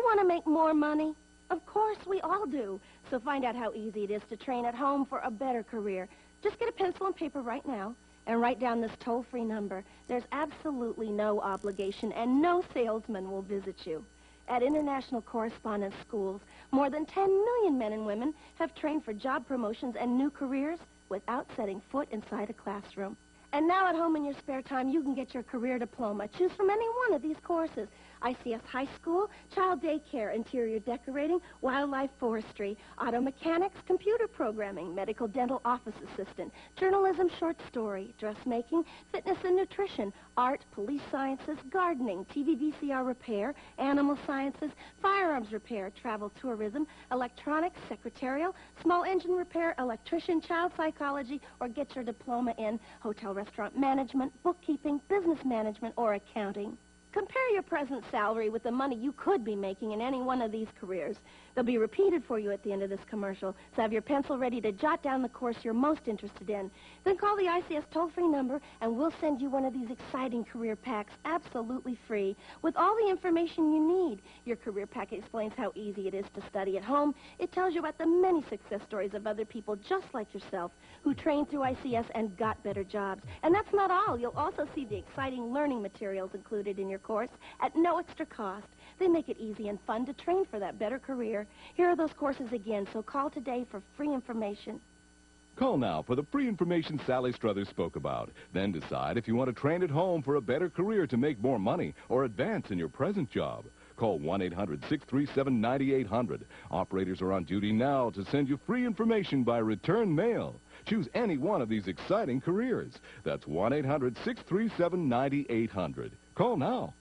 want to make more money? Of course, we all do. So find out how easy it is to train at home for a better career. Just get a pencil and paper right now and write down this toll-free number. There's absolutely no obligation, and no salesman will visit you. At International Correspondence Schools, more than 10 million men and women have trained for job promotions and new careers without setting foot inside a classroom. And now at home in your spare time, you can get your career diploma. Choose from any one of these courses. ICS High School, Child Daycare, Interior Decorating, Wildlife Forestry, Auto Mechanics, Computer Programming, Medical Dental Office Assistant, Journalism Short Story, Dressmaking, Fitness and Nutrition, Art, Police Sciences, Gardening, TV VCR Repair, Animal Sciences, Firearms Repair, Travel Tourism, Electronics, Secretarial, Small Engine Repair, Electrician, Child Psychology, or get your diploma in Hotel Restaurant Management, Bookkeeping, Business Management, or Accounting. Compare your present salary with the money you could be making in any one of these careers. They'll be repeated for you at the end of this commercial, so have your pencil ready to jot down the course you're most interested in. Then call the ICS toll-free number, and we'll send you one of these exciting career packs absolutely free with all the information you need. Your career pack explains how easy it is to study at home. It tells you about the many success stories of other people just like yourself who trained through ICS and got better jobs. And that's not all. You'll also see the exciting learning materials included in your course at no extra cost. They make it easy and fun to train for that better career. Here are those courses again, so call today for free information. Call now for the free information Sally Struthers spoke about. Then decide if you want to train at home for a better career to make more money or advance in your present job. Call 1-800-637-9800. Operators are on duty now to send you free information by return mail. Choose any one of these exciting careers. That's 1-800-637-9800. Call now.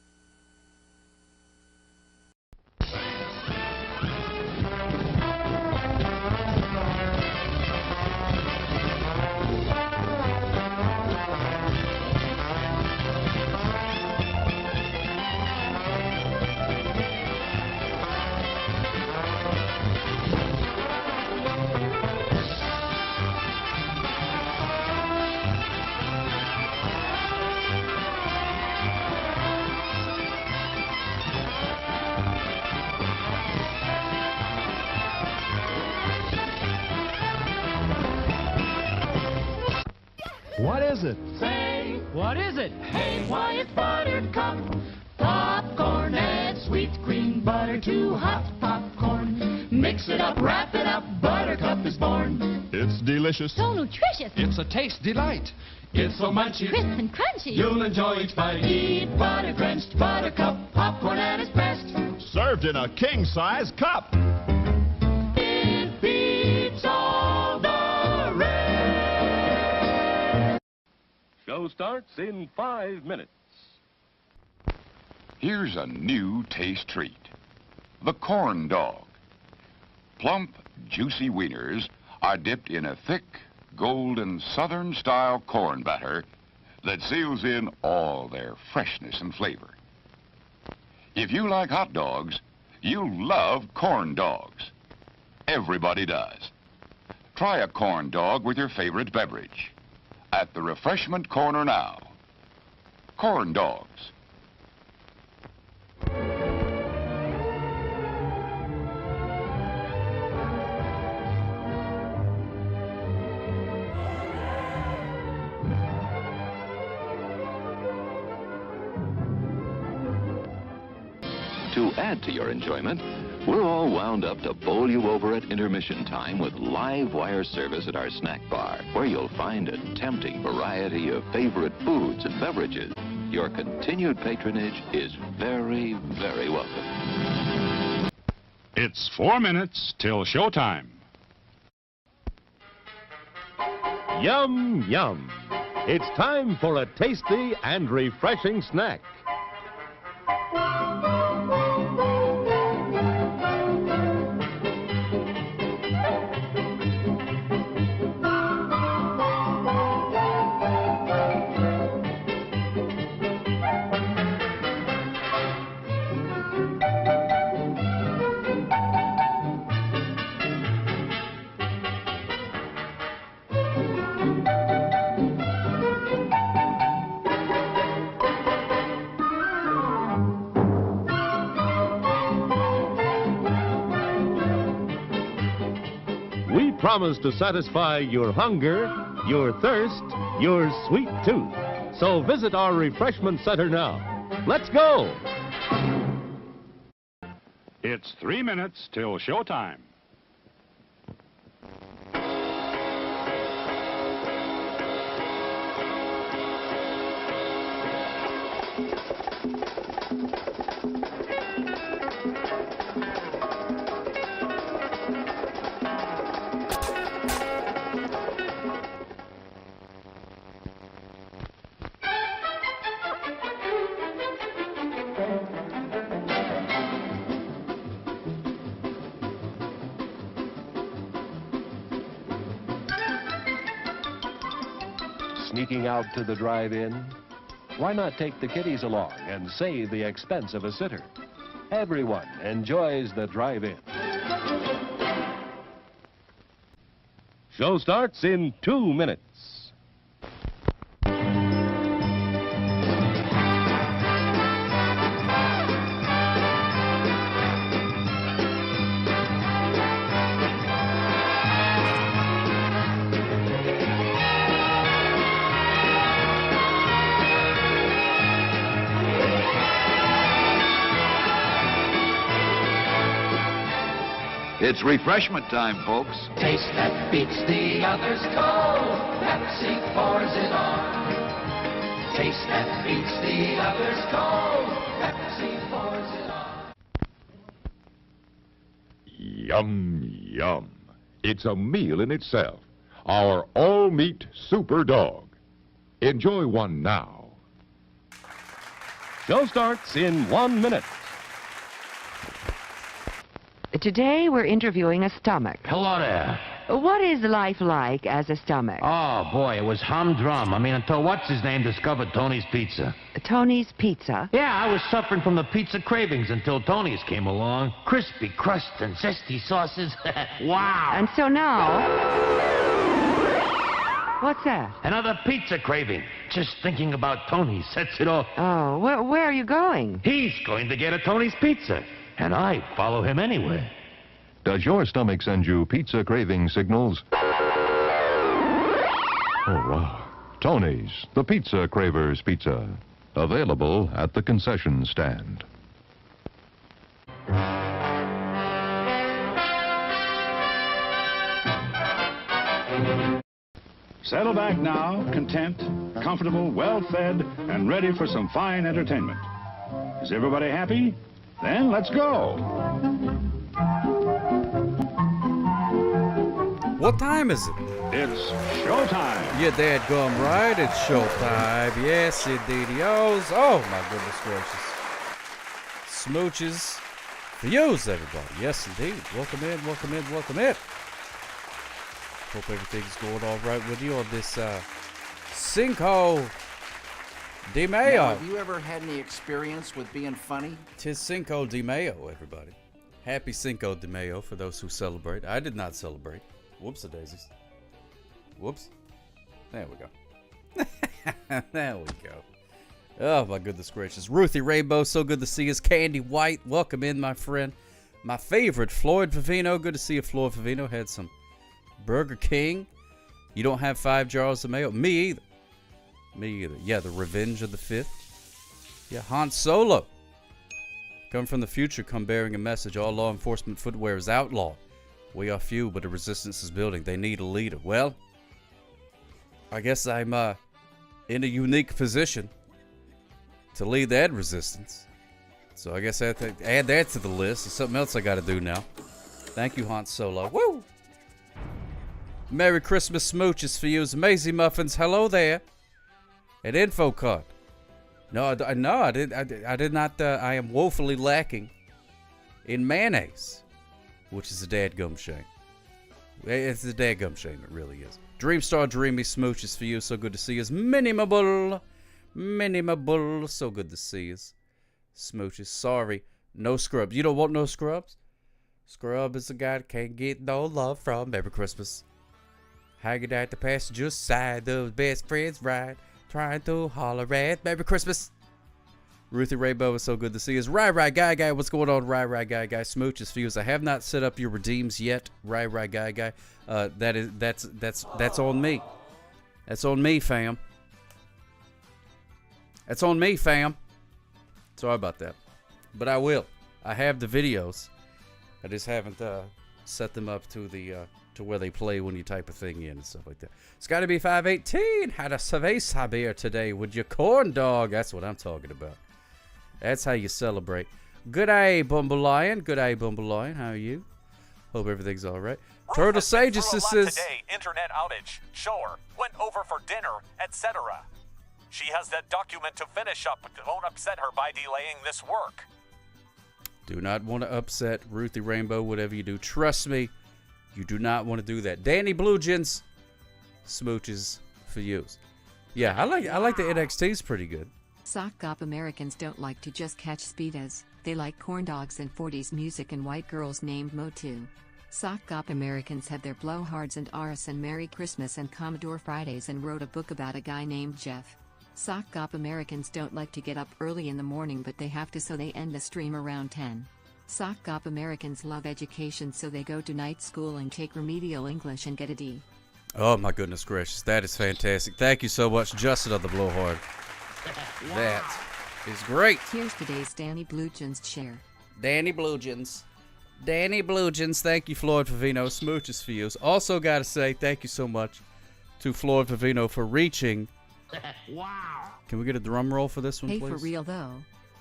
What is it? Say, What is it? hey, why it's Buttercup. Popcorn, add sweet green butter to hot popcorn. Mix it up, wrap it up, Buttercup is born. It's delicious. So nutritious. It's a taste delight. It's so munchy, Crisp and crunchy. you'll enjoy each bite. Eat butter-drenched Buttercup, popcorn at its best. Served in a king-size cup. It beats all the rest. Show starts in 5 minutes. Here's a new taste treat. The corn dog. Plump, juicy wieners are dipped in a thick, golden Southern-style corn batter that seals in all their freshness and flavor. If you like hot dogs, you'll love corn dogs. Everybody does. Try a corn dog with your favorite beverage. At the refreshment corner now. Corn dogs. To add to your enjoyment, we're all wound up to bowl you over at intermission time with live wire service at our snack bar, where you'll find a tempting variety of favorite foods and beverages. Your continued patronage is very, very welcome. It's 4 minutes till showtime. Yum, yum. It's time for a tasty and refreshing snack. promise to satisfy your hunger, your thirst, your sweet tooth. So visit our refreshment center now. Let's go! It's 3 minutes till showtime. Sneaking out to the drive-in? Why not take the kiddies along and save the expense of a sitter? Everyone enjoys the drive-in. Show starts in 2 minutes. It's refreshment time, folks. Taste that beats the others cold. Pepsi pours it on. Taste that beats the others cold. Pepsi pours it on. Yum, yum. It's a meal in itself. Our all-meat super dog. Enjoy one now. Show starts in 1 minute. Today we're interviewing a stomach. Hello there. What is life like as a stomach? Oh, boy, it was humdrum. I mean, until what's-his-name discovered Tony's Pizza. Tony's Pizza? Yeah, I was suffering from the pizza cravings until Tony's came along. Crispy crust and zesty sauces. Wow. And so now... What's that? Another pizza craving. Just thinking about Tony sets it off. Oh, where are you going? He's going to get a Tony's Pizza, and I follow him anywhere. Does your stomach send you pizza craving signals? Oh, wow. Tony's, the Pizza Cravers Pizza. Available at the concession stand. Settle back now, content, comfortable, well-fed, and ready for some fine entertainment. Is everybody happy? Then let's go. What time is it? It's showtime. You're dadgum right. It's showtime. Yes, indeed-ios. Oh, my goodness gracious. Smooches for yous, everybody. Yes, indeed. Welcome in, welcome in, welcome in. Hope everything's going all right with you on this Cinco de Mayo. Now, have you ever had any experience with being funny? Tis Cinco de Mayo, everybody. Happy Cinco de Mayo for those who celebrate. I did not celebrate. Whoops-a-daisies. Whoops. There we go. There we go. Oh, my goodness gracious. Ruthie Rainbow, so good to see us. Candy White, welcome in, my friend. My favorite, Floyd Favino. Good to see you, Floyd Favino. Had some Burger King. You don't have 5 jars of mayo? Me either. Me either. Yeah, the Revenge of the Fifth. Yeah, Han Solo. Come from the future, come bearing a message. All law enforcement footwear is outlawed. We are few, but the resistance is building. They need a leader. Well, I guess I'm in a unique position to lead that resistance. So I guess I have to add that to the list. There's something else I got to do now. Thank you, Han Solo. Woo! Merry Christmas smooches for you. Maisie Muffins, hello there. An info card. No, I did not. I am woefully lacking in mayonnaise, which is a dadgum shame. It's a dadgum shame. It really is. Dreamstar Dreamy smooches for you. So good to see us. Minimable. So good to see us. Smooches. Sorry, no scrubs. You don't want no scrubs? Scrub is a guy that can't get no love from. Merry Christmas. Hanging at the passenger side, the best friends ride, trying to holler at Merry Christmas. Ruthie Rainbow, it's so good to see us. Right, guy. What's going on, right, guy? Smooches Fuse. I have not set up your redeems yet, right, guy. That's on me. That's on me, fam. That's on me, fam. Sorry about that, but I will. I have the videos. I just haven't set them up to the to where they play when you type a thing in and stuff like that. It's got to be 518. Had a cerveza beer today with your corn dog. That's what I'm talking about. That's how you celebrate. Good day, Bumble Lion. Good day, Bumble Lion. How are you? Hope everything's all right. Turtle Sages says today, internet outage. Sure, went over for dinner, etc. She has that document to finish up, but won't upset her by delaying this work. Do not want to upset Ruthie Rainbow, whatever you do. Trust me, you do not want to do that. Danny Bluegins, smooches for you. Yeah, I like the NXT's pretty good. Sock Cop Americans don't like to just catch speedos. They like corn dogs and 40s music and white girls named Mo too. Sock Cop Americans have their blowhards and Aris and Merry Christmas and Commodore Fridays and wrote a book about a guy named Jeff. Sock Cop Americans don't like to get up early in the morning, but they have to, so they end the stream around 10. Sock Cop Americans love education, so they go to night school and take remedial English and get a D. Oh my goodness gracious, that is fantastic. Thank you so much, Justin of the Blowhard. That is great. Here's today's Danny Bluegins share. Danny Bluegins, thank you, Floyd Favino. Smooches for you. Also got to say thank you so much to Floyd Favino for reaching. Wow. Can we get a drum roll for this one, hey, please? For real though,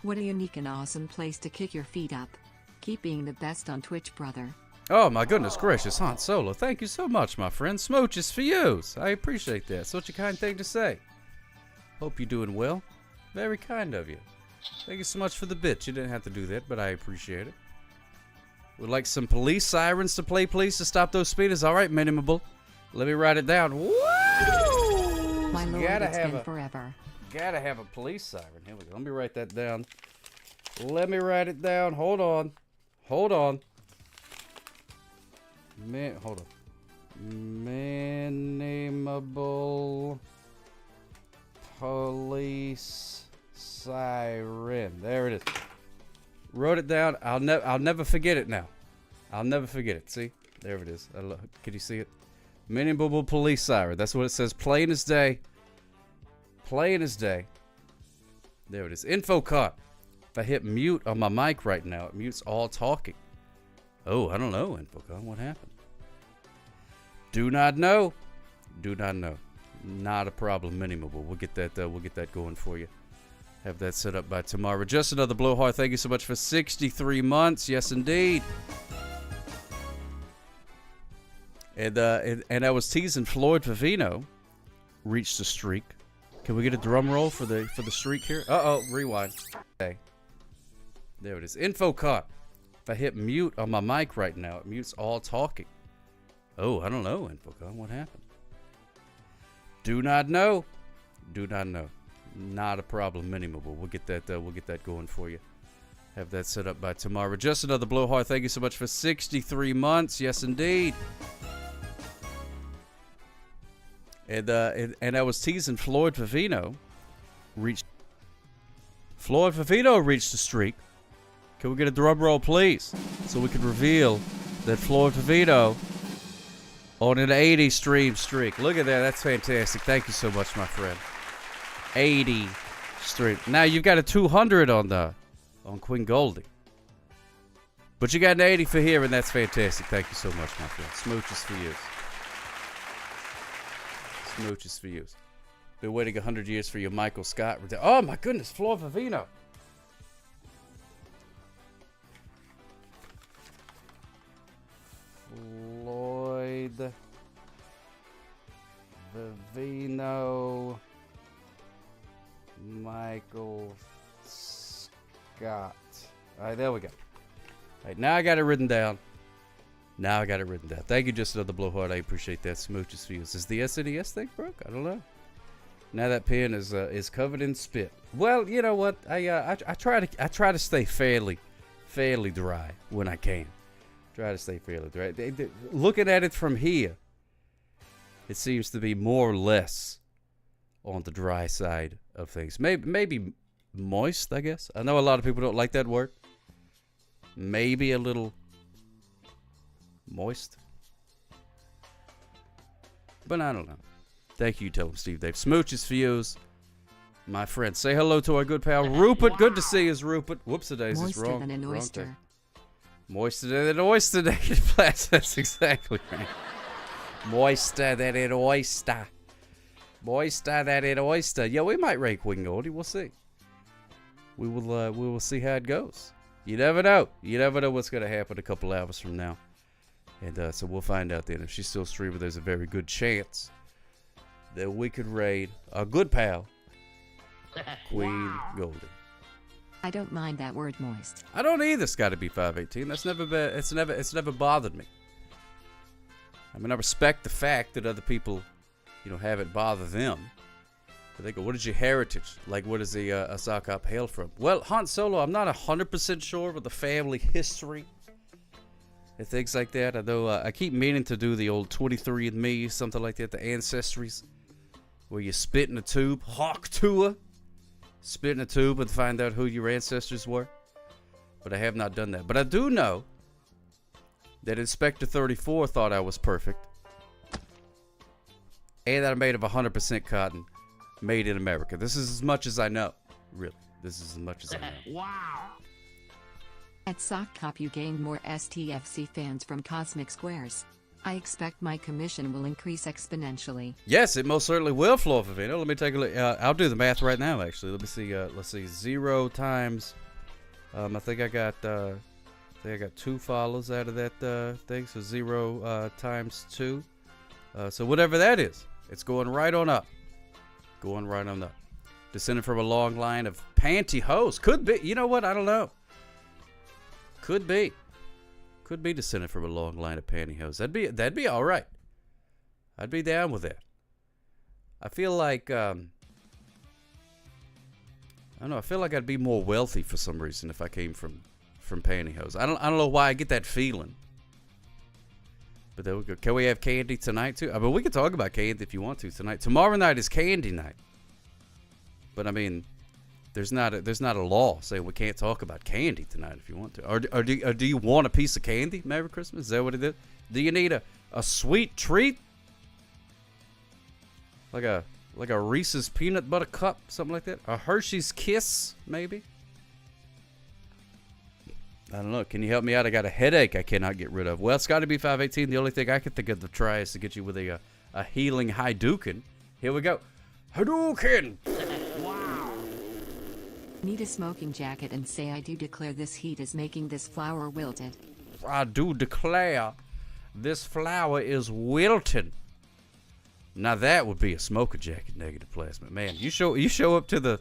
what a unique and awesome place to kick your feet up. Keep being the best on Twitch, brother. Oh my goodness gracious, Han Solo. Thank you so much, my friend. Smooches for you. I appreciate that. Such a kind thing to say. Hope you're doing well. Very kind of you. Thank you so much for the bit. You didn't have to do that, but I appreciate it. Would like some police sirens to play, please, to stop those speeders. All right, Minimable. Let me write it down. Woo! My lord, it's been forever. Gotta have a police siren. Here we go. Let me write that down. Let me write it down. Hold on. Hold on. Hold on. Minimable police siren. There it is. Wrote it down. I'll never forget it now. I'll never forget it. See? There it is. Can you see it? Minimable police siren. That's what it says. Plain as day. Plain as day. There it is. Info caught. If I hit mute on my mic right now, it mutes all talking. Oh, I don't know, Infocon. What happened? Do not know. Do not know. Not a problem, Minimable. We'll get that going for you. Have that set up by tomorrow. Just another blowhard. Thank you so much for 63 months. Yes, indeed. And I was teasing Floyd Favino reached the streak. Can we get a drum roll for the streak here? Uh-oh, rewind. Okay. There it is. Info caught. If I hit mute on my mic right now, it mutes all talking. Oh, I don't know, Infocon. What happened? Do not know. Do not know. Not a problem, Minimable. We'll get that going for you. Have that set up by tomorrow. Just another blowhard. Thank you so much for 63 months. Yes, indeed. And I was teasing Floyd Favino reached the streak. Can we get a drum roll, please? So we can reveal that Floyd Favino on an 80 stream streak. Look at that. That's fantastic. Thank you so much, my friend. 80 stream. Now you've got a 200 on Queen Goldie. But you got an 80 for here, and that's fantastic. Thank you so much, my friend. Smooches for you. Smooches for you. Been waiting 100 years for your Michael Scott. Oh my goodness, Floyd Favino. Floyd Favino. Michael Scott. All right, there we go. All right, now I got it written down. Thank you, just another blowhard. I appreciate that. Smooches for you. Is the SNES thing broke? I don't know. Now that pen is covered in spit. Well, you know what? I try to stay fairly dry when I can. Try to stay fairly dry. Looking at it from here, it seems to be more or less on the dry side of things. Maybe moist, I guess. I know a lot of people don't like that word. Maybe a little moist. But I don't know. Thank you, tell him, Steve Dave. Smooches for yous, my friend. Say hello to our good pal, Rupert. Good to see you, Rupert. Whoops-a-daisies. Moister Wrong. than an Wrong oyster. thing. Moister than an oyster, Naked Blast. That's exactly right. Moister than an oyster. Moister than an oyster. Yeah, we might rank Wing Goldie. We'll see. We will see how it goes. You never know. You never know what's going to happen a couple hours from now. And so we'll find out then. If she's still streaming, there's a very good chance that we could raid our good pal, Queen Goldie. I don't mind that word moist. I don't either, Scotty B518. That's never been. It's never bothered me. I mean, I respect the fact that other people, have it bother them. But they go, "What is your heritage? Like, what does a sock hop hail from?" Well, Han Solo, I'm not 100% sure with the family history and things like that. I know I keep meaning to do the old 23andMe, something like that, the ancestries, where you spit in a tube, hawk tour. Spit in a tube and find out who your ancestors were. But I have not done that. But I do know that Inspector 34 thought I was perfect. And that I'm made of 100% cotton, made in America. This is as much as I know. Really. This is as much as I know. Wow. At Sock Cop, you gained more STFC fans from Cosmic Squares. I expect my commission will increase exponentially. Yes, it most certainly will, Flo Favino. Let me take a look. I'll do the math right now, actually. Let me see. Let's see. 0 times. I think I got 2 follows out of that thing. So 0 times 2. So whatever that is, it's going right on up. Going right on up. Descended from a long line of pantyhose. Could be. You know what? I don't know. Could be. Could be descended from a long line of pantyhose. That'd be all right. I'd be down with that. I feel like I don't know. I feel like I'd be more wealthy for some reason if I came from pantyhose. I don't know why I get that feeling. But there we go. Can we have candy tonight too? I mean, we can talk about candy if you want to tonight. Tomorrow night is candy night. But I mean, there's not a law saying we can't talk about candy tonight if you want to. Or do you want a piece of candy? Merry Christmas. Is that what it is? Do you need a sweet treat? Like a Reese's peanut butter cup, something like that? A Hershey's Kiss, maybe? I don't know. Can you help me out? I got a headache I cannot get rid of. Well, it's got to be 518. The only thing I can think of to try is to get you with a healing Hadouken. Here we go. Hadouken! Need a smoking jacket and say I do declare this heat is making this flower wilted. I do declare this flower is wilting. Now that would be a smoker jacket, Negative Plasma. Man, you show up to the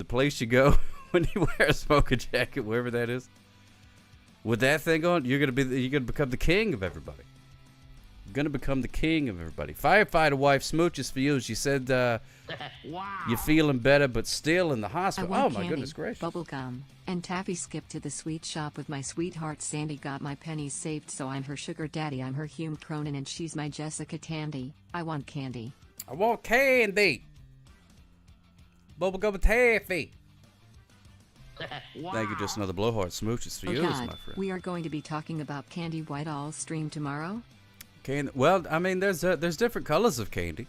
place you go when you wear a smoker jacket, wherever that is. With that thing on, you're gonna become the king of everybody. You're gonna become the king of everybody. Firefighter wife smooches for you. She said you're feeling better, but still in the hospital. Oh my goodness gracious! Bubble gum and taffy. Skipped to the sweet shop with my sweetheart Sandy. Got my pennies saved, so I'm her sugar daddy. I'm her Hume Cronin, and she's my Jessica Tandy. I want candy. I want candy. Bubble gum and taffy. Wow. Thank you. Just another blowhard smooches for you, my friend. We are going to be talking about candy white all stream tomorrow. Candy. Well, I mean, there's different colors of candy,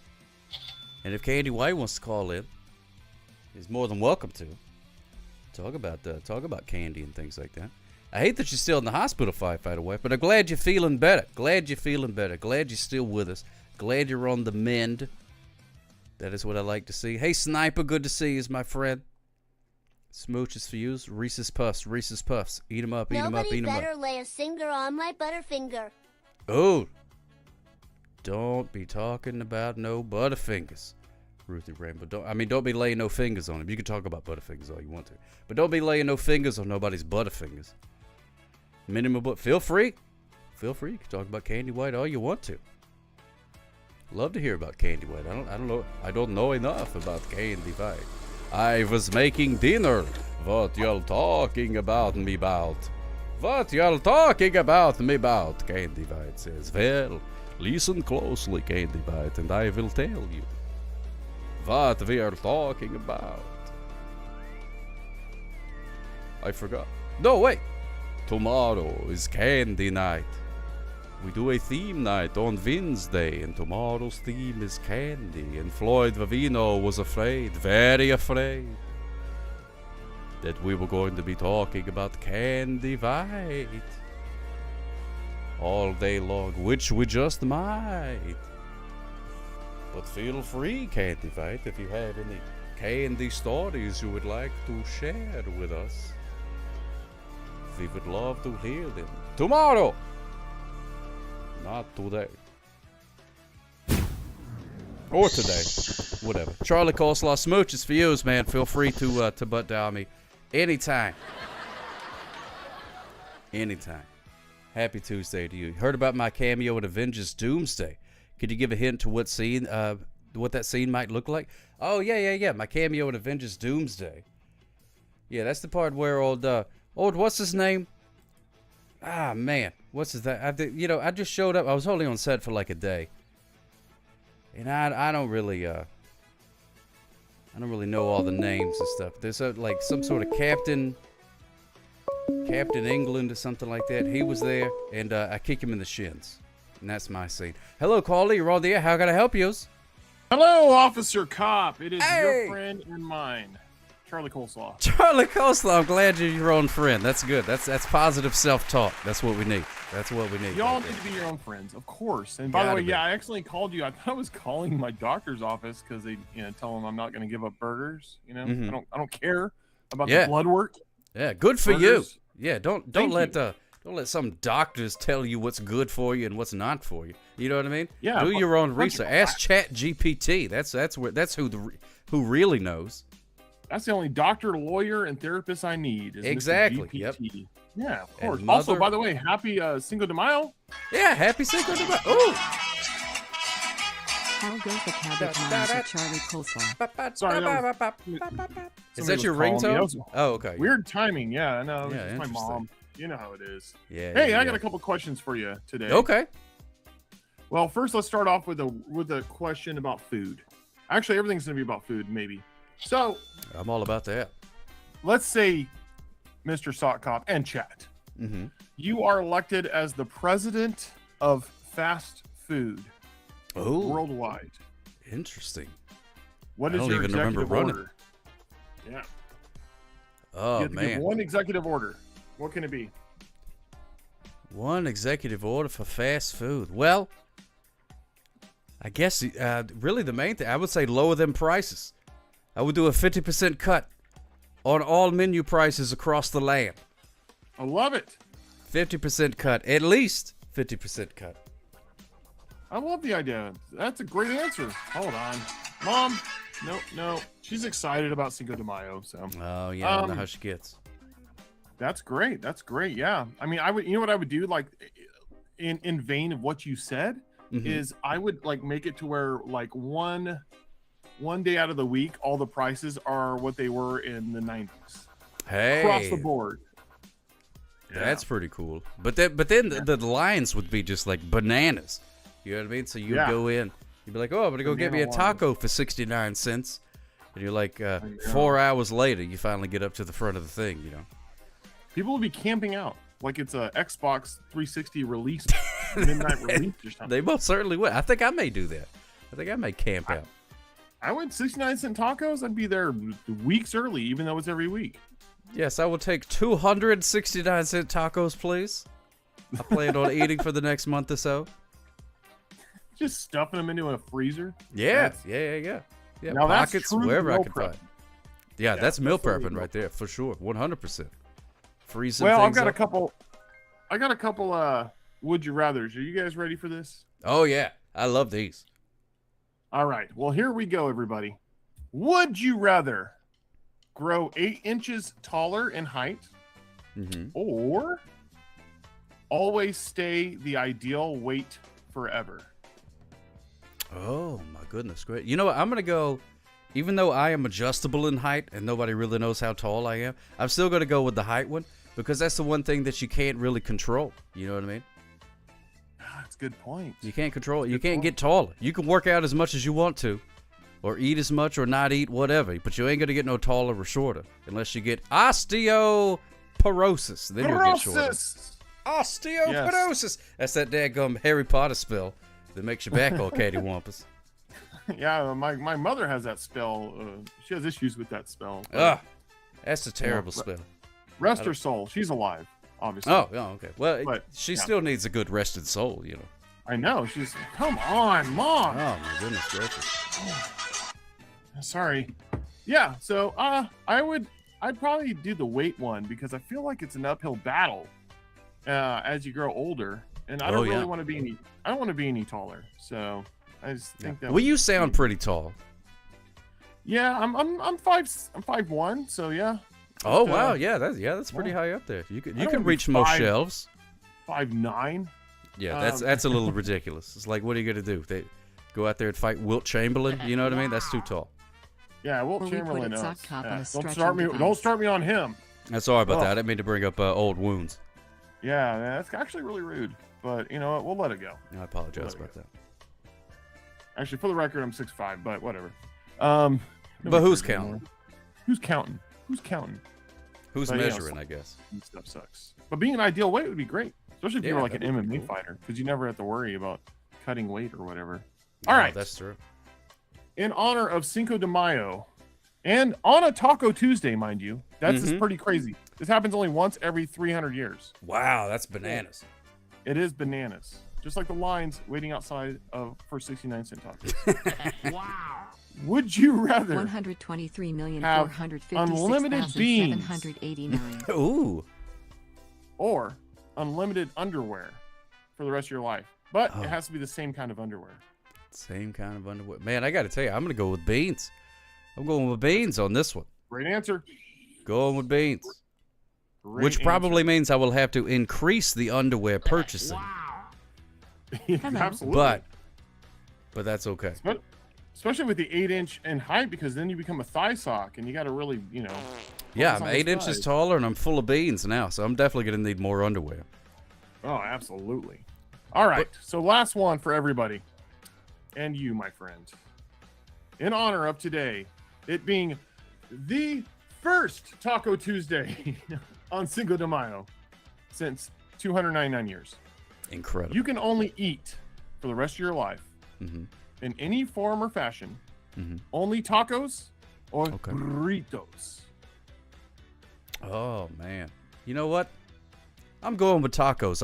and if Candy White wants to call in, he's more than welcome to talk about candy and things like that. I hate that you're still in the hospital, Firefighter Wife, but I'm glad you're feeling better. Glad you're feeling better. Glad you're still with us. Glad you're on the mend. That is what I like to see. Hey, Sniper, good to see you, my friend. Smooches for you. Reese's Puffs. Reese's Puffs. Eat them up. Eat them up. Eat them up. Nobody better lay a finger on my Butterfinger. Oh. Don't be talking about no Butterfingers, Ruthie Rainbow. Don't be laying no fingers on him. You can talk about Butterfingers all you want to, but don't be laying no fingers on nobody's Butterfingers. Minimum, but feel free. You can talk about Candy White all you want to. Love to hear about Candy White. I don't know enough about Candy White. I was making dinner. What y'all talking about me about? What y'all talking about me about? Candy White says, well, listen closely, Candy White, and I will tell you what we are talking about. I forgot. No, wait. Tomorrow is candy night. We do a theme night on Wednesday, and tomorrow's theme is candy. And Floyd Vavino was afraid, very afraid, that we were going to be talking about Candy Fight all day long, which we just might. But feel free, Candy Fight, if you have any candy stories you would like to share with us. We would love to hear them. Tomorrow! Not today. Or today. Whatever. Charlie Coleslaw smooches for you, man. Feel free to butt dial me anytime. Anytime. Happy Tuesday to you. Heard about my cameo in Avengers Doomsday. Could you give a hint to what scene, what that scene might look like? Oh, yeah. My cameo in Avengers Doomsday. Yeah, that's the part where old what's his name? Ah, man. What's his name? I just showed up. I was only on set for like a day. And I don't really know all the names and stuff. There's like some sort of Captain England or something like that. He was there, and I kick him in the shins. And that's my scene. Hello, caller. You're on the air. How can I help you? Hello, Officer Cop. It is your friend and mine, Charlie Coleslaw. Charlie Coleslaw. I'm glad you're your own friend. That's good. That's positive self-talk. That's what we need. That's what we need. Y'all need to be your own friends, of course. And by the way, I accidentally called you. I thought I was calling my doctor's office because they, tell them I'm not going to give up burgers. Mm-hmm. I don't care about the blood work. Yeah, good for burgers. you. Yeah, don't let some doctors tell you what's good for you and what's not for you. You know what I mean? Yeah. Do your own research. Ask ChatGPT. That's who really knows. That's the only doctor, lawyer, and therapist I need. Is Exactly. Mr. Yep. Yeah, of course. And Also, by the way, happy Cinco de Mayo. Yeah, happy Cinco de Mayo. Ooh. How goes the cabbage moms at Charlie Coleslaw? Sorry, Is that your ringtone? Oh, okay. Weird timing. Yeah, I know. Yeah, It's my interesting. mom. You know how it is. Yeah. Hey, yeah, I got yeah. a couple questions for you today. Okay. Well, first let's start off with a question about food. Actually, everything's going to be about food, maybe. So I'm all about that. let's say, Mr. Sock Cop and chat, Mm-hmm. you are elected as the president of fast food worldwide. Interesting. What I is don't your even remember executive running. order? Yeah. Oh, You have to give man. one executive order. What can it be? One executive order for fast food. Well, I guess really the main thing, I would say lower them prices. I would do a 50% cut on all menu prices across the land. I love it. 50% cut. At least 50% cut. I love the idea. That's a great answer. Hold on. Mom, no. She's excited about Cinco de Mayo, so. Oh, yeah, I don't know how she gets. That's great. Yeah. I mean, you know what I would do, like, in vein of what you said, Mhm. is I would, like, make it to where, like, one day out of the week, all the prices are what they were in the 90s. Hey. Across the board. That's pretty cool. But then the lines would be just like bananas. You know what I mean? So you'd go in, you'd be like, oh, I'm going to go get me a taco for 69 cents. And you're like, 4 hours later, you finally get up to the front of the thing, you know. People will be camping out like it's a Xbox 360 release, midnight release or something. They most certainly would. I think I may do that. I think I may camp out. I went 69-cent tacos. I'd be there weeks early, even though it's every week. Yes, I will take 269-cent tacos, please. I plan on eating for the next month or so. Just stuffing them into a freezer. Yeah. Now that's Pockets, true wherever I meal can prep. find. Yeah, that's meal absolutely prepping meal right there, for sure. 100%. Freezing Well, I've things got up. I got a couple would you rathers. Are you guys ready for this? Oh, yeah. I love these. All right. Well, here we go, everybody. Would you rather grow 8 inches taller in height or always stay the ideal weight forever? Oh, my goodness. Great. You know what? I'm going to go, even though I am adjustable in height and nobody really knows how tall I am, I'm still going to go with the height one because that's the one thing that you can't really control. You know what I mean? That's a good point. You can't control it. You can't get taller. You can work out as much as you want to or eat as much or not eat, whatever, but you ain't going to get no taller or shorter unless you get osteoporosis. osteoporosis. Then you'll get shorter. Osteoporosis. Yes. That's that daggum Harry Potter spell that makes your back all cattywampus. Yeah, my mother has that spell. She has issues with that spell. That's a terrible spell. Rest her soul. She's alive, obviously. Oh, okay. Well, But, she yeah. still needs a good rested soul, you know. I know. She's. Come on, Mom. Oh my goodness gracious. Sorry. Yeah. So I'd probably do the weight one because I feel like it's an uphill battle as you grow older, and I don't really want to be any. I don't want to be any taller. So I just think that. Well, you sound pretty tall. Yeah, I'm 5'1", so yeah. Oh wow, yeah, that's pretty high up there. You can reach most shelves. 5'9". Yeah, that's a little ridiculous. It's like, what are you gonna do? They go out there and fight Wilt Chamberlain? You know what I mean? That's too tall. Yeah, Wilt Or we put Chamberlain. a sock top on a Don't stretching start me. device. Don't start me on him. Sorry about Ugh. that. I didn't mean to bring up old wounds. Yeah, that's actually really rude. But you know what? We'll let it go. I apologize about that. Actually, for the record, I'm 6'5", but whatever. But who's counting? Who's counting? Who's counting? Who's But, you know, measuring? I guess. Stuff sucks. But being an ideal weight would be great, especially if you Yeah, were like an that'd be MMA cool. fighter, because you never have to worry about cutting weight or whatever. Oh, All right. that's true. In honor of Cinco de Mayo, and on a Taco Tuesday, mind you, that's just pretty crazy. This happens only once every 300 years. Wow, that's bananas. It is bananas. Just like the lines waiting outside for 69-cent tacos. Wow. Would you rather 123,456,789. Ooh. or unlimited underwear for the rest of your life? But it has to be the same kind of underwear. Same kind of underwear. Man, I got to tell you, I'm going to go with beans. I'm going with beans on this one. Great answer. Going with beans. Great Which probably means I will have to increase the underwear purchasing. Absolutely. But that's okay. Especially with the 8-inch in height, because then you become a thigh sock, and you got to really, Yeah, focus I'm on 8 those inches thighs. taller, and I'm full of beans now, so I'm definitely going to need more underwear. Oh, absolutely. All right, so last one for everybody. And you, my friend. In honor of today, it being the first Taco Tuesday on Cinco de Mayo since 299 years. Incredible. You can only eat for the rest of your life in any form or fashion only tacos or burritos. Oh, man. You know what? I'm going with tacos.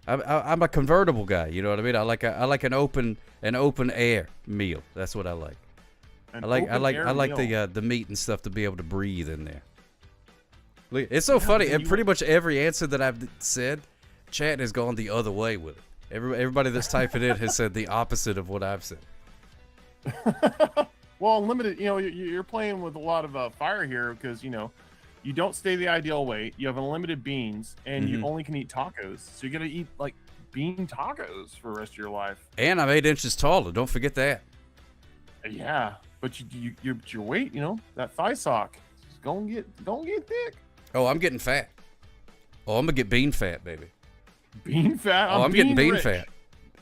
I'm a convertible guy. You know what I mean? I like an open air meal. That's what I like. I like the meat and stuff to be able to breathe in there. Look, it's so funny. And pretty much every answer that I've said, chat has gone the other way with it. Everybody that's typing in has said the opposite of what I've said. Well, unlimited. You're playing with a lot of fire here because you don't stay the ideal weight. You have unlimited beans, and you only can eat tacos. So you're gonna eat like bean tacos for the rest of your life. And I'm 8 inches taller. Don't forget that. Yeah, but your weight, that thigh sock is gonna get thick. Oh, I'm getting fat. Oh, I'm gonna get bean fat, baby. Bean fat. I'm getting bean rich. fat.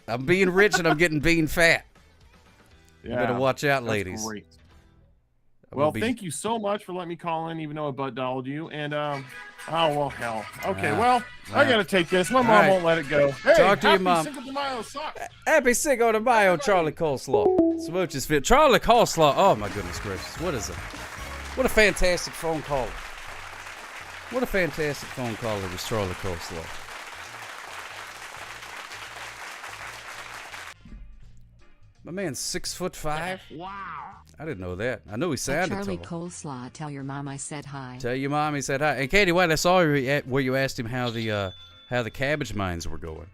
I'm being rich and I'm getting bean fat. Yeah, You better watch out, that's ladies. Great. Well, thank you so much for letting me call in, even though I butt dialed you. And oh well, hell. Okay, I gotta take this. My mom won't let it go. Hey, Talk to your happy mom. Cinco de Mayo socks. Happy Cinco de Mayo, Charlie Coleslaw. Smooches fit. Charlie Coleslaw. Oh my goodness gracious. What is it? What a fantastic phone call. What a fantastic phone call it was, Charlie Coleslaw. My man's 6'5". Wow. I didn't know that. I knew he sounded Charlie tall. Coleslaw, tell your mom I said hi. Tell your mom he said hi. And Katie White, I saw you where you asked him how the cabbage mines were going.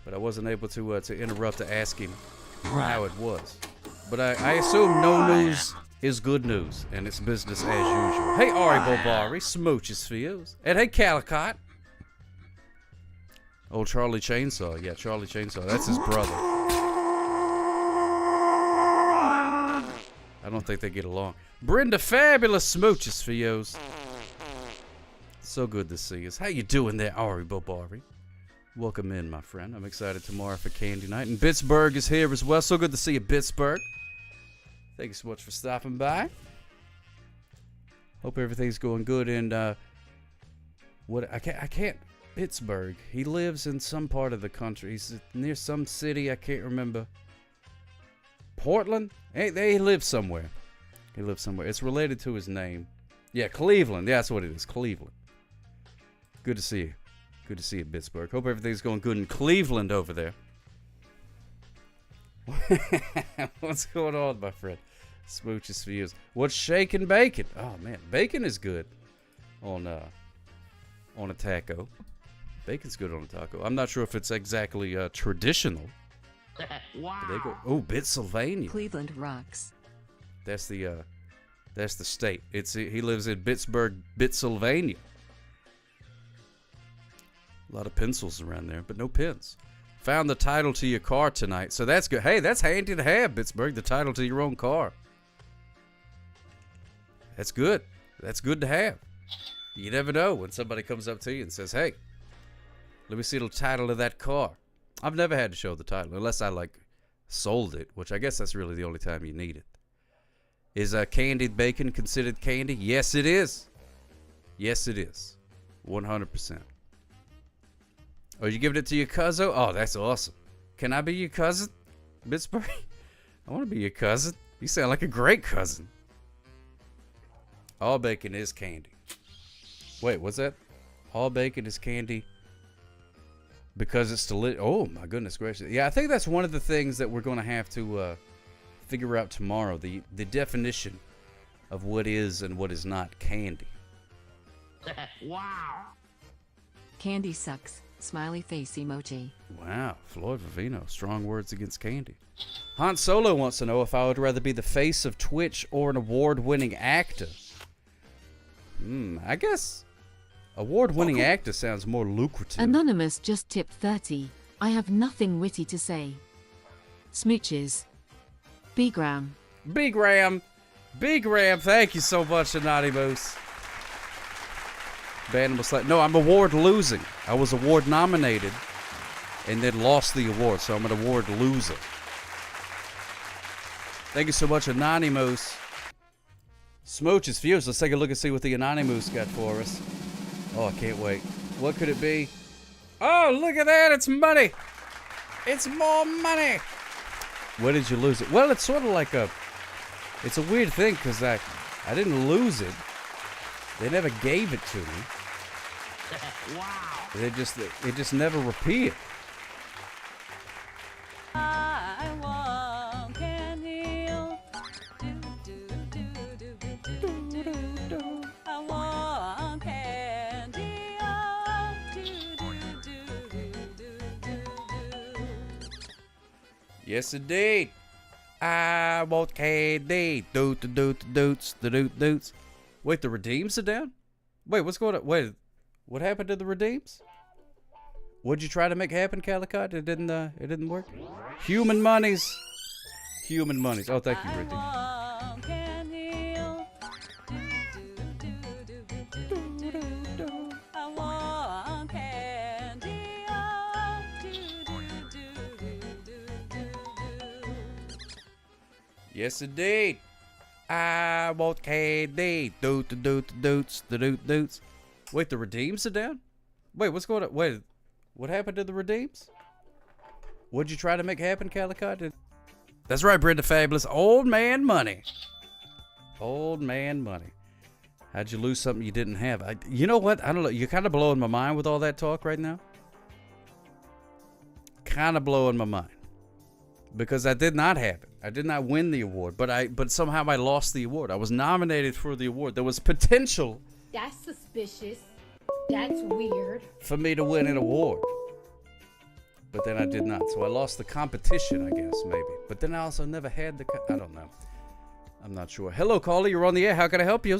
But I wasn't able to interrupt to ask him how it was. But I assume no news is good news, and it's business as usual. Hey, Ari Bobari, smooches feels. And hey, Calicott. Oh, Charlie Chainsaw. Yeah, Charlie Chainsaw. That's his brother. I don't think they get along. Brenda, fabulous smooches for yo's. So good to see us. How you doing there, Ari Bobari? Welcome in, my friend. I'm excited tomorrow for Candy Night. And Pittsburgh is here as well. So good to see you, Pittsburgh. Thank you so much for stopping by. Hope everything's going good. And I can't. Pittsburgh. He lives in some part of the country. He's near some city. I can't remember. Portland? Hey, he lives somewhere. He lives somewhere. It's related to his name. Yeah, Cleveland. Yeah, that's what it is. Cleveland. Good to see you. Good to see you, Pittsburgh. Hope everything's going good in Cleveland over there. What's going on, my friend? Smooches Views. What's shaking bacon? Oh, man. Bacon is good on a taco. Bacon's good on a taco. I'm not sure if it's exactly traditional. Wow. Oh, Pittsylvania. Cleveland rocks. That's the state. He lives in Pittsburgh, Pittsylvania. A lot of pencils around there, but no pens. Found the title to your car tonight, so that's good. Hey, that's handy to have, Pittsburgh, the title to your own car. That's good. That's good to have. You never know when somebody comes up to you and says, hey, let me see the title of that car. I've never had to show the title unless I, sold it, which I guess that's really the only time you need it. Is candied bacon considered candy? Yes, it is. Yes, it is. 100%. Oh, you giving it to your cousin? Oh, that's awesome. Can I be your cousin, Pittsburgh? I want to be your cousin. You sound like a great cousin. All bacon is candy. Wait, what's that? All bacon is candy because it's delicious. Oh, my goodness gracious. Yeah, I think that's one of the things that we're going to have to figure out tomorrow. The definition of what is and what is not candy. Wow. Candy sucks. Smiley face emoji. Wow, Floyd Vivino, strong words against candy. Han Solo wants to know if I would rather be the face of Twitch or an award-winning actor. I guess award-winning actor sounds more lucrative. Anonymous just tipped 30. I have nothing witty to say. Smooches. B-Gram. B-Gram. B-Gram, thank you so much, Anonymous. No, I'm award losing. I was award nominated and then lost the award, so I'm an award loser. Thank you so much, Anonymous. Smooches Views. Let's take a look and see what the Anonymous got for us. Oh, I can't wait. What could it be? Oh, look at that. It's money. It's more money. Where did you lose it? Well, it's sort of like it's a weird thing because I didn't lose it. They never gave it to me. Wow. It just never repeated. I want candy. I want candy. Yes, indeed. I want candy. Doots. Wait, the Redeems are down? Wait, what's going on? Wait, what happened to the Redeems? What'd you try to make happen, Calicott? It didn't work? Human monies. Human monies. Oh, thank you, Redeem. Yes, indeed. I want candy. Doots. Wait, the Redeems are down? Wait, what's going on? Wait, what happened to the Redeems? What'd you try to make happen, Calicott? That's right, Brenda Fabulous. Old man money. Old man money. How'd you lose something you didn't have? You know what? I don't know. You're kind of blowing my mind with all that talk right now. Kind of blowing my mind. Because I did not have it. I did not win the award, but somehow I lost the award. I was nominated for the award. There was potential. That's suspicious. That's weird. For me to win an award. But then I did not. So I lost the competition, I guess, maybe. But then I also never had I don't know. I'm not sure. Hello, caller. You're on the air. How can I help you?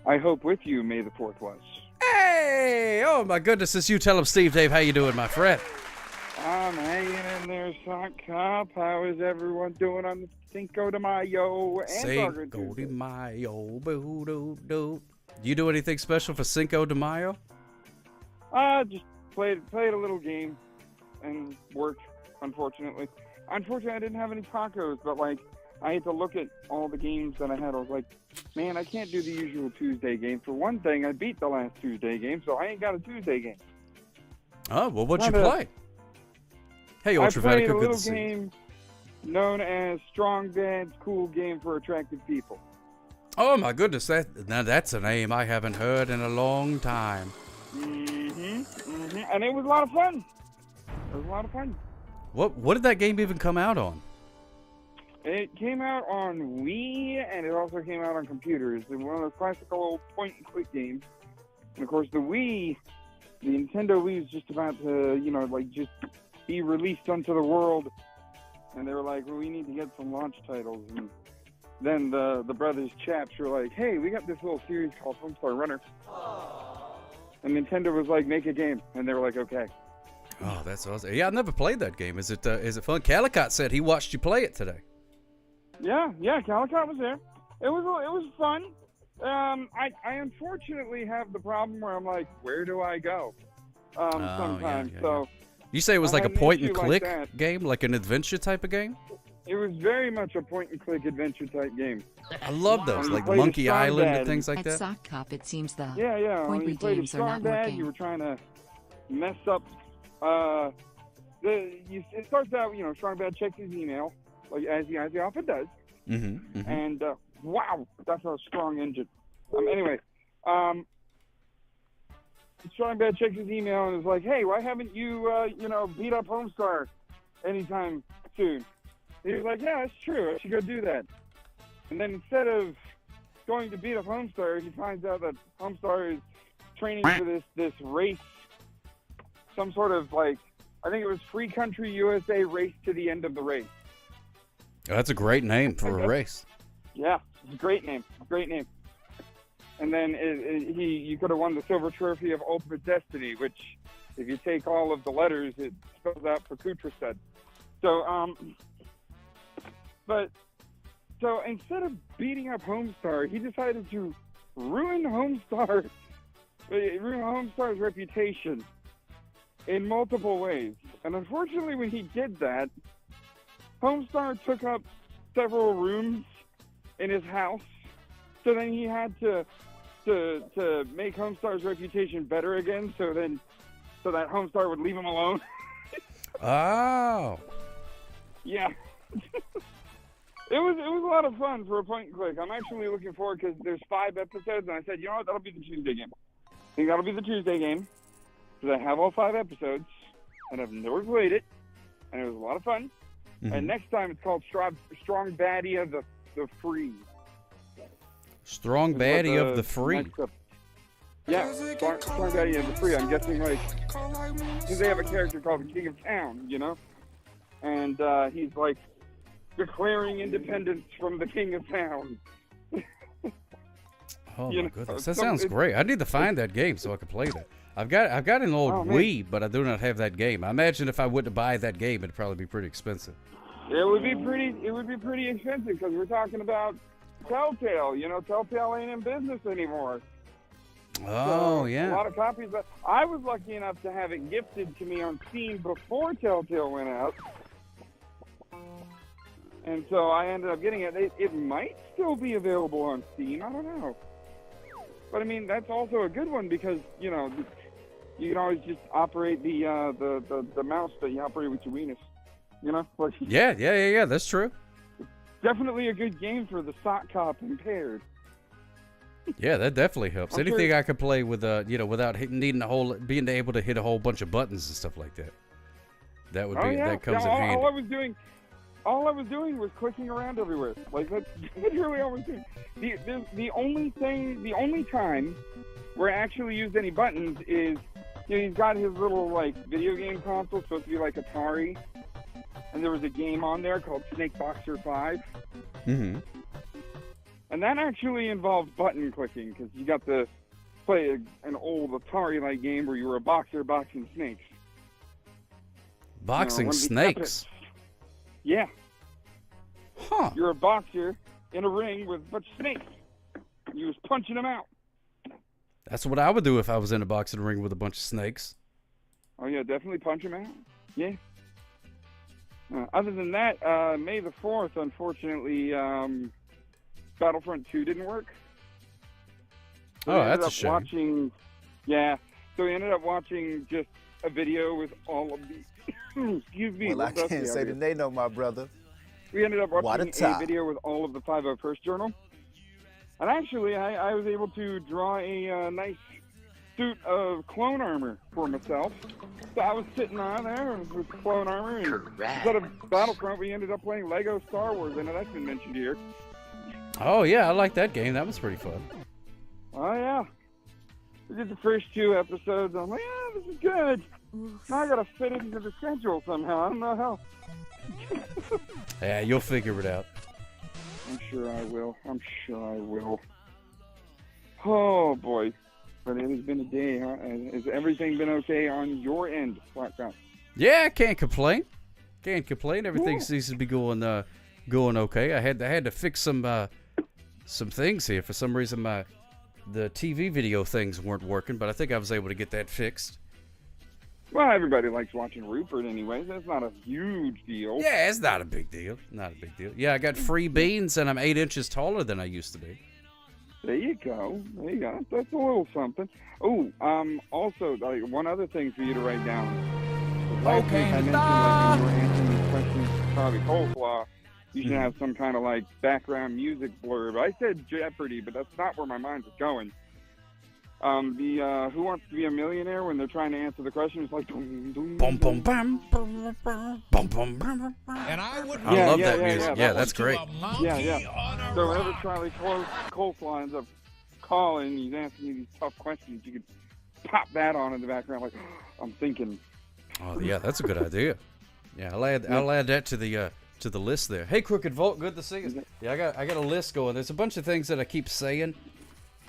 I hope with you May the 4th was. Hey! Oh, my goodness. It's you. Tell him, Steve Dave, how you doing, my friend? I'm hanging in there, Sock Cop. How is everyone doing on the Cinco de Mayo and Cinco de Mayo. Boo-doo-doo. Do you do anything special for Cinco de Mayo? Just played a little game and worked, unfortunately. Unfortunately, I didn't have any tacos, but, I had to look at all the games that I had. I was like, man, I can't do the usual Tuesday game. For one thing, I beat the last Tuesday game, so I ain't got a Tuesday game. Oh, well, what'd you play? Hey, Ultra I played Vatico, a good little to see you. game known as Strong Bad's Cool Game for Attractive People. Oh, my goodness. Now, that's a name I haven't heard in a long time. And it was a lot of fun. It was a lot of fun. What did that game even come out on? It came out on Wii, and it also came out on computers. It's one of those classical old point-and-click games. And, of course, the Nintendo Wii is just about to, just be released onto the world. And they were like, well, we need to get some launch titles. And then the brothers Chaps were like, hey, we got this little series called Homestar Runner. And Nintendo was like, make a game. And they were like, okay. Oh, that's awesome. Yeah, I never played that game. Is it fun? Calicott said he watched you play it today. Yeah, Calicott was there. It was fun. I unfortunately have the problem where I'm like, where do I go? Sometimes. So you say it was like a had an point and issue like click that. game, like an adventure type of game? It was very much a point and click adventure type game. I love those, When you like played Monkey a Strong Island Bad- and things like At that. Sock Cop, it seems the Yeah. When point you played a games are not Strong Bad, working. you were trying to mess up. It starts out, Strong Bad checks his email, like as he often does. Mm-hmm. And wow, that's a strong engine. Anyway, Strong Bad checks his email and is like, hey, why haven't you, beat up Homestar anytime soon? And he was like, yeah, that's true. I should go do that. And then instead of going to beat up Homestar, he finds out that Homestar is training for this race, some sort of I think it was Free Country USA Race to the End of the Race. Oh, that's a great name for a race. Yeah, it's a great name. Great name. And then you could have won the Silver Trophy of Ultimate Destiny, which, if you take all of the letters, it spells out for Kutrasted. So instead of beating up Homestar, he decided to ruin Homestar's reputation in multiple ways. And unfortunately, when he did that, Homestar took up several rooms in his house. So then he had to make Homestar's reputation better again. So that Homestar would leave him alone. Oh. Yeah. It was a lot of fun for a point and click. I'm actually looking forward because there's 5 episodes, and I said, you know what, that'll be the Tuesday game. I think that'll be the Tuesday game because I have all 5 episodes, and I've never played it, and it was a lot of fun. Mm-hmm. And next time it's called Strong Baddie of the Free. Strong Baddie of the Free. Yeah, Strong Baddie of the Free. I'm guessing because they have a character called the King of Town, and he's declaring independence from the King of Town. Oh my goodness, that sounds great. I need to find that game so I can play that. I've got an old Wii, but I do not have that game. I imagine if I went to buy that game, it'd probably be pretty expensive. It would be pretty expensive because we're talking about Telltale. Telltale ain't in business anymore. Oh, yeah. A lot of copies. I was lucky enough to have it gifted to me on Steam before Telltale went out. And so I ended up getting it. It might still be available on Steam. I don't know. But, I mean, that's also a good one because, you can always just operate the mouse that you operate with your weenus. Yeah, that's true. Definitely a good game for the sock cop impaired. Yeah, that definitely helps. I'm Anything sure- I could play with, without being able to hit a whole bunch of buttons and stuff like that. That would be that comes in handy. All I was doing was clicking around everywhere. That's literally all I was doing. The only time where I actually used any buttons is, he's got his little video game console supposed to be like Atari, and there was a game on there called Snake Boxer 5. Mm-hmm. And that actually involved button clicking because you got to play an old Atari-like game where you were a boxer boxing snakes. Boxing snakes? Yeah. Huh. You're a boxer in a ring with a bunch of snakes. You was punching them out. That's what I would do if I was in a boxing ring with a bunch of snakes. Oh, yeah, definitely punch them out. Yeah. Other than that, May the 4th, unfortunately, Battlefront 2 didn't work. So Oh, we ended that's a up shame. watching, yeah. So we ended up watching just a video with all of the. Excuse me. Well, I what's up can't here, say here? that they know my brother. We ended up What watching a tie. video with all of the 501st Journal. And actually, I was able to draw a nice suit of clone armor for myself. So I was sitting on there with clone armor. And instead of Battlefront, we ended up playing Lego Star Wars. I know that's been mentioned here. Oh, yeah, I like that game. That was pretty fun. Oh, yeah. We did the first 2 episodes. I'm like, yeah, this is good. Now I got to fit it into the schedule somehow. I don't know how. Yeah, you'll figure it out. I'm sure I will. I'm sure I will. Oh, boy. But it has been a day, huh? Has everything been okay on your end, Blacktop? Yeah, I can't complain. Can't complain. Everything seems to be going okay. I had to fix some things here. For some reason, the TV video things weren't working, but I think I was able to get that fixed. Well, everybody likes watching Rupert anyways. That's not a huge deal. Yeah, it's not a big deal. Not a big deal. Yeah, I got free beans, and I'm 8 inches taller than I used to be. There you go. There you go. That's a little something. Oh, also, like, one other thing for you to write down. Last week I mentioned, like, when you were answering these questions for Charlie Coleslaw, you should have some kind of, like, background music blurb. I said Jeopardy, but that's not where my mind was going. The Who Wants to Be a Millionaire, when they're trying to answer the question, it's like boom, boom, boom, boom, boom, boom, boom. And I would I love that music. Yeah, that's great. Yeah. So whenever Charlie Coleslaw ends up calling, he's asking you these tough questions, you could pop that on in the background, like, I'm thinking. Oh, yeah, that's a good idea. Yeah, I'll add that to the list there. Hey, Crooked Volt, good to see you. Yeah, I got a list going. There's a bunch of things that I keep saying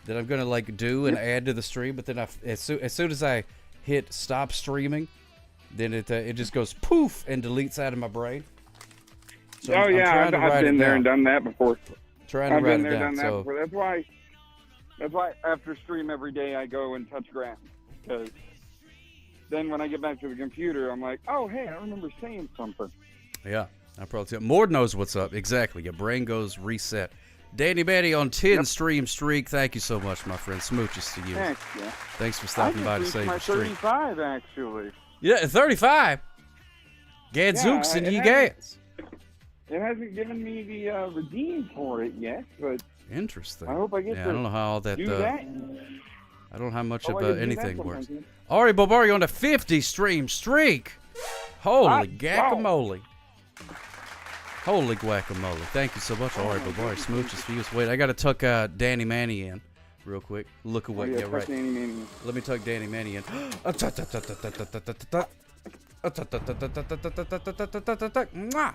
that I'm gonna like do and add to the stream, but then as soon as I hit stop streaming, then it just goes poof and deletes out of my brain. So I've been there and done that before. Trying to I've write been it there, down. done that So before. That's why after stream every day I go and touch grass, because then when I get back to the computer, I'm like, oh hey, I remember saying something. yeah, I probably Mord knows what's up exactly. Your brain goes reset. Danny Manny on 10 stream streak. Thank you so much, my friend. Smooches to you. Heck, yeah. Thanks for stopping by to save my your streak. 35 actually. Yeah, 35. Gadzooks and ye gads. It hasn't given me the redeem for it yet, but interesting. I hope I get to I don't know how all that. do that. I don't know how much Oh, I of can do anything that works. sometimes. Ari Bobari on a 50 stream streak. Holy Hot guacamole. Holy guacamole. Thank you so much, Ari Bobari. Smooches for you. Wait, I got to tuck Danny Manny in real quick. Look away. Yeah, tuck right. Danny Manny in. Let me tuck Danny Manny in. Mwah.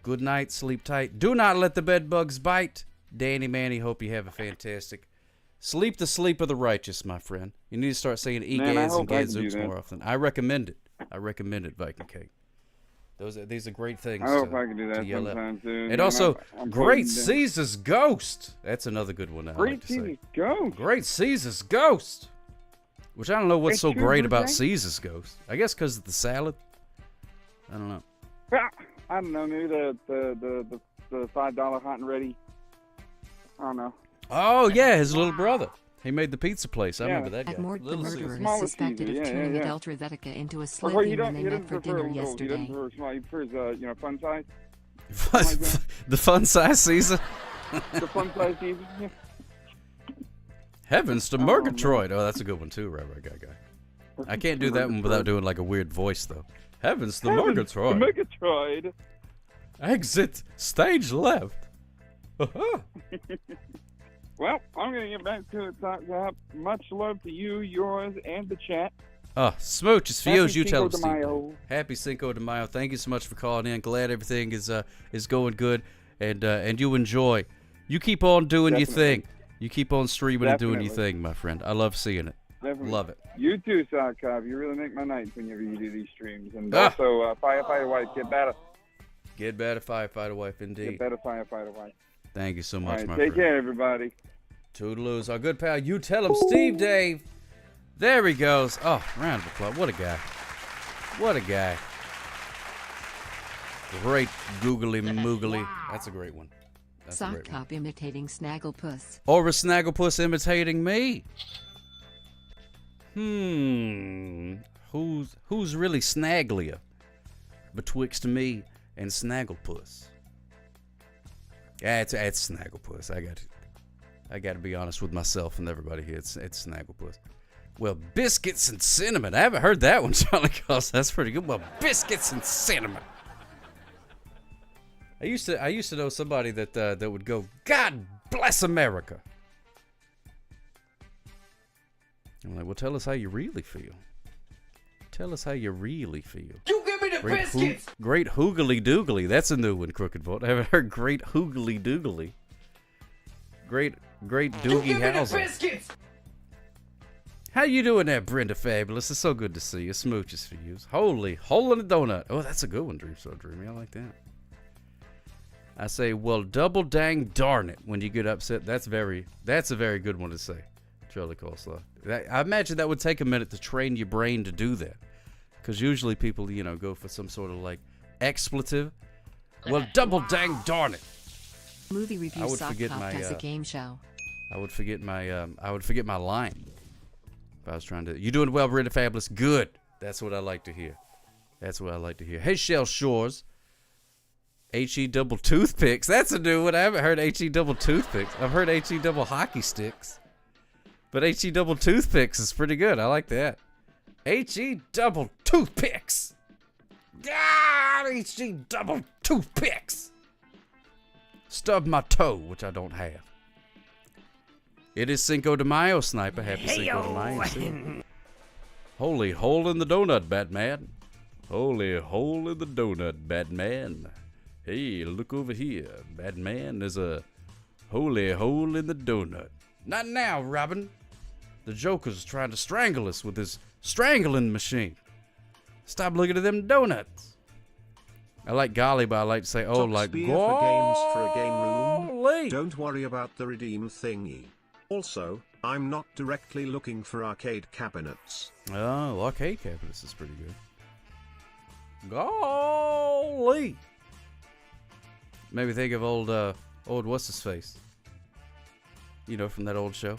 Good night. Sleep tight. Do not let the bed bugs bite. Danny Manny, hope you have a fantastic sleep the sleep of the righteous, my friend. You need to start saying egads and gadzooks more often. I recommend it. Viking King. These are great things. I hope I can do that yell at. sometime soon. And also, I'm Great putting down- Caesar's Ghost. That's another good one. I Great like to say. Caesar's Ghost. Great Caesar's Ghost. Which I don't know what's It's so true, great for about Jake? Caesar's Ghost. I guess because of the salad. I don't know. I don't know. Maybe the $5 hot and ready. I don't know. Oh yeah, his little brother. He made the pizza place. I Yeah. remember that guy. At Mort, the Little murderer Caesar. is suspected Caesar, of yeah, turning yeah, a yeah. Delta Vetica into a Well, Slytherin he when they met for dinner He yesterday. doesn't prefer small. He prefers fun size. The fun size Caesar. The fun size Caesar. Yeah. Heavens to Murgatroyd. Oh, that's a good one too, right, guy. I can't do that one without doing like a weird voice though. Heavens to Murgatroyd. Murgatroyd. Exit stage left. Well, I'm going to get back to it. Much love to you, yours, and the chat. Oh, Smooch, it's for you as you tell him, Cinco de Mayo. Steve. Happy Cinco de Mayo. Thank you so much for calling in. Glad everything is going good, and you enjoy. You keep on doing your thing. You keep on streaming and doing your thing, my friend. I love seeing it. Definitely. Love it. You too, Sock Cop. You really make my nights whenever you do these streams. And also, Firefighter Wife, get better. Get better, Firefighter Wife, indeed. Get better, Firefighter Wife. Thank you so All much, right, my take friend. care, everybody. Toodaloos. Our good pal, you tell him, Steve Dave. There he goes. Oh, round of applause. What a guy. What a guy. Great googly moogly. That's a great one. That's a Sock great one. cop imitating Snagglepuss. Or is Snagglepuss imitating me? Who's really snagglier betwixt me and Snagglepuss? Yeah, it's Snagglepuss. I got to be honest with myself and everybody here. It's Snagglepuss. Well, biscuits and cinnamon. I haven't heard that one, Charlie Cost. That's pretty good. Well, biscuits and cinnamon. I used to know somebody that would go, God bless America. I'm like, well, tell us how you really feel. Tell us how you really feel. You give me the biscuits! Great hoogly doogly. That's a new one, Crooked Vault. I haven't heard great hoogly doogly. Great Doogie Howser. How you doing there, Brenda Fabulous? It's so good to see you. Smooches for you. Holy hole in a donut. Oh, that's a good one, Dream So Dreamy. I like that. I say, well, double dang darn it when you get upset. That's a very good one to say. Charlie Coleslaw. I imagine that would take a minute to train your brain to do that. Because usually people, go for some sort of like expletive. Well, double dang darn it. Movie review Sock Cop as a game show. I would forget my line. If I was trying to. You doing well, Brenda Fabulous? Good. That's what I like to hear. Hey, Shell Shores. HE double toothpicks. That's a new one. I haven't heard HE double toothpicks. I've heard HE double hockey sticks. But HE double toothpicks is pretty good. I like that. HE double toothpicks. God, HE double toothpicks. Stub my toe, which I don't have. It is Cinco de Mayo, Sniper. Happy Cinco de Mayo. Too. Holy hole in the donut, Batman. Holy hole in the donut, Batman. Hey, look over here. Batman, there's a holy hole in the donut. Not now, Robin. The Joker's trying to strangle us with his strangling machine. Stop looking at them donuts. I like golly, but I like to say, oh, Top like spear golly. for games for a game room. Don't worry about the redeem thingy. Also, I'm not directly looking for arcade cabinets. Oh, arcade cabinets is pretty good. Golly. Maybe think of old what's his face? From that old show.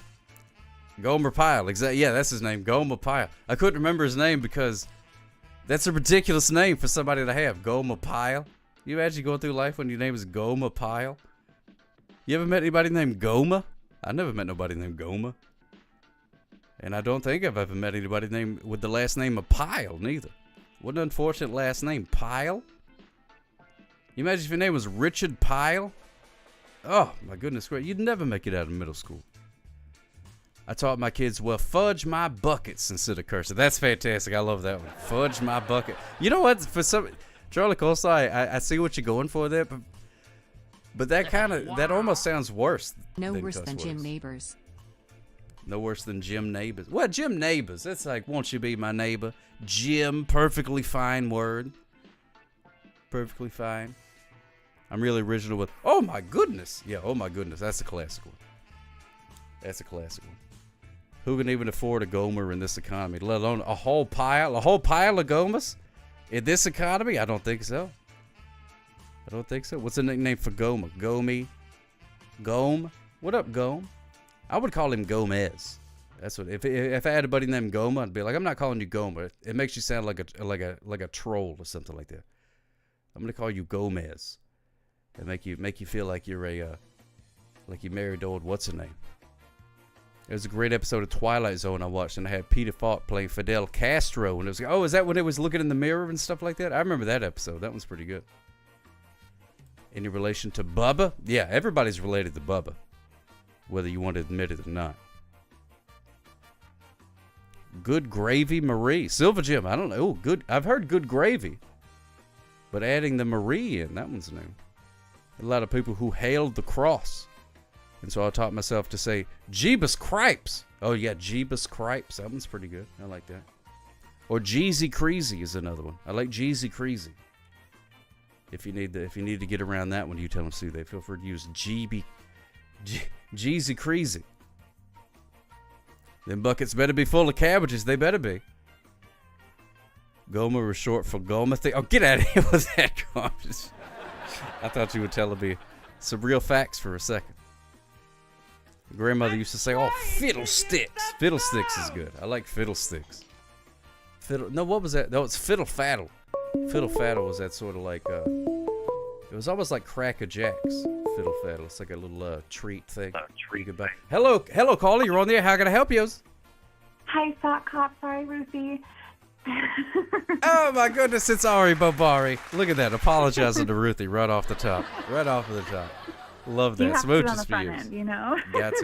Gomer Pyle. Exactly. Yeah, that's his name. Gomer Pyle. I couldn't remember his name because that's a ridiculous name for somebody to have. Gomer Pyle. You imagine going through life when your name is Gomer Pyle? You ever met anybody named Gomer? I never met nobody named Gomer. And I don't think I've ever met anybody named with the last name of Pyle, neither. What an unfortunate last name. Pyle? You imagine if your name was Richard Pyle? Oh, my goodness. You'd never make it out of middle school. I taught my kids, well, fudge my buckets instead of cursing. That's fantastic. I love that one. Fudge my bucket. You know what? For some, Charlie Coleslaw, I see what you're going for there, but that almost sounds worse. No worse than Jim Neighbors. No worse than Jim Neighbors. Well, Jim Neighbors. It's like, won't you be my neighbor? Jim, perfectly fine word. Perfectly fine. I'm really original with, oh my goodness. Yeah, oh my goodness. That's a classic one. That's a classic one. Who can even afford a Gomer in this economy, let alone a whole pile of Gomers in this economy? I don't think so. What's the nickname for Gomer? Gomi? Gome? What up, Gome? I would call him Gomez. That's what. If I had a buddy named Goma, I'd be like, I'm not calling you Gomer. It makes you sound like a troll or something like that. I'm gonna call you Gomez, and make you feel like you're like you married old what's her name. It was a great episode of Twilight Zone I watched, and I had Peter Falk playing Fidel Castro, and it was like, oh, is that when it was looking in the mirror and stuff like that? I remember that episode. That one's pretty good. Any relation to Bubba? Yeah, everybody's related to Bubba, whether you want to admit it or not. Good Gravy Marie. Silver Jim, I don't know. Oh, good. I've heard Good Gravy, but adding the Marie in, that one's new. A lot of people who hailed the cross. And so I taught myself to say, Jeebus Cripes. Oh, yeah, Jeebus Cripes. That one's pretty good. I like that. Or Jeezy Creasy is another one. I like Jeezy Creasy. If you need to get around that one, you tell them, Sue, they feel free to use Jeezy Creasy. Them buckets better be full of cabbages. They better be. Goma was short for Goma thing. Oh, get out of here with that garbage. I thought you were telling me some real facts for a second. Grandmother used to say, "Oh, fiddlesticks." Fiddlesticks is good. I like fiddlesticks. No, what was that? No, it's fiddle faddle. Fiddle faddle was that sort of like it was almost like Cracker Jacks. Fiddle faddle. It's like a little treat thing. You could buy. Hello, caller. You're on the air. How can I help you? Hi, Sock Cop. Sorry, Ruthie. Oh my goodness, it's Ari Bobari. Look at that. Apologizing to Ruthie right off the top. Right off of the top. Love that. You have to do it on Smooches the for front you. end, you know? Got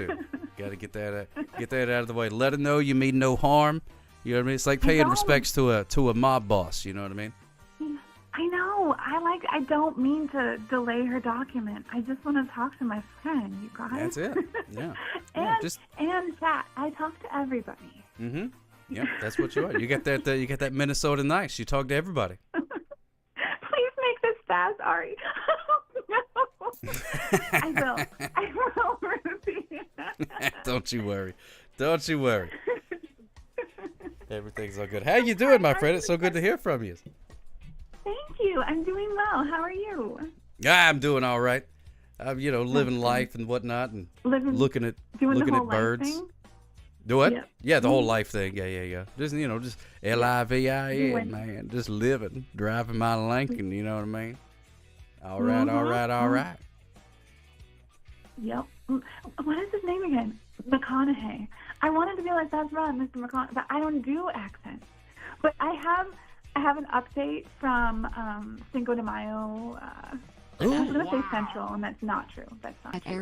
to get that out of the way. Let her know you mean no harm. You know what I mean? It's like paying respects to a mob boss. You know what I mean? I know. I don't mean to delay her document. I just want to talk to my friend, you guys. That's it. Yeah. and chat. I talk to everybody. Mm-hmm. Yep, that's what you are. You got that Minnesota nice. You talk to everybody. Please make this fast, Ari. Oh, no. I will, Ruthie. Don't you worry. Everything's all good. How you doing, my friend? It's so good to hear from you. Thank you. I'm doing well. How are you? Yeah, I'm doing all right. I'm, living life and whatnot, and looking at birds. Thing? Do what? Yeah. Yeah, the whole life thing. Yeah. Just just LIVIN, man. Just living, driving my Lincoln. You know what I mean? All right. Yep. What is his name again? McConaughey. I wanted to be like, that's right, Mr. McConaughey, but I don't do accents. But I have an update from Cinco de Mayo. I was going to say Central, and that's not true. That's not true.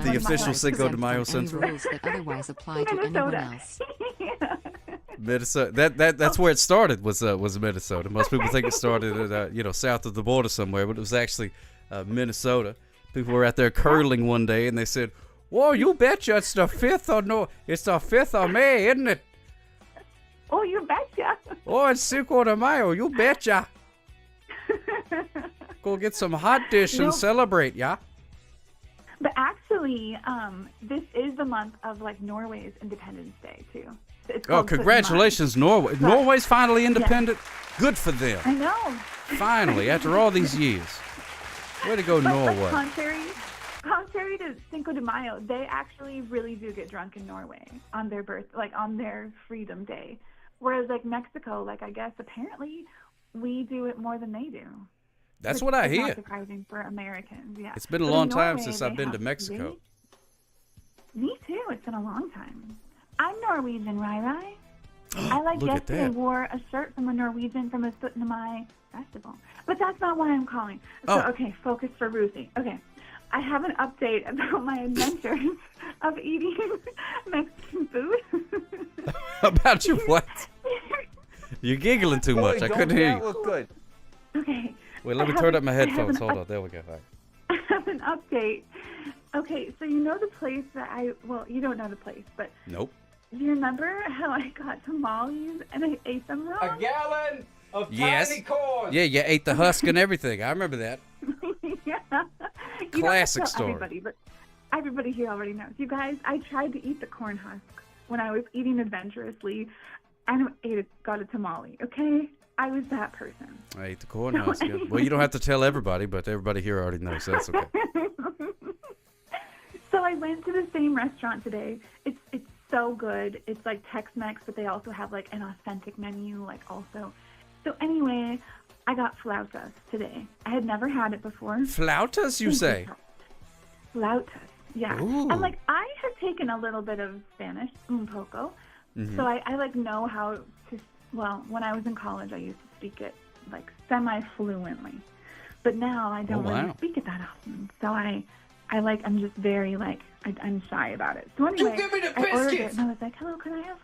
The official Cinco de Mayo Central. Rules that otherwise apply to anyone else. Minnesota. That's where it started. Was Minnesota. Most people think it started at south of the border somewhere, but it was actually Minnesota. People were out there curling one day, and they said, "Whoa, you betcha! It's the 5th of May, isn't it?" Oh, you betcha! Oh, it's Cinco de Mayo. You betcha! Go get some hot dish and celebrate, yeah? But actually, this is the month of Norway's Independence Day too. Oh, congratulations, Norway! Norway's finally independent. Yeah. Good for them. I know. Finally, after all these years. Way to go, Norway. Contrary to Cinco de Mayo, they actually really do get drunk in Norway on their on their Freedom Day. Whereas Mexico, I guess apparently we do it more than they do. That's what I hear. Not surprising for Americans, yeah. It's been a long time since I've been to Mexico. Me too. It's been a long time. I'm Norwegian, Rai. I yesterday wore a shirt from a Norwegian from a Foot in the Mai festival. But that's not why I'm calling. So, okay, focus for Ruthie. Okay. I have an update about my adventures of eating Mexican food. About you what? You're giggling too much. I couldn't hear you. Look good. Okay. Wait, let me turn up my headphones. Hold on. There we go. All right. I have an update. Okay, so you know the place that you don't know the place, but... Nope. Do you remember how I got tamales and I ate them wrong? A gallon of tiny corn. Yeah, you ate the husk and everything. I remember that. Yeah. Classic story. Everybody here already knows. You guys, I tried to eat the corn husk when I was eating adventurously, and got a tamale, okay? I was that person. I ate the corn husk. Yeah. Well, you don't have to tell everybody, but everybody here already knows, so that's okay. So I went to the same restaurant today. It's so good. It's like Tex-Mex, but they also have an authentic menu, also. So anyway, I got flautas today. I had never had it before. Flautas, you say? Flautas, yeah. Ooh. And I have taken a little bit of Spanish, un poco. Mm-hmm. So I know how to. Well, when I was in college, I used to speak it semi-fluently, but now I don't really speak it that often. So I'm just very I'm shy about it. So anyway, I ordered it and I was like, "Hello, can I have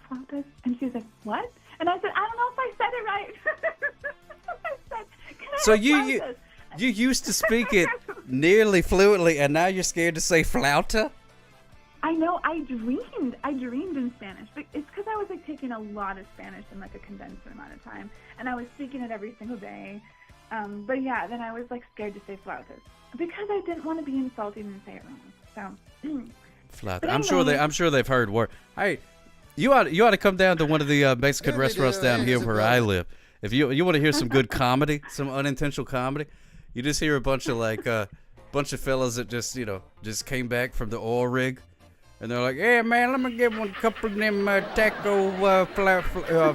flautas?" And she was like, "What?" And I said, "I don't know if I said it right." I said, "Can I so have you flautas?" you used to speak it nearly fluently, and now you're scared to say flauta? I know. I dreamed in Spanish, but it's because I was taking a lot of Spanish in a condensed amount of time, and I was speaking it every single day. But yeah, then I was scared to say flautas because I didn't want to be insulting and say it wrong. So flauta. I'm sure they've heard word. You ought to come down to one of the Mexican restaurants down here where I live. If you want to hear some good comedy, some unintentional comedy, you just hear a bunch of bunch of fellas that just came back from the oil rig, and they're like, "Yeah, man, let me get a couple of them taco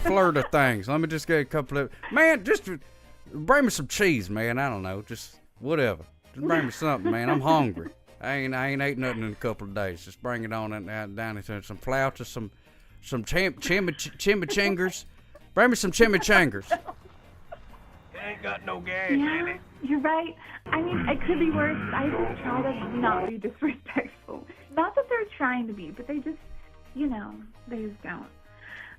Florida things. Let me just get a couple of man, just bring me some cheese, man. I don't know, just whatever. Just bring me something, man. I'm hungry. I ain't ate nothing in a couple of days. Just bring it on down into some flautas, some chimichangas. Bring me some chimichangas." Ain't got no gas Yeah, in it. you're right. I mean, it could be worse. I try to not be disrespectful. Not that they're trying to be, but they just, they just don't.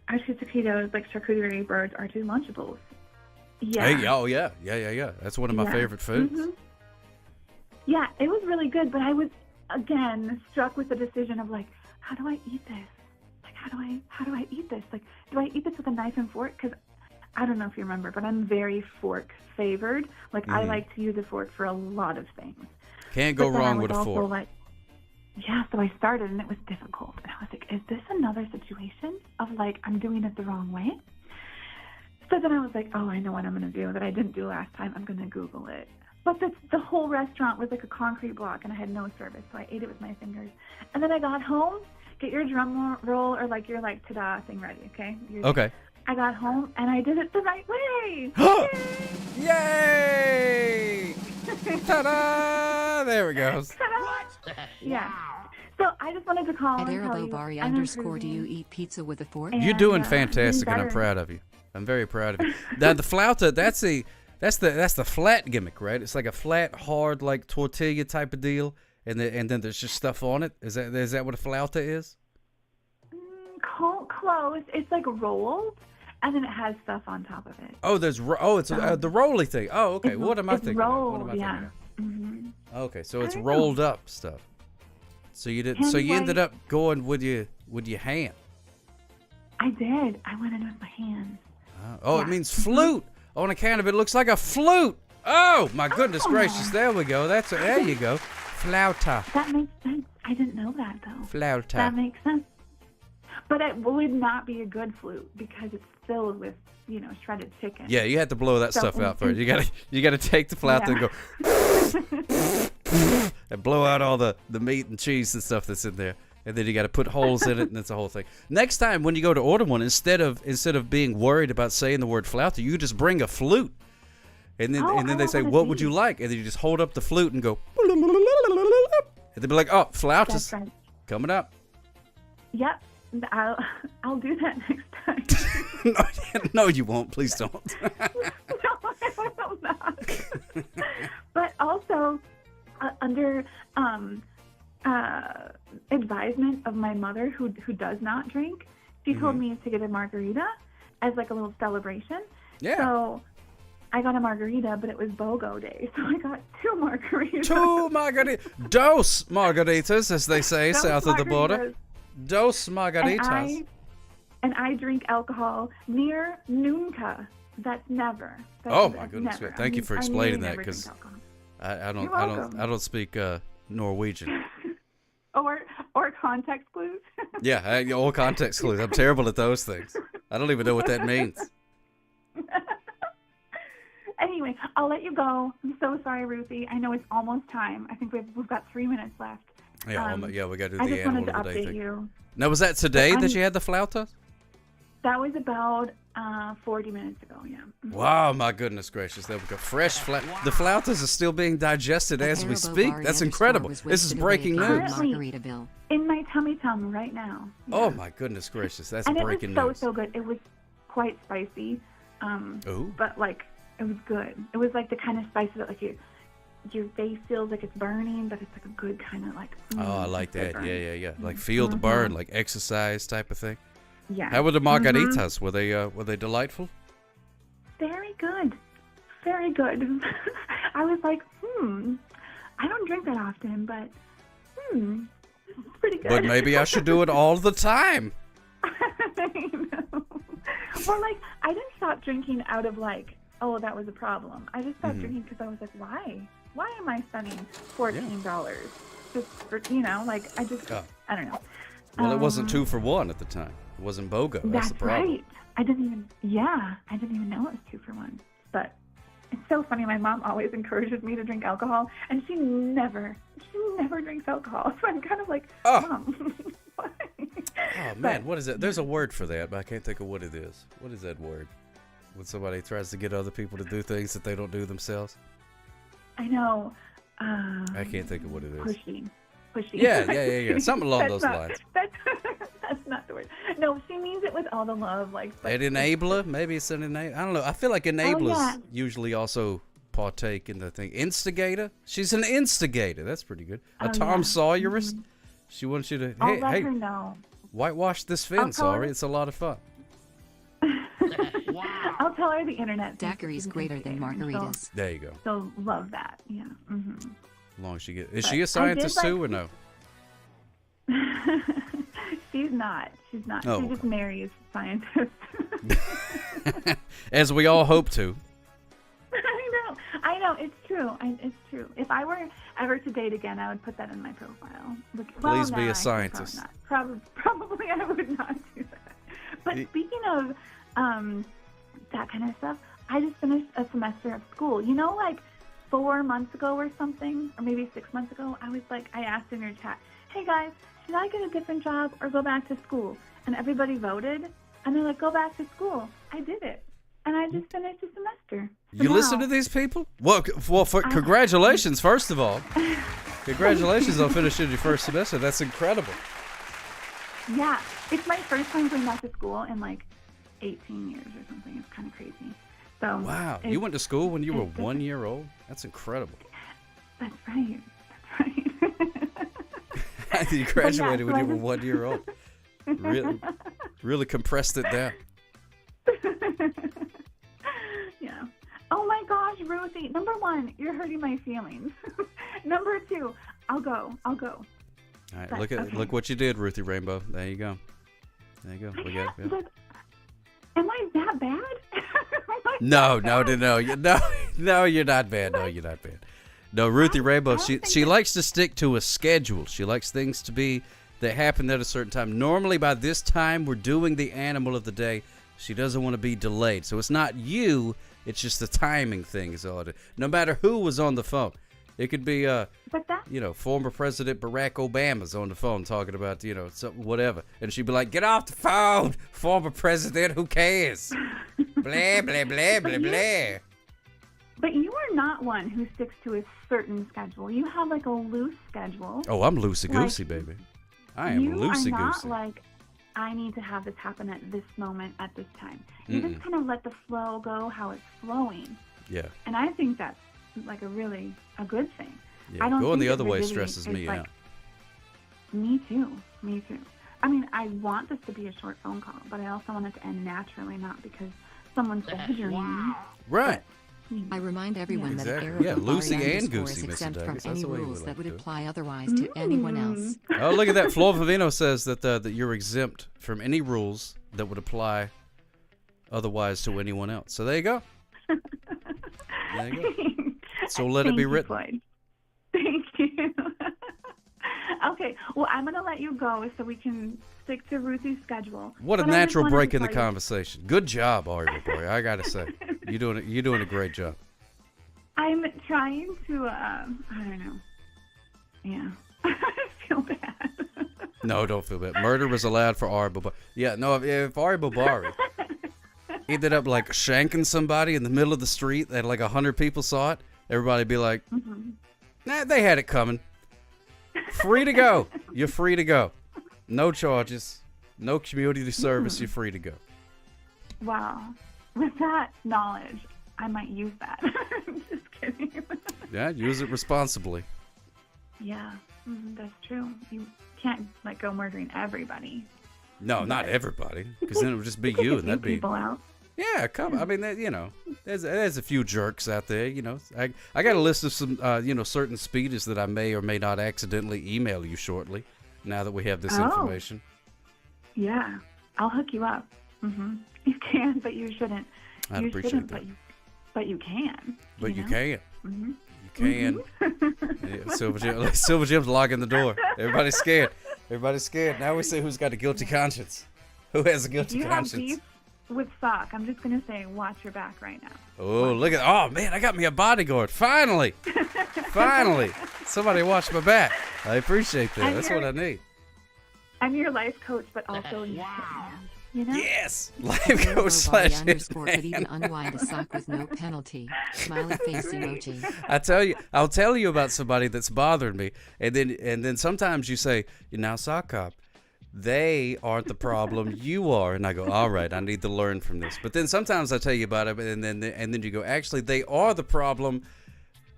Our two taquitos, like charcuterie birds, are two Lunchables. Yeah. Hey, oh yeah. That's one of my favorite foods. Mm-hmm. Yeah, it was really good, but I was again struck with the decision of like, how do I eat this? Like, how do I eat this? Like, do I eat this with a knife and fork? Because I don't know if you remember, but I'm very fork favored. Like, I like to use a fork for a lot of things. Can't go wrong with a fork. Like, yeah, so I started, and it was difficult. And I was like, is this another situation of, like, I'm doing it the wrong way? So then I was like, oh, I know what I'm going to do that I didn't do last time. I'm going to Google it. But the whole restaurant was like a concrete block, and I had no service, so I ate it with my fingers. And then I got home. Get your drum roll or, like, your, like, ta-da thing ready, okay? Okay. I got home, and I did it the right way. Yay! Ta-da! There it goes. Ta-da! Yeah. So I just wanted to call At and tell you. _, do you eat pizza with a fork? You're doing fantastic, and I'm proud of you. I'm very proud of you. Now the flauta, that's the flat gimmick, right? It's like a flat, hard, like tortilla type of deal, and then there's just stuff on it. Is that what a flauta is? Close. It's like rolled, and then it has stuff on top of it. Oh, it's the rolly thing. Oh, okay. What am I thinking? Rolled, What am I thinking? yeah. Mm-hmm. Okay, so it's rolled up stuff. So you did. So you ended up going with your hand. I did. I went in with my hands. Oh, it means flute. On account of it looks like a flute. Oh my goodness gracious! There we go. There you go. Flauta. That makes sense. I didn't know that though. Flauta. That makes sense. But it would not be a good flute because it's filled with, shredded chicken. Yeah, you have to blow that stuff out first. You gotta take the flauta and go and blow out all the meat and cheese and stuff that's in there. And then you got to put holes in it, and it's a whole thing. Next time when you go to order one, instead of being worried about saying the word flauta, you just bring a flute, and then they say, "What would you like?" And then you just hold up the flute and go, and they'll be like, "Oh, flautas coming up." Yep, I'll do that next time. No, you won't. Please don't. No, I will not. But also, under advisement of my mother, who does not drink, she told me to get a margarita as like a little celebration. Yeah. So I got a margarita, but it was BOGO day, so I got 2 margaritas. 2 margaritas. Dos margaritas, as they say, south of the border. Dos margaritas. And I drink alcohol near nunca. That's never. Oh my goodness! Never. Thank you for explaining that, because I You're welcome. don't speak Norwegian. Or context clues. Yeah, all context clues. I'm terrible at those things. I don't even know what that means. Anyway, I'll let you go. I'm so sorry, Ruthie. I know it's almost time. I think we've got 3 minutes left. Yeah, we got to do I the just animal wanted to of the day update thing. you. Now, was that today that you had the flauta? That was about 40 minutes ago, yeah. Wow, my goodness gracious. There we go. Fresh The flautas are still being digested as we speak. That's incredible. This is breaking news. In my tummy right now. Yeah. Oh, my goodness gracious. That's and breaking it was news. so good. It was quite spicy. Ooh. But, like, it was good. It was, like, the kind of spice that, like, your face feels like it's burning, but it's, like, a good kind of, like... Oh, I like that. Yeah. Like, feel the burn, like exercise type of thing. Yeah. How were the margaritas? Were they delightful? Very good. Very good. I was like, I don't drink that often, but this is pretty good. But maybe I should do it all the time. Or like, I didn't stop drinking out of like, oh, that was a problem. I just stopped drinking because I was like, why? Why am I spending $14 just for, like, I don't know. Well, it wasn't 2 for 1 at the time. It wasn't BOGO. That's That's the problem. right. I didn't even know it was 2 for 1. But it's so funny. My mom always encourages me to drink alcohol, and she never drinks alcohol. So I'm kind of like, Mom. Oh man, what is that? There's a word for that, but I can't think of what it is. What is that word? When somebody tries to get other people to do things that they don't do themselves. I know. I can't think of what it is. Pushy. Yeah. Something along those lines. That's not the word. No, she means it with all the love, like. An enabler? Maybe it's an enabler. I don't know. I feel like enablers yeah. usually also partake in the thing. Instigator? She's an instigator. That's pretty good. A Tom Sawyerist? Mm-hmm. She wants you to, I'll hey, let her know. whitewash this fin, sorry. It's a lot of fun. I'll tell her the internet. Daiquiris greater than margaritas. There you go. So love that. Yeah. Mm-hmm. As long as she gets. Is she a scientist too or no? She's not. Oh, she just marries scientists. As we all hope to. I know. It's true. It's true. If I were ever to date again, I would put that in my profile. Please be a scientist. Probably I would not do that. But speaking of that kind of stuff, I just finished a semester of school. You know, like 4 months ago or something, or maybe 6 months ago, I asked in your chat, hey guys, should I get a different job or go back to school? And everybody voted, and they're like, go back to school. I did it. And I just finished a semester. So you listen to these people? Well, congratulations, first of all. Congratulations on finishing your first semester. That's incredible. Yeah, it's my first time going back to school in like 18 years or something. It's kind of crazy. So wow, you went to school when you were 1 year old? That's incredible. That's right. You graduated when you were 1 year old. Really compressed it down. Yeah. Oh my gosh, Ruthie. Number 1, you're hurting my feelings. Number 2, I'll go. All right, look what you did, Ruthie Rainbow. There you go. We got it. But am I that bad? No, you're not bad. No, you're not bad. No, Ruthie Rainbow, she likes to stick to a schedule. She likes things to be that happen at a certain time. Normally by this time we're doing the animal of the day. She doesn't want to be delayed. So it's not you, it's just the timing thing is all it is. No matter who was on the phone. It could be former President Barack Obama's on the phone talking about, whatever. And she'd be like, get off the phone, former president, who cares? Blah, blah, blah, blah, blah. But you are not one who sticks to a certain schedule. You have like a loose schedule. Oh, I'm loosey-goosey, baby. I am loosey-goosey. You are not like, I need to have this happen at this moment at this time. You just kind of let the flow go how it's flowing. Yeah. And I think that's like a good thing. Yeah, going the other way stresses me out. Me too. I mean, I want this to be a short phone call, but I also want it to end naturally, not because someone's bothering me. Right. I remind everyone that Lucy and Goosey, is exempt Mr. from Douglas. any rules that would apply otherwise to anyone else. Oh, look at that. Flo Vivino says that you're exempt from any rules that would apply otherwise to anyone else. So there you go. There you go. So let it be written. Floyd. Thank you. Okay, well, I'm going to let you go so we can stick to Ruthie's schedule. What a natural break in the conversation. Good job, Ari boy. I got to say. You're doing a great job. I'm trying to, I don't know. Yeah. I feel bad. No, don't feel bad. Murder was allowed for Ari Bobari. Yeah, no, if Ari Bobari ended up like shanking somebody in the middle of the street and like 100 people saw it, everybody'd be like, nah, they had it coming. Free to go. You're free to go. No charges. No community service. You're free to go. Wow. With that knowledge, I might use that. Just kidding. Yeah, use it responsibly. Yeah, that's true. You can't go murdering everybody. No, not everybody, because then it would just be you, and that'd be people out. Yeah, come. I mean, there's a few jerks out there. I got a list of some certain speeders that I may or may not accidentally email you shortly. Now that we have this information. Yeah, I'll hook you up. You can, but you shouldn't. I'd appreciate that. But you can. But you can. You can. Yeah, Silver Jim's locking the door. Everybody's scared. Now we see who's got a guilty conscience. Who has a If guilty you have conscience? beef with Sock, I'm just gonna say, watch your back right now. Oh, look at! Oh man, I got me a bodyguard. Finally, finally, somebody watch my back. I appreciate that. And That's you're- what I need. I'm your life coach, but also your hitman. You know? Yes, life Body coach slash underscore could even hitman. unwind a sock with no penalty. Smiley face emoji. I'll tell you about somebody that's bothering me, and then sometimes you say, "You're now sock cop." They aren't the problem, you are, and I go, all right, I need to learn from this. But then sometimes I tell you about it, and then you go, actually, they are the problem,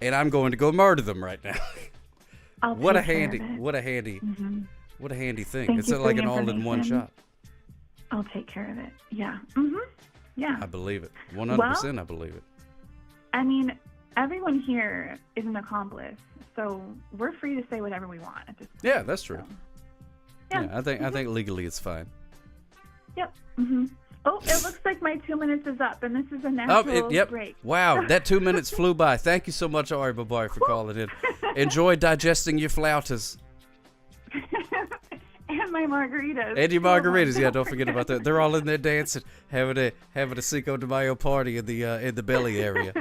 and I'm going to go murder them right now. I'll what a take care handy, of it. what a handy, Mhm. what a handy thing. Thank It's you for like the an all-in-one information. shot. I'll take care of it. Yeah. Mhm. Yeah. I believe it, 100%. I believe it. I mean, everyone here is an accomplice, so we're free to say whatever we want at this point. Yeah, that's true. Yeah. I think legally it's fine. Yep. Mhm. Oh, it looks like my 2 minutes is up, and this is a natural Yep. break. Wow, that 2 minutes flew by. Thank you so much, Ari Babar, for calling in. Enjoy digesting your flautas. And my margaritas. And your margaritas, yeah, don't forget about that. They're all in there dancing, having a Cinco de Mayo party in the belly area.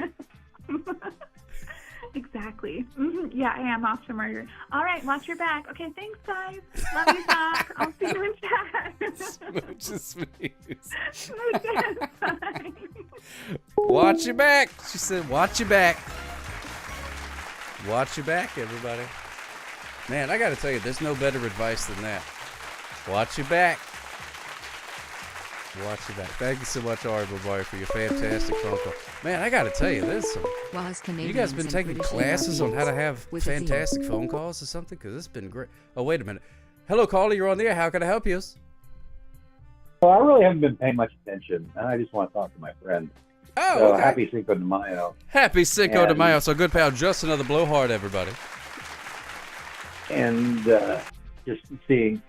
Exactly. Yeah, I am off to murder. All right, watch your back. Okay, thanks, guys. Love you, Doc. I'll see you in chat. Smooches. Smooches. Bye. Watch your back. She said, watch your back. Watch your back, everybody. Man, I got to tell you, there's no better advice than that. Watch your back. Watch your back. Thank you so much, Ari Babar, for your fantastic phone call. Man, I got to tell you, there's some. While as You guys Canadians been and taking British classes on how to have with a theme. fantastic phone calls or something? Because it's been great. Oh, wait a minute. Hello, caller. You're on the air. How can I help you? Well, I really haven't been paying much attention, and I just want to talk to my friend. Oh, so okay. Happy Cinco de Mayo. Happy Cinco de And- Mayo. So good pal. Just another blowhard, everybody. And just seeing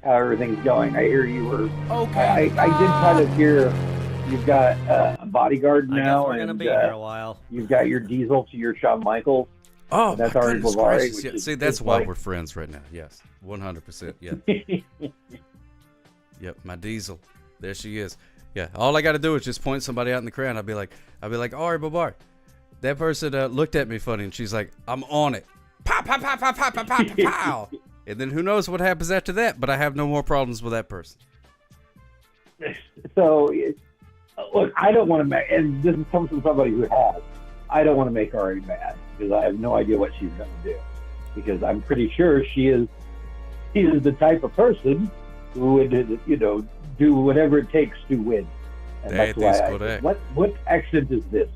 how everything's going. I hear you were. Okay. I did kind of hear you've got a bodyguard I guess now, we're gonna and be here a while. you've got your Diesel to your Shawn Michaels. Oh, and that's my Ari goodness Bavari, gracious. which Yeah, is see, that's just why like- we're friends right now. Yes, 100%. Yeah. Yep, my Diesel. There she is. Yeah, all I got to do is just point somebody out in the crowd. I'll be like, Ari Babar. That person looked at me funny, and she's like, I'm on it. Pow, pow, pow, pow, pow, pow, pow, pow, pow. And then who knows what happens after that, but I have no more problems with that person. So, look, I don't want to make, and this comes from somebody who has. I don't want to make Ari mad because I have no idea what she's going to do. Because I'm pretty sure she is the type of person who would, do whatever it takes to win. And that's why I said, what accent is this?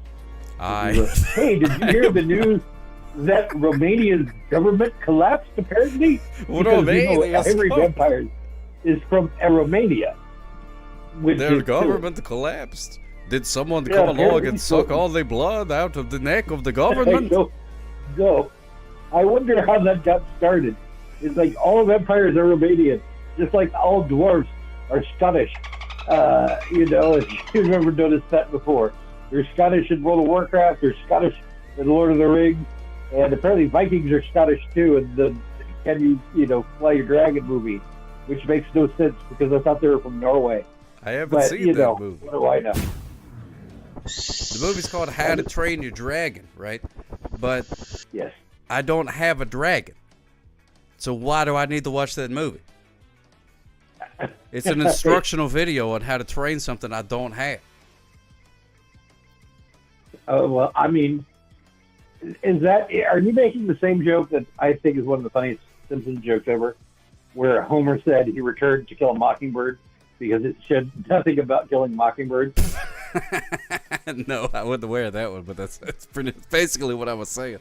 Hey, did you hear the news that Romania's government collapsed, apparently? Because, every vampire is from Romania. Their government collapsed. Did someone come along and suck all the blood out of the neck of the government? No. I wonder how that got started. It's like all vampires are Romanian, just like all dwarves are Scottish. If you've ever noticed that before. They're Scottish in World of Warcraft, they're Scottish in Lord of the Rings, and apparently Vikings are Scottish too in the Can You Fly Your Dragon movie, which makes no sense because I thought they were from Norway. I haven't seen that movie. What do I know? The movie's called How to Train Your Dragon, right? But yes, I don't have a dragon. So why do I need to watch that movie? It's an instructional video on how to train something I don't have. Well, I mean, are you making the same joke that I think is one of the funniest Simpsons jokes ever, where Homer said he returned to kill a mockingbird because it said nothing about killing mockingbirds? No, I wasn't aware of that one, but that's basically what I was saying.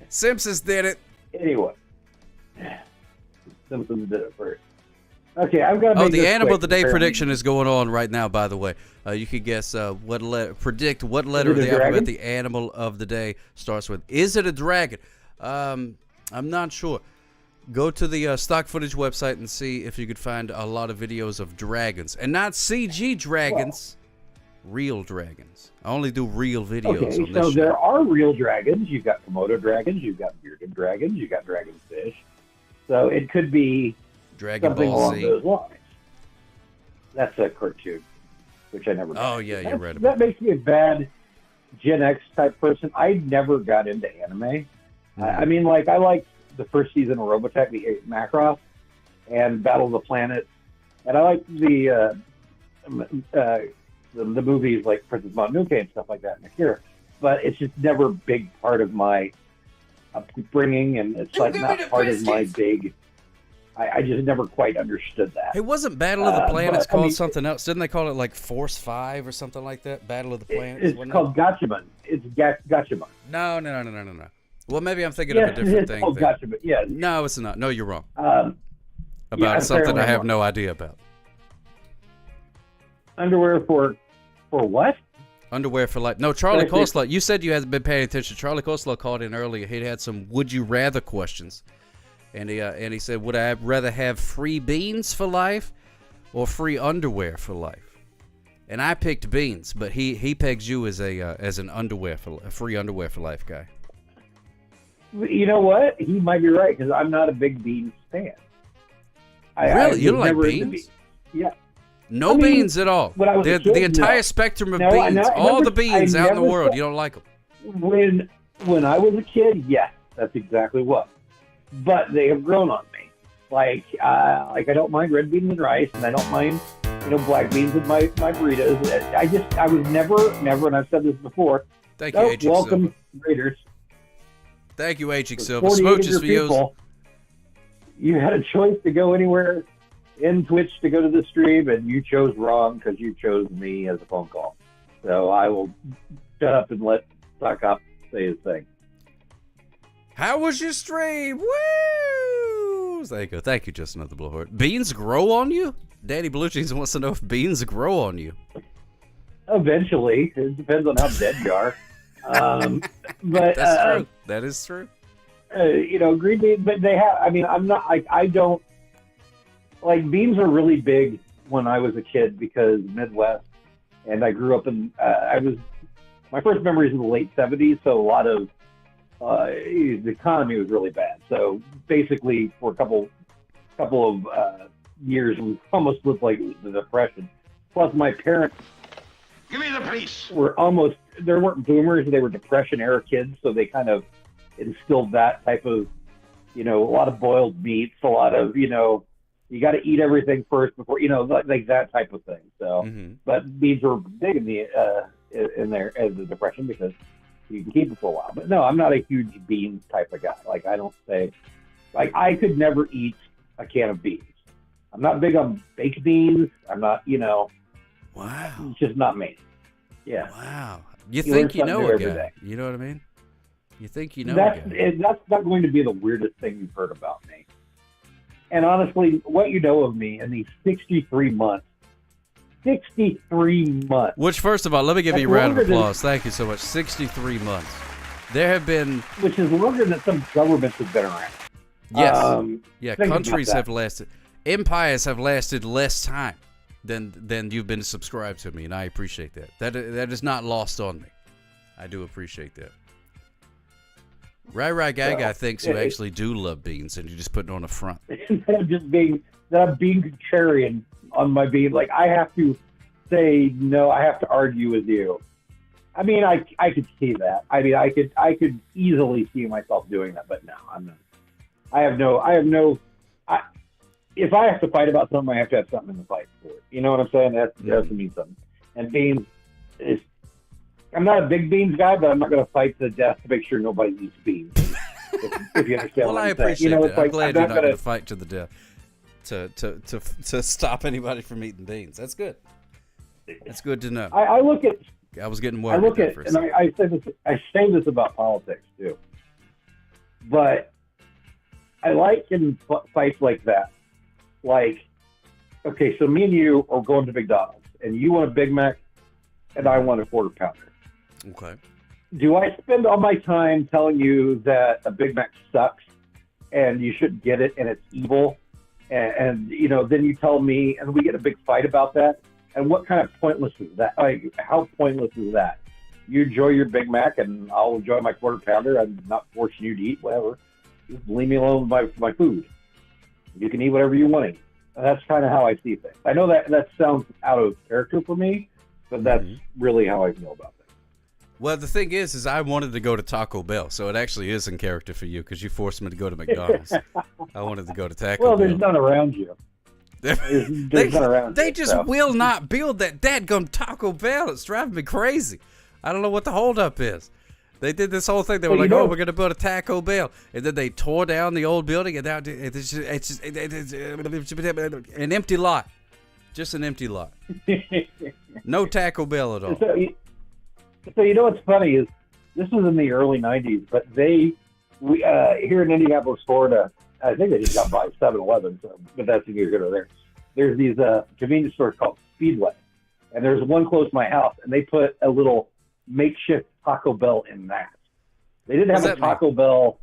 Simpsons did it. Anyway, Simpsons did it first. Okay, I've got to make the this animal quick. of the day Apparently- prediction is going on right now, by the way. You can guess predict what letter of Is it the a dragon? alphabet the animal of the day starts with. Is it a dragon? I'm not sure. Go to the stock footage website and see if you could find a lot of videos of dragons. And not CG dragons, real dragons. I only do real videos Okay, on this so show. there are real dragons. You've got Komodo dragons. You've got bearded dragons. You've got dragonfish. So it could be Dragon something Ball along Z. those lines. That's a cartoon, which I never got. Oh, yeah, you read about that. Makes me a bad Gen X type person. I never got into anime. I mean, like, I liked the first season of Robotech, the Macross, and Battle of the Planets, and I liked the movies like Princess Mononoke and stuff like that, and Akira. But it's just never a big part of my upbringing, and it's like not part of my big. I just never quite understood that. It wasn't Battle of the Planets called something else. Didn't they call it like Force 5 or something like that? Battle of the Planets? It's called Gatchaman. It's Gatchaman. No. Well, maybe I'm thinking of a different thing. Called Gatchaman. Yeah. No, it's not. No, you're wrong. About something I have no idea about. Underwear for what? Underwear for life. No, Charlie Coleslaw. You said you hadn't been paying attention. Charlie Coleslaw called in earlier. He had some would you rather questions. And he said, would I rather have free beans for life or free underwear for life? And I picked beans, but he pegs you as an a free underwear for life guy. You know what? He might be right because I'm not a big beans fan. Really? You don't like beans? Yeah. No beans at all. The entire spectrum of beans, all the beans out in the world, you don't like them. When I was a kid, yes, that's exactly what. But they have grown on me. Like I don't mind red beans and rice, and I don't mind, black beans in my burritos. I was never, and I've said this before. Thank you, Aging welcome Silver. Raiders. Thank you, Aging Silver. Smooches for you. You had a choice to go anywhere in Twitch to go to the stream, and you chose wrong because you chose me as a phone call. So I will shut up and let Sock Hop say his thing. How was your stream? Woo! There you go. Thank you, Just Another Blowhard. Beans grow on you? Daddy Blue Jeans wants to know if beans grow on you. Eventually. It depends on how dead you are. But that's true. That is true. Green beans, but they have, I'm not, I don't, beans were really big when I was a kid because Midwest, and I grew up in, my first memories in the late 70s, so a lot of, the economy was really bad. So basically, for a couple of years, we almost looked like it was the Depression. Plus, my parents Give me the police. They weren't boomers, they were Depression-era kids, so they kind of instilled that type of, a lot of boiled meats, a lot of, you got to eat everything first before, like that type of thing. So, but beans were big in there as a Depression because you can keep it for a while. But no, I'm not a huge beans type of guy. I don't say, I could never eat a can of beans. I'm not big on baked beans. I'm not, Wow. It's just not me. Yeah. Wow. You think you know a guy. You know what I mean? You think you know a guy. That's not going to be the weirdest thing you've heard about me. And honestly, what you know of me in these 63 months, Which, first of all, let me give you a round of applause. Thank you so much. 63 months. There have been... Which is longer than some governments have been around. Yes. Countries have lasted. Empires have lasted less time than you've been subscribed to me, and I appreciate that. That is not lost on me. I do appreciate that. Rai Gaga thinks you actually do love beans, and you're just putting on a front. I'm being contrarian on my bean. I have to say no. I have to argue with you. I could see that. I could easily see myself doing that, but no, I'm not. If I have to fight about something, I have to have something in the fight for it. You know what I'm saying? That has to mean something. And beans is. I'm not a big beans guy, but I'm not going to fight to the death to make sure nobody eats beans. if you understand what I'm saying. I appreciate that. I'm glad you're not going to fight to the death to stop anybody from eating beans. That's good. That's good to know. I look at. I was getting worried. And I say this about politics too. But I like in fights like that. Okay, so me and you are going to McDonald's, and you want a Big Mac, and I want a quarter pounder. Okay. Do I spend all my time telling you that a Big Mac sucks and you shouldn't get it and it's evil? And then you tell me, and we get a big fight about that? And what kind of pointless is that? How pointless is that? You enjoy your Big Mac, and I'll enjoy my quarter pounder. I'm not forcing you to eat whatever. Just leave me alone with my food. You can eat whatever you want to eat. That's kind of how I see things. I know that sounds out of character for me, but that's really how I feel about things. Well, the thing is I wanted to go to Taco Bell, so it actually is in character for you because you forced me to go to McDonald's. I wanted to go to Taco Bell. Well, there's none around you. There's none around They you, just so. will not build that dadgum Taco Bell. It's driving me crazy. I don't know what the holdup is. They did this whole thing. They were like, "Oh, we're going to build a Taco Bell," and then they tore down the old building, and now it's just an empty lot, just an empty lot. No Taco Bell at all. So you know what's funny is this was in the early '90s, but we here in Indianapolis, Florida, I think they just got by 7-Eleven, but that's neither here nor there. There's these convenience stores called Speedway, and there's one close to my house, and they put a little makeshift Taco Bell in that. They didn't have a Taco Bell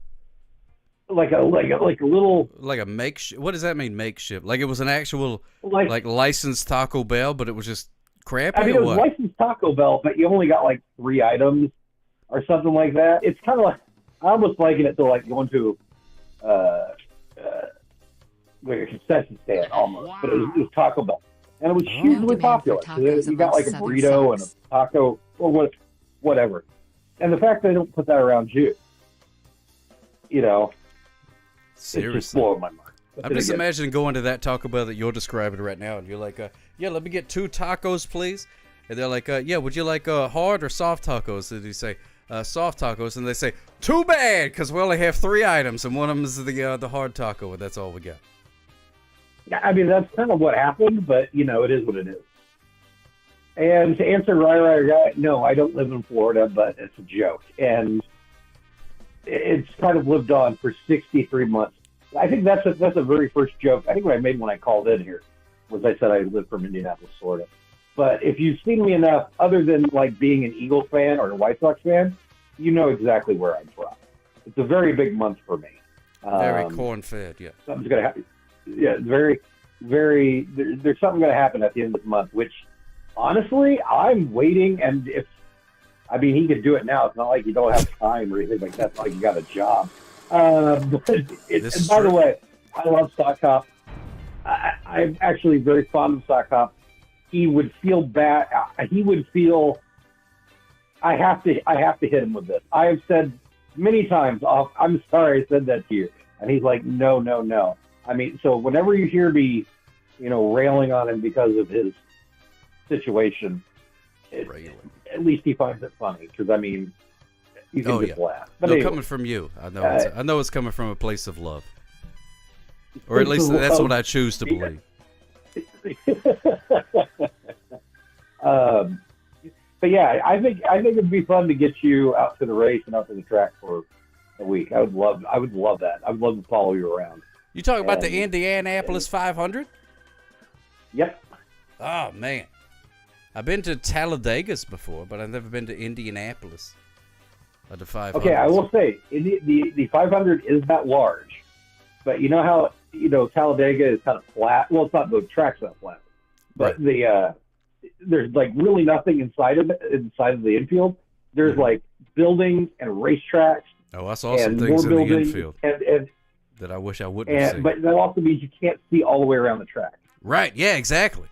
like a little makeshift. What does that mean, makeshift? Like it was an actual like licensed Taco Bell, but it was just crappy. I mean, it was licensed Taco Bell, but you only got like 3 items or something like that. It's kind of like I almost liken it to like going to like a concession stand almost, but it was Taco Bell, and it was hugely popular. You got like a burrito and a taco or whatever. And the fact they don't put that around you, seriously, it's just blowing my mind. I'm just imagining going to that Taco Bell that you're describing right now, and you're like, yeah, let me get 2 tacos, please. And they're like, yeah, would you like hard or soft tacos? And you say, soft tacos, and they say, too bad, because we only have 3 items, and one of them is the hard taco, and that's all we got. Yeah, I mean, that's kind of what happened, but, it is what it is. And to answer right, no, I don't live in Florida, but it's a joke. And it's kind of lived on for 63 months. I think that's the very first joke. I think what I made when I called in here was I said I lived from Indianapolis, Florida. But if you've seen me enough, other than like being an Eagles fan or a White Sox fan, you know exactly where I'm from. It's a very big month for me. Very corn-fed, yeah. Something's going to happen. Yeah, very, very. There's something going to happen at the end of the month, which honestly, I'm waiting. And he could do it now. It's not like you don't have time or anything like that. It's not like you got a job. And by the way, I love Sock Hop. I'm actually very fond of Sock Hop. He would feel bad. He would feel. I have to hit him with this. I have said many times, I'm sorry I said that to you. And he's like, no. I mean, so whenever you hear me, railing on him because of his situation, at least he finds it funny. Because, I mean, you can just laugh. But anyway, coming from you, I know it's coming from a place of love. Or at least that's what I choose to believe. But yeah, I think it'd be fun to get you out to the race and out to the track for a week. I would love that. I would love to follow you around. You talking about the Indianapolis 500? Yep. Oh man, I've been to Talladegas before, but I've never been to Indianapolis. The 500. Okay, I will say the 500 is that large, but you know how Talladega is kind of flat. Well, it's not, the track's not flat, but right. There's like really nothing inside of the infield. There's like buildings and racetracks. Oh, I saw some things in the infield that I wish I wouldn't have seen. But that also means you can't see all the way around the track. Right? Yeah, exactly.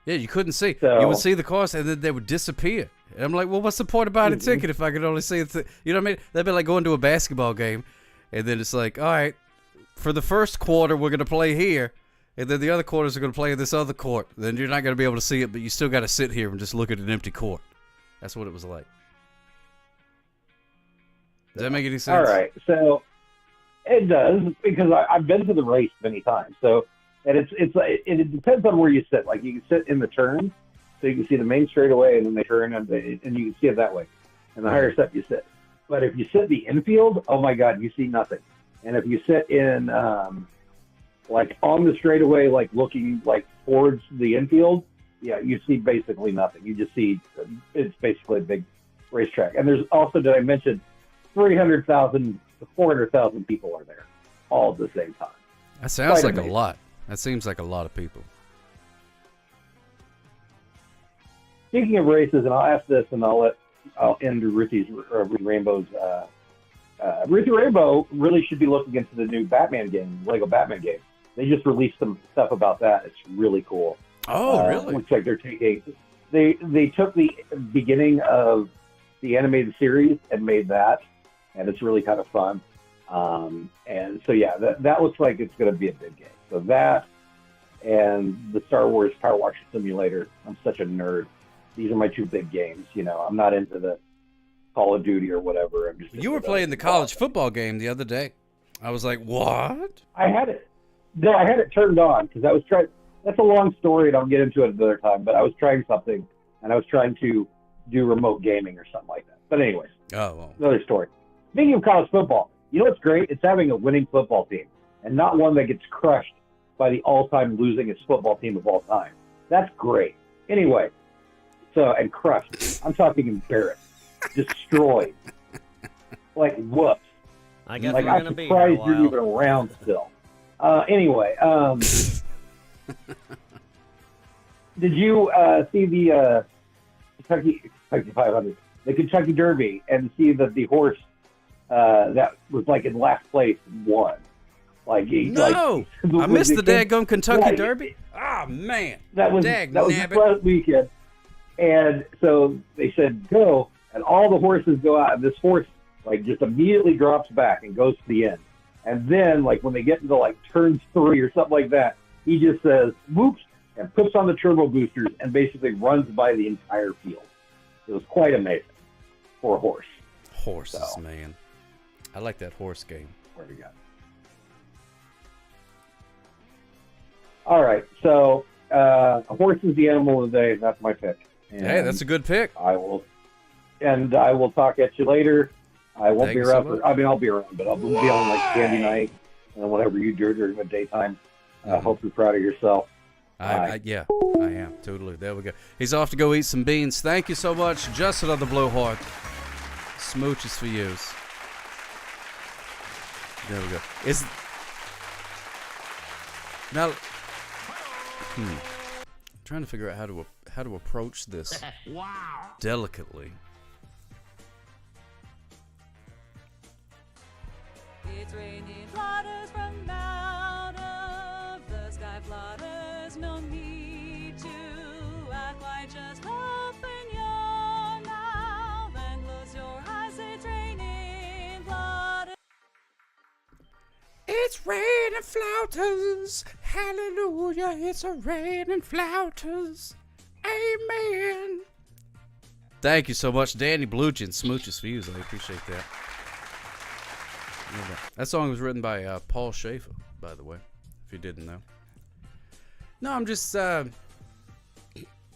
Yeah, you couldn't see. So, you would see the cars, and then they would disappear. And I'm like, well, what's the point of buying a ticket if I could only see it? You know what I mean? That'd be like going to a basketball game, and then it's like, all right, for the first quarter, we're going to play here, and then the other quarters are going to play in this other court. Then you're not going to be able to see it, but you still got to sit here and just look at an empty court. That's what it was like. Does that make any sense? All right, so it does, because I've been to the race many times. So, and it depends on where you sit. Like, you can sit in the turn, so you can see the main straightaway, and then they turn, and you can see it that way. And the higher step you sit. But if you sit the infield, oh my God, you see nothing. And if you sit in, like on the straightaway, like looking like towards the infield, yeah, you see basically nothing. You just see, it's basically a big racetrack. And there's also, did I mention, 300,000 to 400,000 people are there all at the same time. That sounds like a lot. That seems like a lot of people. Speaking of races, and I'll ask this, and I'll end Ruthie Rainbow's. Ruthie Rainbow really should be looking into the new Batman game, Lego Batman game, They just released some stuff about that. It's really cool. Oh, really? Looks like they're taking they took the beginning of the animated series and made that, and it's really kind of fun. And so yeah, that looks like it's going to be a big game. So that and the Star Wars Power Wash Simulator. I'm such a nerd. These are my two big games. You know, I'm not into the Call of Duty or whatever. I'm just You were playing the college football game the other day. I was like, what? I had it. No, I had it turned on because I was trying. That's a long story, and I'll get into it another time. But I was trying something, and I was trying to do remote gaming or something like that. But anyways, another story. Speaking of college football, you know what's great? It's having a winning football team, and not one that gets crushed by the all-time losingest football team of all time. That's great. Anyway, and crushed. I'm talking embarrassed, destroyed, like whoops. I guess like we're I'm gonna be here a surprised while. you're even around still. Anyway, did you see the Kentucky 500, the Kentucky Derby, and see that the horse that was like in last place won? Like No, I missed the daggum Kentucky Derby. Oh man, that was this last weekend, and so they said go, and all the horses go out, and this horse like just immediately drops back and goes to the end. And then, like, when they get into, like, turn 3 or something like that, he just says, whoops, and puts on the turbo boosters and basically runs by the entire field. It was quite amazing for a horse. Horses, man. I like that horse game. Where we go. All right, so a horse is the animal of the day. That's my pick. And hey, that's a good pick. I will talk at you later. I won't be around. I'll be around, but I'll be on like candy night and whatever you do during the daytime. I hope you're proud of yourself. Yeah, I am totally. There we go. He's off to go eat some beans. Thank you so much, Justin of the Blowhard. Smooches for you. There we go. Now, trying to figure out how to approach this delicately. It's raining flutters from out of the sky, flutters. No need to act like just open your mouth and close your eyes. It's raining flutters. It's raining flouters. Hallelujah. It's a raining flouters. Amen. Thank you so much, Danny Bluchin. Smooches for you. I appreciate that. That song was written by Paul Schaefer, by the way, if you didn't know. No, I'm just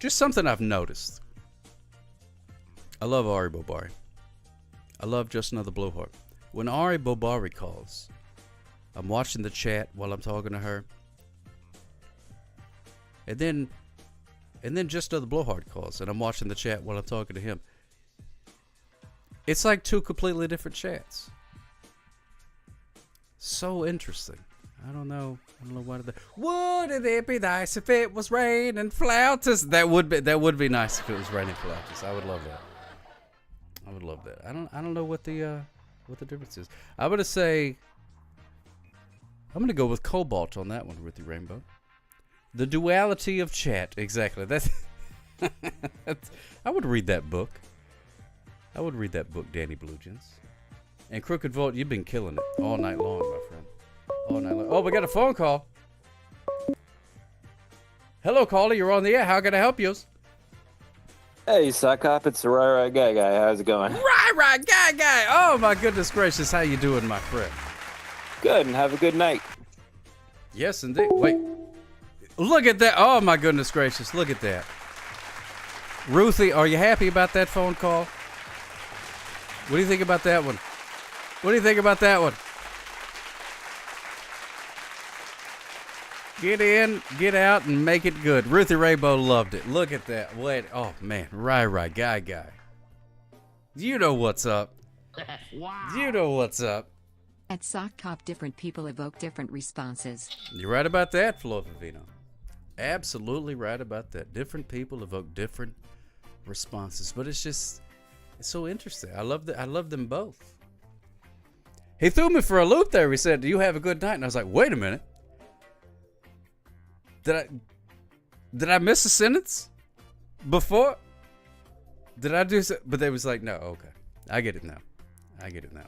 something I've noticed. I love Ari Bobari. I love Just Another Blowhard. When Ari Bobari calls, I'm watching the chat while I'm talking to her. And then Just Another Blowhard calls, and I'm watching the chat while I'm talking to him. It's like two completely different chats. So interesting. I don't know why. Wouldn't it be nice if it was raining flouters? That would be nice if it was raining flouters. I would love that. I don't know what the difference is. I'm gonna go with Cobalt on that one, Ruthie Rainbow. The duality of chat. Exactly. That's. I would read that book. Danny Bluejeans. And Crooked Vault, you've been killing it all night long, my friend. All night long. Oh, we got a phone call. Hello, caller. You're on the air. How can I help you? Hey, Suck-Up. It's the Right Guy Guy. How's it going? Right, guy. Oh, my goodness gracious. How you doing, my friend? Good, and have a good night. Yes, indeed. Wait. Look at that. Oh, my goodness gracious. Look at that. Ruthie, are you happy about that phone call? What do you think about that one? Get in, get out, and make it good. Ruthie Rainbow loved it. Look at that. Wait. Oh, man. Right. Guy. You know what's up. Wow. You know what's up. At Sock Cop, different people evoke different responses. You're right about that, Flo Vivino. Absolutely right about that. Different people evoke different responses. But it's so interesting. I love them both. He threw me for a loop there. He said, "Do you have a good night?" And I was like, wait a minute. Did I miss a sentence before? Did I do so? But they was like, no, okay. I get it now. I get it now.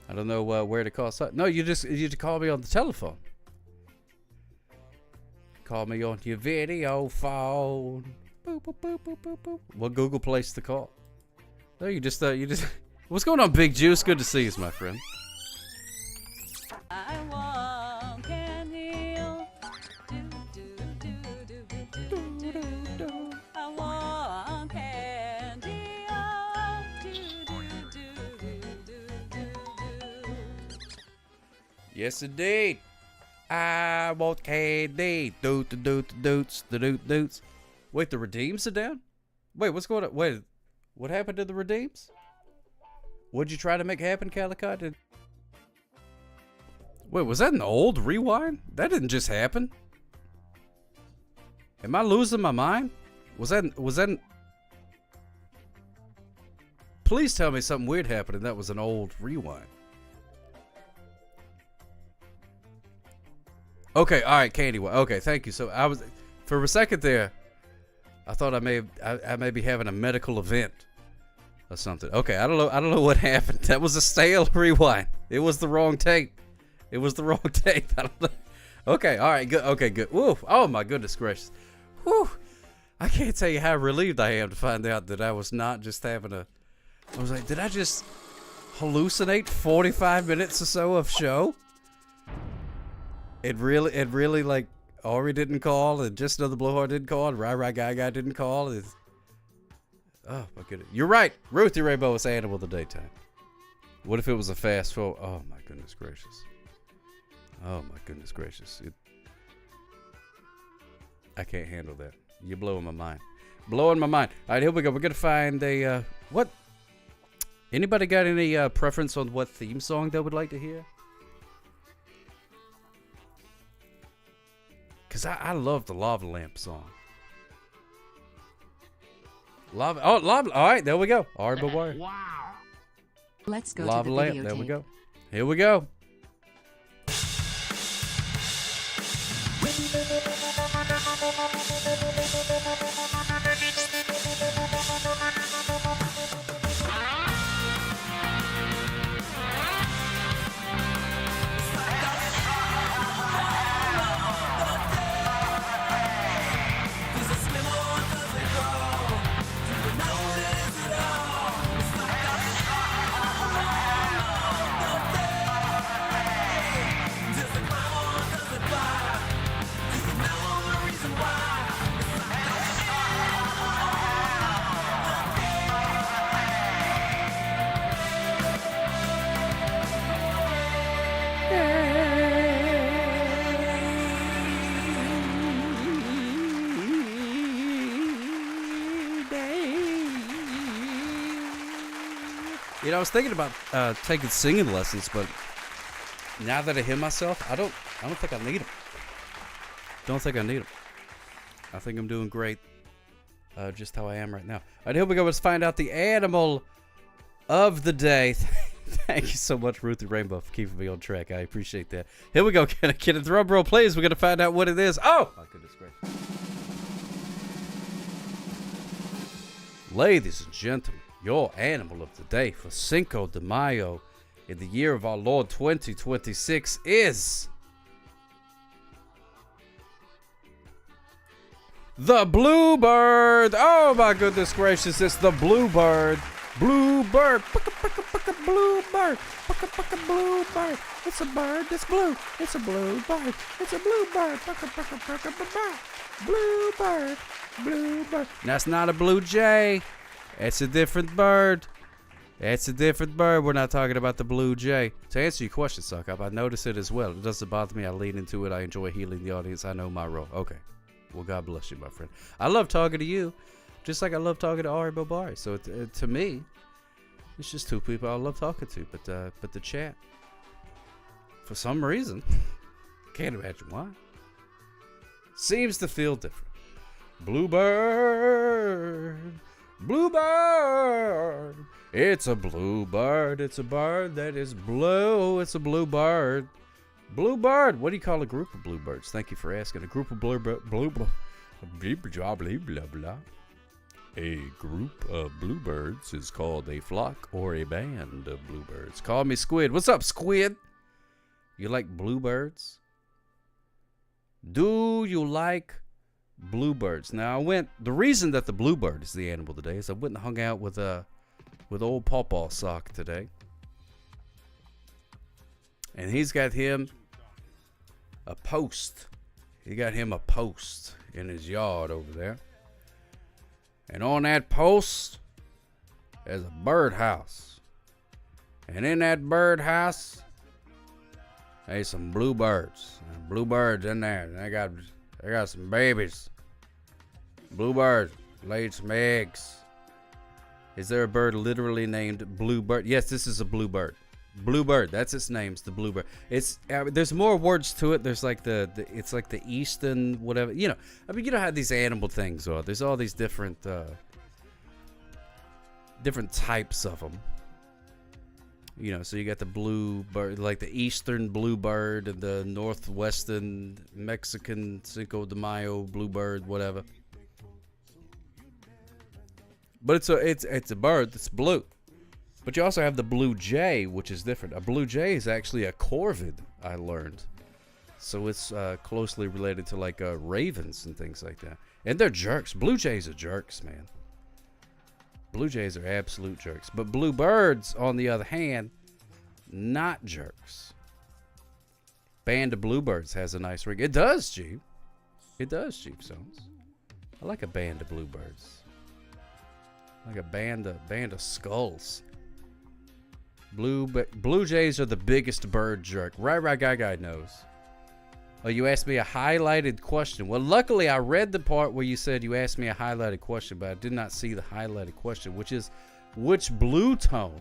I don't know where to call. No, you just call me on the telephone. Call me on your video phone. Boop, boop, boop, boop, boop, boop. What Google place to call? No, you just. What's going on, Big Juice? Good to see you, my friend. I want candy. I want candy. Yes, indeed. I want candy. Doots. Wait, the Redeems are down? Wait, what's going on? Wait, what happened to the Redeems? What'd you try to make happen, Calicut? Wait, was that an old rewind? That didn't just happen. Am I losing my mind? Was that? Please tell me something weird happened and that was an old rewind. Okay, all right, Candy. Okay, thank you. So I was, for a second there, I thought I may be having a medical event or something. Okay, I don't know what happened. That was a stale rewind. It was the wrong tape. I don't know. Okay, all right, good. Okay, good. Woo! Oh my goodness gracious. Whew! I can't tell you how relieved I am to find out that I was not just having a. I was like, did I just hallucinate 45 minutes or so of show? It really like Ori didn't call and just another blowhard didn't call and Rai Guy didn't call. Oh my goodness. You're right. Ruthie Rainbow is animal of the daytime. What if it was a fast forward? Oh my goodness gracious. Oh my goodness gracious. I can't handle that. You're blowing my mind. Blowing my mind. All right, here we go. We're going to find a, what? Anybody got any preference on what theme song they would like to hear? Because I love the Lava Lamp song. Lava. All right, there we go. All right, boy. Wow. Let's go Lava to the Lamp. videotape. There we go. Here we go. You know, I was thinking about taking singing lessons, but now that I hear myself, I don't think I need them. Don't think I need them. I think I'm doing great, just how I am right now. All right, here we go. Let's find out the animal of the day. Thank you so much, Ruthie Rainbow, for keeping me on track. I appreciate that. Here we go. Can I get a drum roll, please? We're gonna find out what it is. Oh, my goodness gracious! Ladies and gentlemen, your animal of the day for Cinco de Mayo in the year of our Lord 2026 is the bluebird. Oh my goodness gracious, it's the bluebird. Bluebird. Bluebird. Bluebird. It's a bird that's blue. It's a bluebird. It's a bluebird. Bluebird. Bluebird. That's not a blue jay. It's a different bird. It's a different bird. We're not talking about the blue jay. To answer your question, Suck Up, I notice it as well. It doesn't bother me. I lean into it. I enjoy healing the audience. I know my role. Okay. Well, God bless you, my friend. I love talking to you, just like I love talking to Ari Bobari. So to me, it's just two people I love talking to. But the chat, for some reason, can't imagine why, seems to feel different. Bluebird. Bluebird. It's a bluebird. It's a bird that is blue. It's a bluebird. Bluebird. What do you call a group of bluebirds? Thank you for asking. A group of bluebird. A group of bluebirds is called a flock or a band of bluebirds. Call me Squid. What's up, Squid? You like bluebirds? Do you like bluebirds? Now, the reason that the bluebird is the animal today is I went and hung out with old Pawpaw Sock today. And he's got him a post. He got him a post in his yard over there. And on that post, there's a birdhouse. And in that birdhouse, there's some bluebirds. And bluebirds in there. And they got some babies. Bluebirds laid some eggs. Is there a bird literally named Bluebird? Yes, this is a bluebird. Bluebird, that's its name. It's the bluebird. It's there's more words to it. There's like it's like the eastern whatever. You know, I mean, you know how these animal things are. There's all these different types of them. You know, so you got the bluebird, like the eastern bluebird and the northwestern Mexican Cinco de Mayo bluebird, whatever. But it's a bird that's blue. But you also have the blue jay, which is different. A blue jay is actually a corvid, I learned. So it's closely related to like ravens and things like that. And they're jerks. Blue jays are jerks, man. Blue jays are absolute jerks. But bluebirds, on the other hand, not jerks. Band of Bluebirds has a nice ring. It does, Jeep. It does, Jeep Sounds. I like a band of bluebirds. Like a band of skulls. Blue jays are the biggest bird jerk. Right, guy knows. Oh, you asked me a highlighted question. Well, luckily I read the part where you said you asked me a highlighted question, but I did not see the highlighted question, which is, which blue tone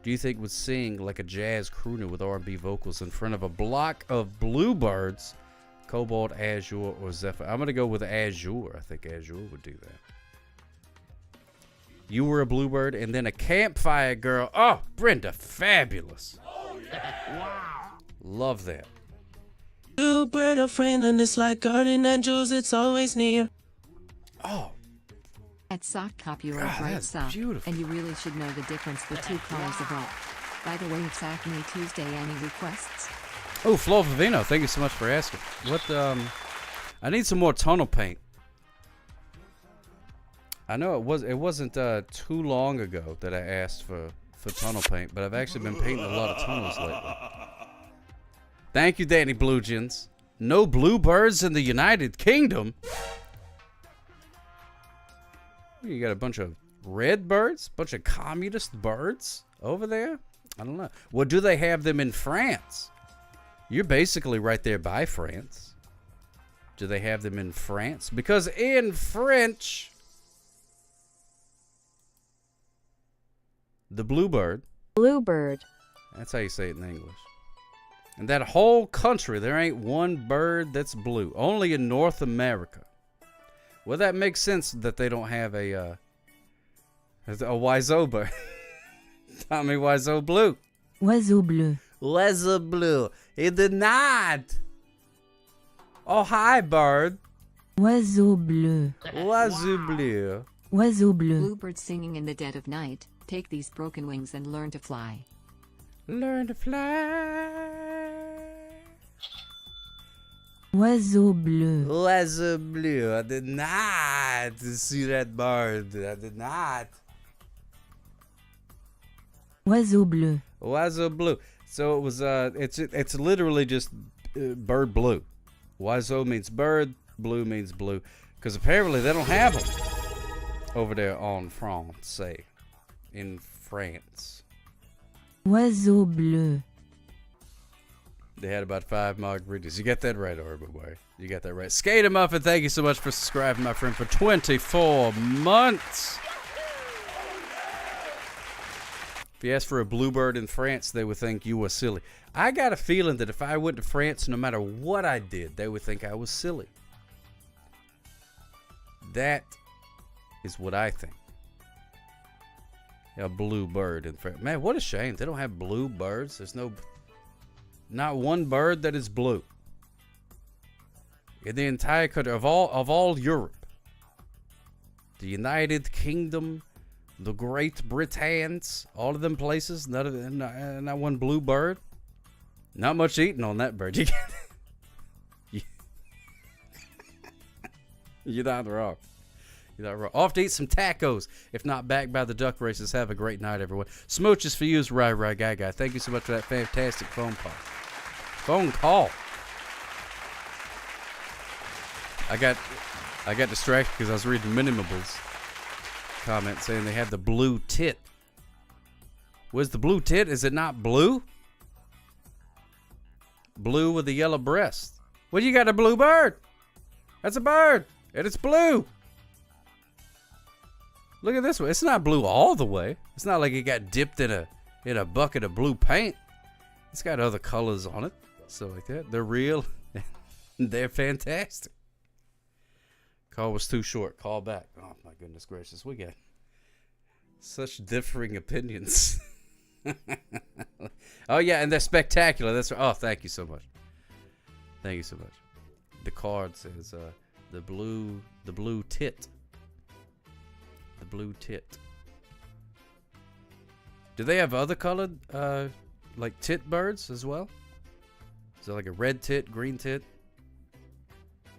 do you think would sing like a jazz crooner with R&B vocals in front of a block of bluebirds, cobalt, azure, or zephyr? I'm going to go with azure. I think azure would do that. You were a bluebird and then a campfire girl. Oh, Brenda, fabulous. Oh, yeah. Wow. Love that. Bluebird, a friend, and it's like guardian angels, it's always near. Oh. At Sock Cop, you're a bright sock, beautiful. And you really should know the difference the two colors of rock. By the way, it's Acme Tuesday. Any requests? Oh, Flo Vivino, thank you so much for asking. I need some more tonal paint. I know it wasn't too long ago that I asked for tonal paint, but I've actually been painting a lot of tunnels lately. Thank you, Danny Bluejeans. No bluebirds in the United Kingdom. You got a bunch of red birds, bunch of communist birds over there. I don't know. Well, do they have them in France? You're basically right there by France. Do they have them in France? Because in French, the bluebird. Bluebird. That's how you say it in English. And that whole country, there ain't one bird that's blue. Only in North America. Well, that makes sense that they don't have a Wiseau bird. Tommy Wiseau blue. Oiseau bleu. Oiseau bleu. He did not. Oh, hi, bird. Oiseau bleu. Oiseau bleu. Oiseau bleu. Bluebird singing in the dead of night. Take these broken wings and learn to fly. Learn to fly. Oiseau bleu. Oiseau bleu. I did not see that bird. I did not. Oiseau bleu. Oiseau bleu. So it was. It's literally just bird blue. Oiseau means bird. Blue means blue. Because apparently they don't have them over there on France. In France. Oiseau bleu. They had about 5 margaritas. You got that right, Urban Boy. You got that right. Skater Muffin, thank you so much for subscribing, my friend, for 24 months. If you ask for a bluebird in France, they would think you were silly. I got a feeling that if I went to France, no matter what I did, they would think I was silly. That is what I think. A blue bird in France. Man, what a shame. They don't have blue birds. There's no Not one bird that is blue. In the entire country of all Europe, the United Kingdom, the Great Britons, all of them places, not one blue bird. Not much eating on that bird. You're not wrong. You're not wrong. Off to eat some tacos. If not backed by the duck races, have a great night, everyone. Smooches for you, Right Guy. Thank you so much for that fantastic phone call. I got distracted because I was reading Minimables comment saying they have the blue tit. Where's the blue tit? Is it not blue? Blue with a yellow breast. Well, you got a blue bird. That's a bird. And it's blue. Look at this one. It's not blue all the way. It's not like it got dipped in a bucket of blue paint. It's got other colors on it. So like that. They're real. They're fantastic. Call was too short. Call back. Oh my goodness gracious. We got such differing opinions. Oh yeah, and they're spectacular. That's right. Oh, thank you so much. Thank you so much. The card says the blue tit. The blue tit. Do they have other colored like tit birds as well? Is there like a red tit, green tit?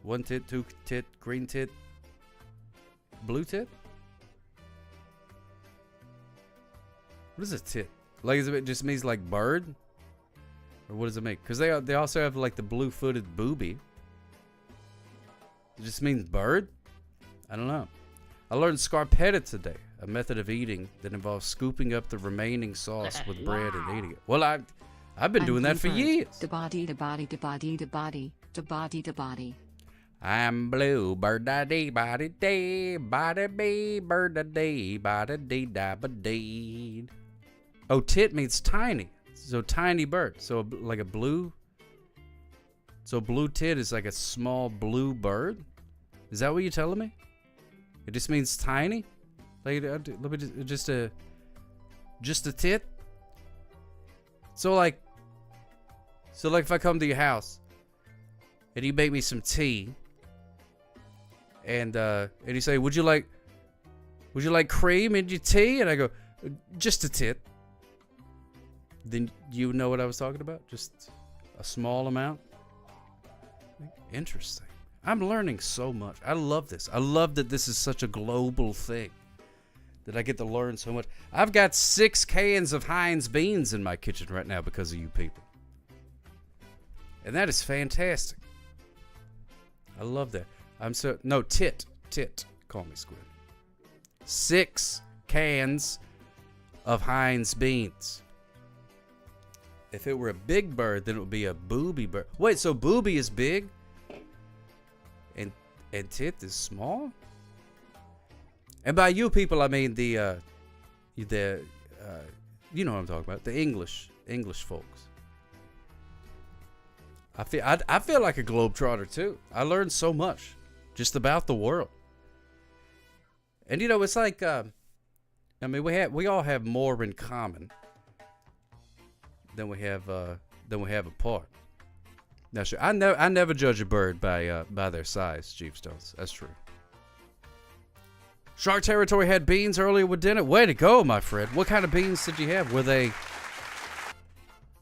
One tit, two tit, green tit, blue tit? What is a tit? Like, is it just means like bird? Or what does it make? Because they also have like the blue-footed booby. It just means bird? I don't know. I learned scarpetta today, a method of eating that involves scooping up the remaining sauce with bread and eating it. Well, I've been doing that for years. Da body, da body, da body, da body, da body, da body. I'm blue, bird da dee, body dee, body bee, bird da dee, body dee da ba dee. Oh, tit means tiny. So tiny bird. So like a blue. So blue tit is like a small blue bird. Is that what you're telling me? It just means tiny. Like let me just a tit. So like if I come to your house and you make me some tea. And you say, would you like cream in your tea? And I go, just a tit. Then you know what I was talking about? Just a small amount. Interesting. I'm learning so much. I love this. I love that this is such a global thing. That I get to learn so much. I've got 6 cans of Heinz beans in my kitchen right now because of you people. And that is fantastic. I love that. Tit. Call me Squid. 6 cans of Heinz beans. If it were a big bird, then it would be a booby bird. Wait, so booby is big? And tit is small? And by you people, I mean the you know what I'm talking about. The English folks. I feel like a globetrotter too. I learned so much just about the world. And you know, it's like I mean, we all have more in common than we have apart. Now, sure, I never judge a bird by their size, Chief Stones. That's true. Shark Territory had beans earlier with dinner. Way to go, my friend. What kind of beans did you have? Were they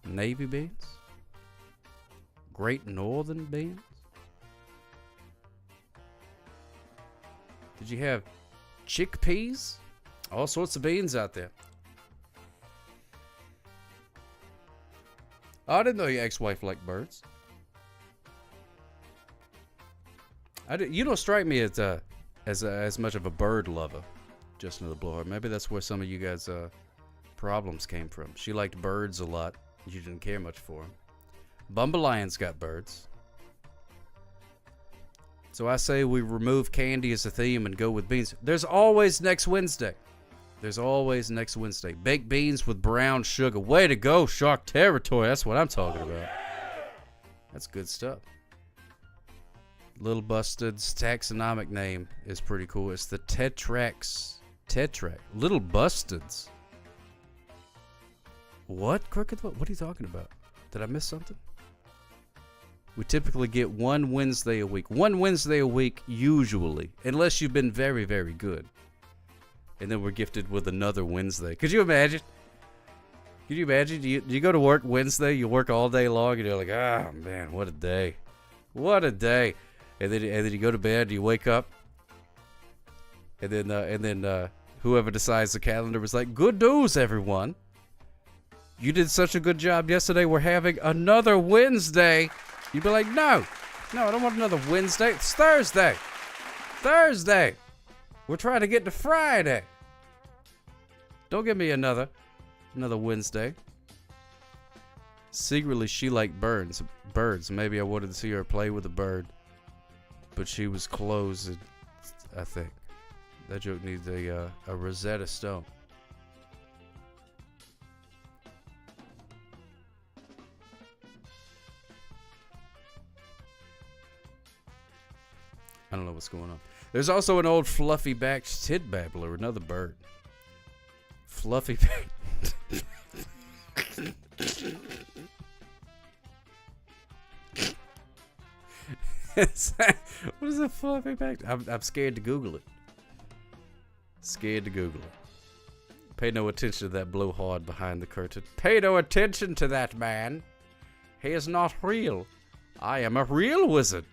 navy beans? Great Northern beans? Did you have chickpeas? All sorts of beans out there. Oh, I didn't know your ex-wife liked birds. You don't strike me as much of a bird lover, Justin the Blower. Maybe that's where some of you guys' problems came from. She liked birds a lot. You didn't care much for them. Bumbalion's got birds. So I say we remove candy as a theme and go with beans. There's always next Wednesday. There's always next Wednesday. Baked beans with brown sugar. Way to go, Shark Territory. That's what I'm talking about. That's good stuff. Little Busted's taxonomic name is pretty cool. It's the Tetrax. Little Busted's. What? Crooked? What are you talking about? Did I miss something? We typically get one Wednesday a week. One Wednesday a week, usually. Unless you've been very, very good. And then we're gifted with another Wednesday. Could you imagine? Could you imagine? You go to work Wednesday, you work all day long, and you're like, oh, man, what a day. What a day. And then you go to bed, you wake up, and then whoever decides the calendar was like, good news, everyone. You did such a good job yesterday. We're having another Wednesday. You'd be like, no, I don't want another Wednesday. It's Thursday. Thursday. We're trying to get to Friday. Don't give me another Wednesday. Secretly, she liked birds. Maybe I wanted to see her play with a bird. But she was closed, I think. That joke needs a Rosetta Stone. I don't know what's going on. There's also an old fluffy-backed tit babbler, another bird. Fluffy-backed. What is a fluffy-backed? I'm scared to Google it. Scared to Google it. Pay no attention to that blowhard behind the curtain. Pay no attention to that man. He is not real. I am a real wizard.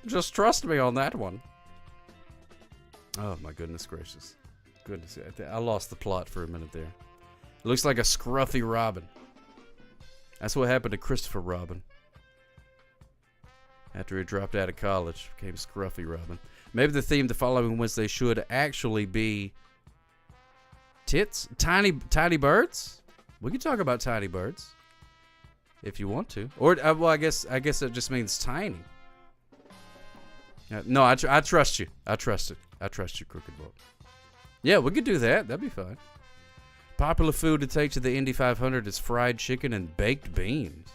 Just trust me on that one. Oh my goodness gracious. Goodness, I lost the plot for a minute there. It looks like a scruffy Robin. That's what happened to Christopher Robin. After he dropped out of college, became Scruffy Robin. Maybe the theme the following Wednesday should actually be tits? Tiny birds? We can talk about tiny birds. If you want to. Or, well, I guess that just means tiny. No, I trust you. I trust it. I trust you, Crooked Bolt. Yeah, we could do that. That'd be fine. Popular food to take to the Indy 500 is fried chicken and baked beans.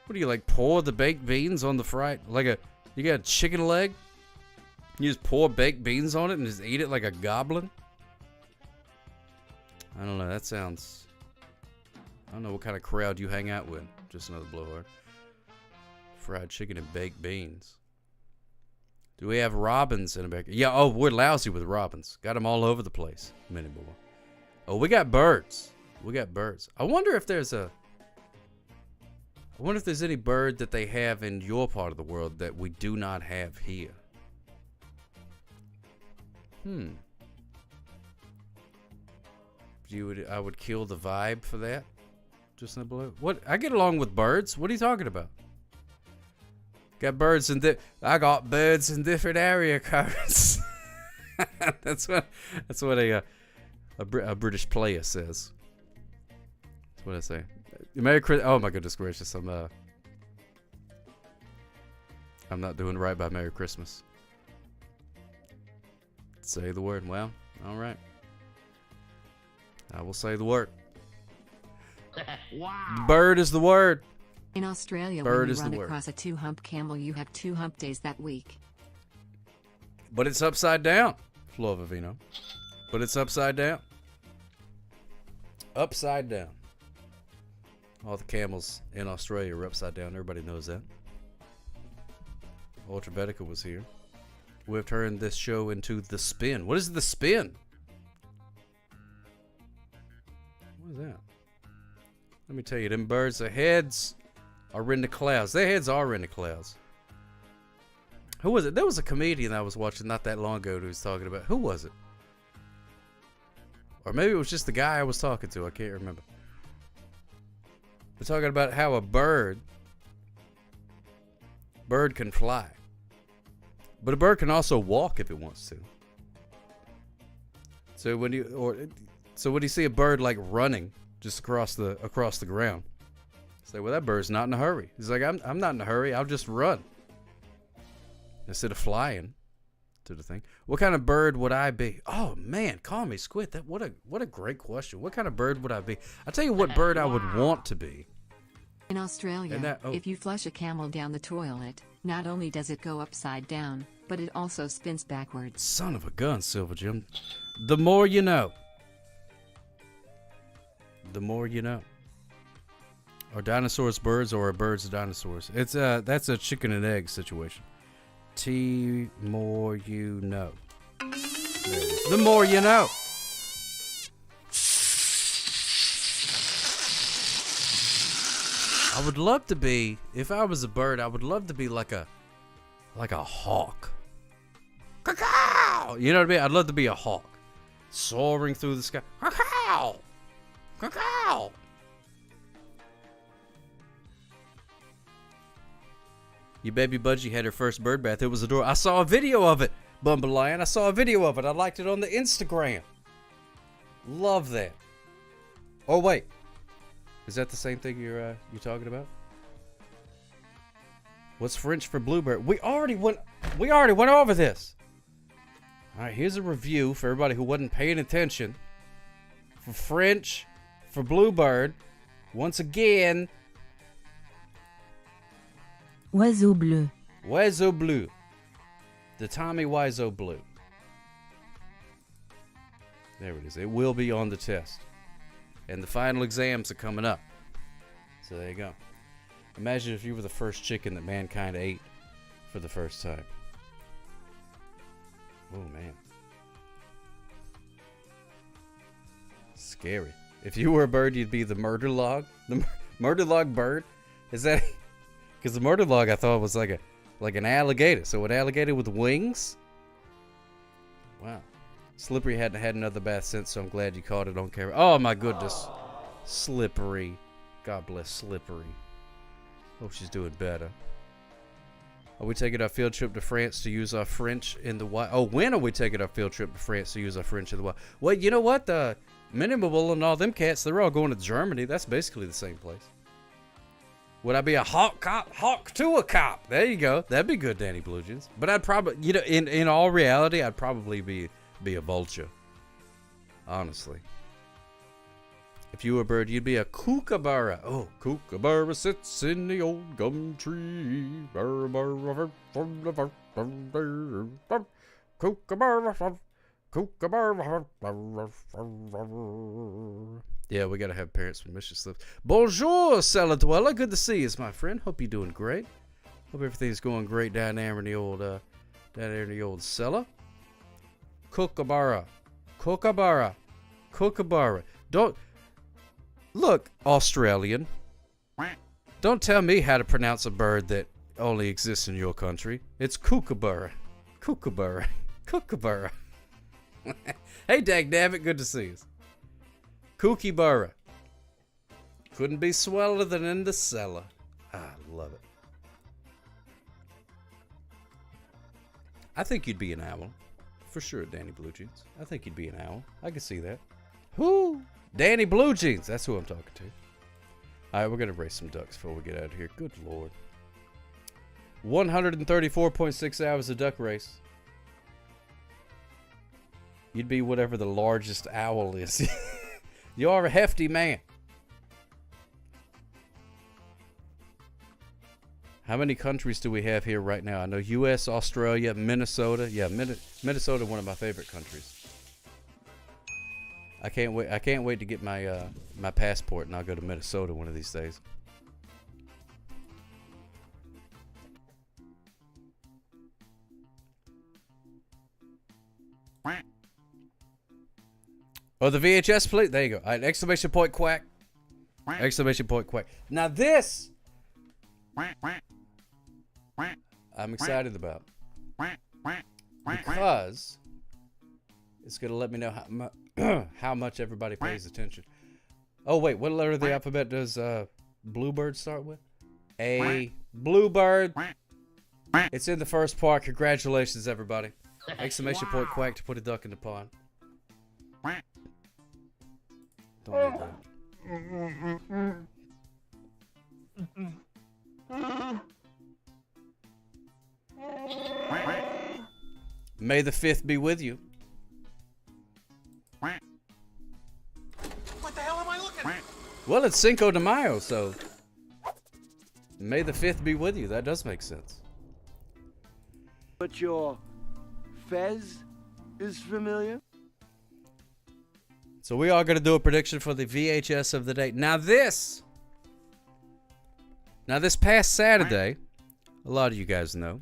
What do you like? Pour the baked beans on the fried, you got a chicken leg? You just pour baked beans on it and just eat it like a goblin? I don't know. That sounds. I don't know what kind of crowd you hang out with. Just another blowhard. Fried chicken and baked beans. Do we have robins in America? Yeah, oh, we're lousy with robins. Got them all over the place. Many more. Oh, we got birds. I wonder if there's any bird that they have in your part of the world that we do not have here. I would kill the vibe for that. Just in below. What? I get along with birds. What are you talking about? Got birds I got birds in different area codes. That's what a British player says. That's what I say. Merry Christmas. Oh my goodness gracious. I'm not doing right by Merry Christmas. Say the word. Well, all right. I will say the word. Wow. Bird is the word. In Australia, Bird when you is the run word. across a two-hump camel, you have 2 hump days that week. But it's upside down. Flo Vivino. But it's upside down. Upside down. All the camels in Australia are upside down. Everybody knows that. Ultrabetica was here. We've turned this show into The Spin. What is The Spin? What is that? Let me tell you, them birds, their heads are in the clouds. Their heads are in the clouds. Who was it? There was a comedian I was watching not that long ago who was talking about. Who was it? Or maybe it was just the guy I was talking to. I can't remember. We're talking about how a bird can fly. But a bird can also walk if it wants to. So when you see a bird like running just across the ground, say, well, that bird's not in a hurry. He's like, I'm not in a hurry. I'll just run instead of flying to the thing. What kind of bird would I be? Oh man, call me Squid. What a great question. What kind of bird would I be? I'll tell you what bird I would want to be. In Australia, if you flush a camel down the toilet, not only does it go upside down, but it also spins backwards. Son of a gun, Silver Jim. The more you know. The more you know. Are dinosaurs birds or are birds dinosaurs? It's that's a chicken and egg situation. T more you know. There it is. The more you know. I would love to be, if I was a bird, I would love to be like a hawk. Caw-caw! You know what I mean? I'd love to be a hawk. Soaring through the sky. Caw-caw! Caw-caw! Your baby Budgie had her first bird bath. It was adorable. I saw a video of it, Bumble Lion. I saw a video of it. I liked it on the Instagram. Love that. Oh, wait. Is that the same thing you're talking about? What's French for bluebird? We already went over this. All right, here's a review for everybody who wasn't paying attention. For French for bluebird, once again, Oiseau bleu. Oiseau bleu. The Tommy Wiseau blue. There it is. It will be on the test. And the final exams are coming up. So there you go. Imagine if you were the first chicken that mankind ate for the first time. Oh, man. Scary. If you were a bird, you'd be the murder log. The murder log bird? Is that... Because the murder log I thought was like an alligator. So an alligator with wings? Wow. Slippery hadn't had another bath since, so I'm glad you caught it on camera. Oh my goodness. Slippery. God bless Slippery. Hope she's doing better. Are we taking our field trip to France to use our French in the wild? Oh, when are we taking our field trip to France to use our French in the wild? Well, you know what? The Minimal and all them cats, they're all going to Germany. That's basically the same place. Would I be a hawk cop? Hawk to a cop. There you go. That'd be good, Danny Blue Jeans. But I'd probably, you know, in all reality, I'd probably be a vulture. Honestly. If you were a bird, you'd be a kookaburra. Oh, kookaburra sits in the old gum tree. Kookaburra. Kookaburra. Yeah, we gotta have parents with mission slips. Bonjour, cellar dweller. Good to see you, my friend. Hope you're doing great. Hope everything's going great down there in the old cellar. Kookaburra. Kookaburra. Kookaburra. Don't look, Australian. Don't tell me how to pronounce a bird that only exists in your country. It's kookaburra. Kookaburra. Kookaburra. Hey, Dagnabbit, good to see you. Kookaburra. Couldn't be sweller than in the cellar. I love it. I think you'd be an owl. For sure, Danny Blue Jeans. I think you'd be an owl. I can see that. Whoo! Danny Blue Jeans. That's who I'm talking to. All right, we're going to race some ducks before we get out of here. Good Lord. 134.6 hours of duck race. You'd be whatever the largest owl is. You're a hefty man. How many countries do we have here right now? I know U.S., Australia, Minnesota. Yeah, Minnesota, one of my favorite countries. I can't wait. I can't wait to get my my passport, and I'll go to Minnesota one of these days. Oh, the VHS plate. There you go. All right, exclamation point quack. Exclamation point quack. Now this, I'm excited about because it's gonna let me know how much everybody pays attention. Oh wait, what letter of the alphabet does bluebird start with? A bluebird. It's in the first part. Congratulations, everybody! Exclamation point quack to put a duck in the pond. Don't need that. May the 5th be with you. What the hell am I looking at? Well, it's Cinco de Mayo, so may the 5th be with you. That does make sense. But your fez is familiar? So we are going to do a prediction for the VHS of the day. Now this past Saturday, a lot of you guys know,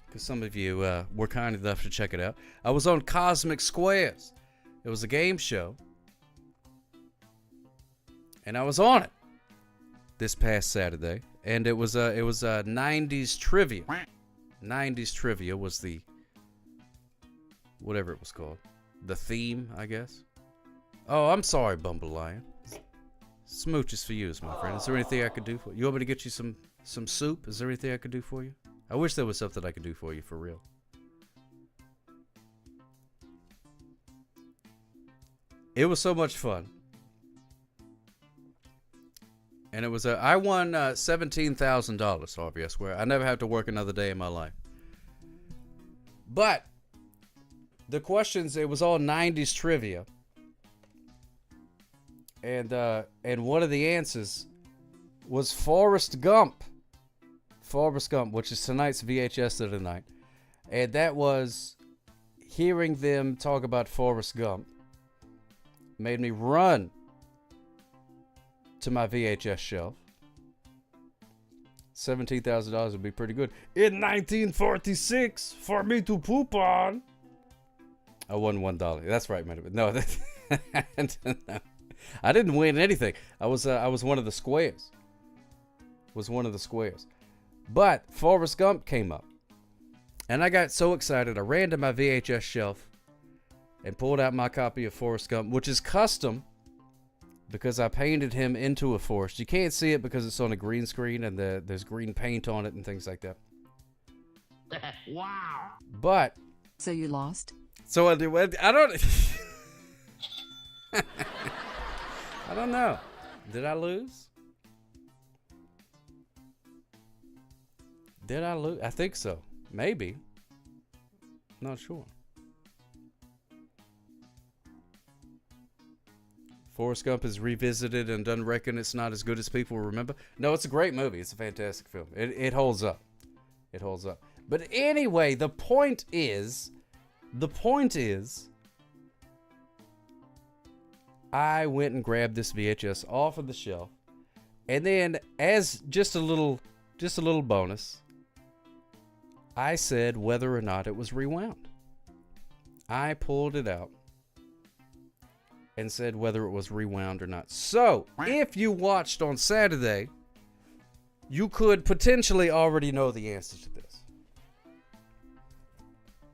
because some of you were kind enough to check it out. I was on Cosmic Squares. It was a game show, and I was on it this past Saturday, and it was 90s trivia. 90s trivia was the whatever it was called, the theme, I guess. Oh, I'm sorry, Bumble Lion. Smooches for you, my friend. Is there anything I could do for you? You want me to get you some soup? Is there anything I could do for you? I wish there was something I could do for you, for real. It was so much fun. And it was I won $17,000, Harvey, I swear. I never have to work another day in my life. But the questions, it was all 90s trivia. And one of the answers was Forrest Gump. Forrest Gump, which is tonight's VHS of the night. And that was, hearing them talk about Forrest Gump made me run to my VHS shelf. $17,000 would be pretty good. In 1946, for me to poop on. I won $1. That's right, man. No, no. I didn't win anything. I was one of the squares. But Forrest Gump came up. And I got so excited, I ran to my VHS shelf and pulled out my copy of Forrest Gump, which is custom because I painted him into a forest. You can't see it because it's on a green screen and there's green paint on it and things like that. Wow. But so you lost? So I don't I don't know. Did I lose? Did I lose? I think so. Maybe. Not sure. Forrest Gump is revisited and done reckon it's not as good as people remember. No, it's a great movie. It's a fantastic film. It holds up. It holds up. But anyway, the point is, I went and grabbed this VHS off of the shelf, and then as just a little bonus, I said whether or not it was rewound. I pulled it out and said whether it was rewound or not. So, if you watched on Saturday, you could potentially already know the answer to this.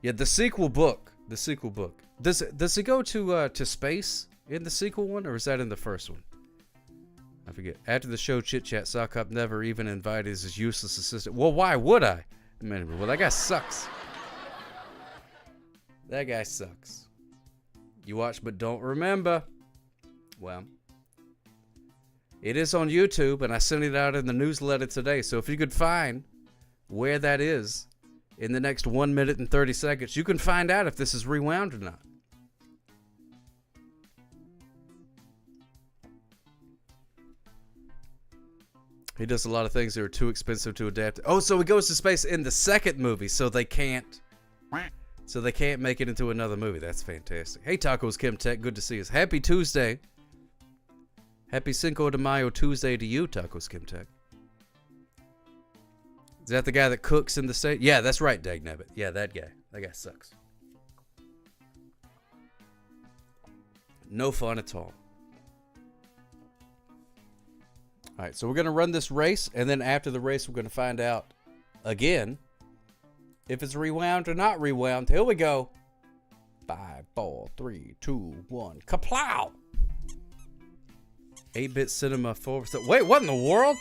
Yeah, the sequel book. Does it go to space in the sequel one, or is that in the first one? I forget. After the show Chit Chat, Sock Hop never even invited his useless assistant. Well, why would I? Well, that guy sucks. That guy sucks. You watch but don't remember. Well, it is on YouTube, and I sent it out in the newsletter today. So if you could find where that is in the next 1 minute and 30 seconds, you can find out if this is rewound or not. He does a lot of things that are too expensive to adapt. Oh, so he goes to space in the second movie, so they can't make it into another movie. That's fantastic. Hey, Tacos Kim Tech, good to see us. Happy Tuesday. Happy Cinco de Mayo Tuesday to you, Tacos Kim Tech. Is that the guy that cooks in the state? Yeah, that's right, Dagnabbit. Yeah, that guy. That guy sucks. No fun at all. All right, so we're going to run this race, and then after the race, we're going to find out again if it's rewound or not rewound. Here we go. 5, 4, 3, 2, 1. Kaplow! 8-bit cinema 4. Wait, what in the world?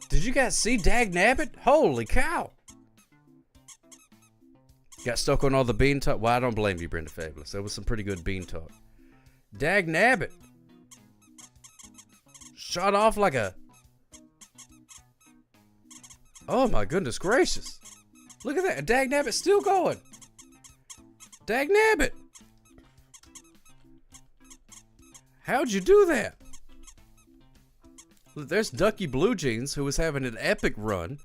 Did you guys see Dagnabbit? Holy cow! Got stuck on all the bean talk. Well, I don't blame you, Brenda Fabulous. There was some pretty good bean talk. Dagnabbit. Shot off like a... Oh my goodness gracious. Look at that. Dagnabbit's still going. Dagnabbit. How'd you do that? There's Ducky Blue Jeans, who was having an epic run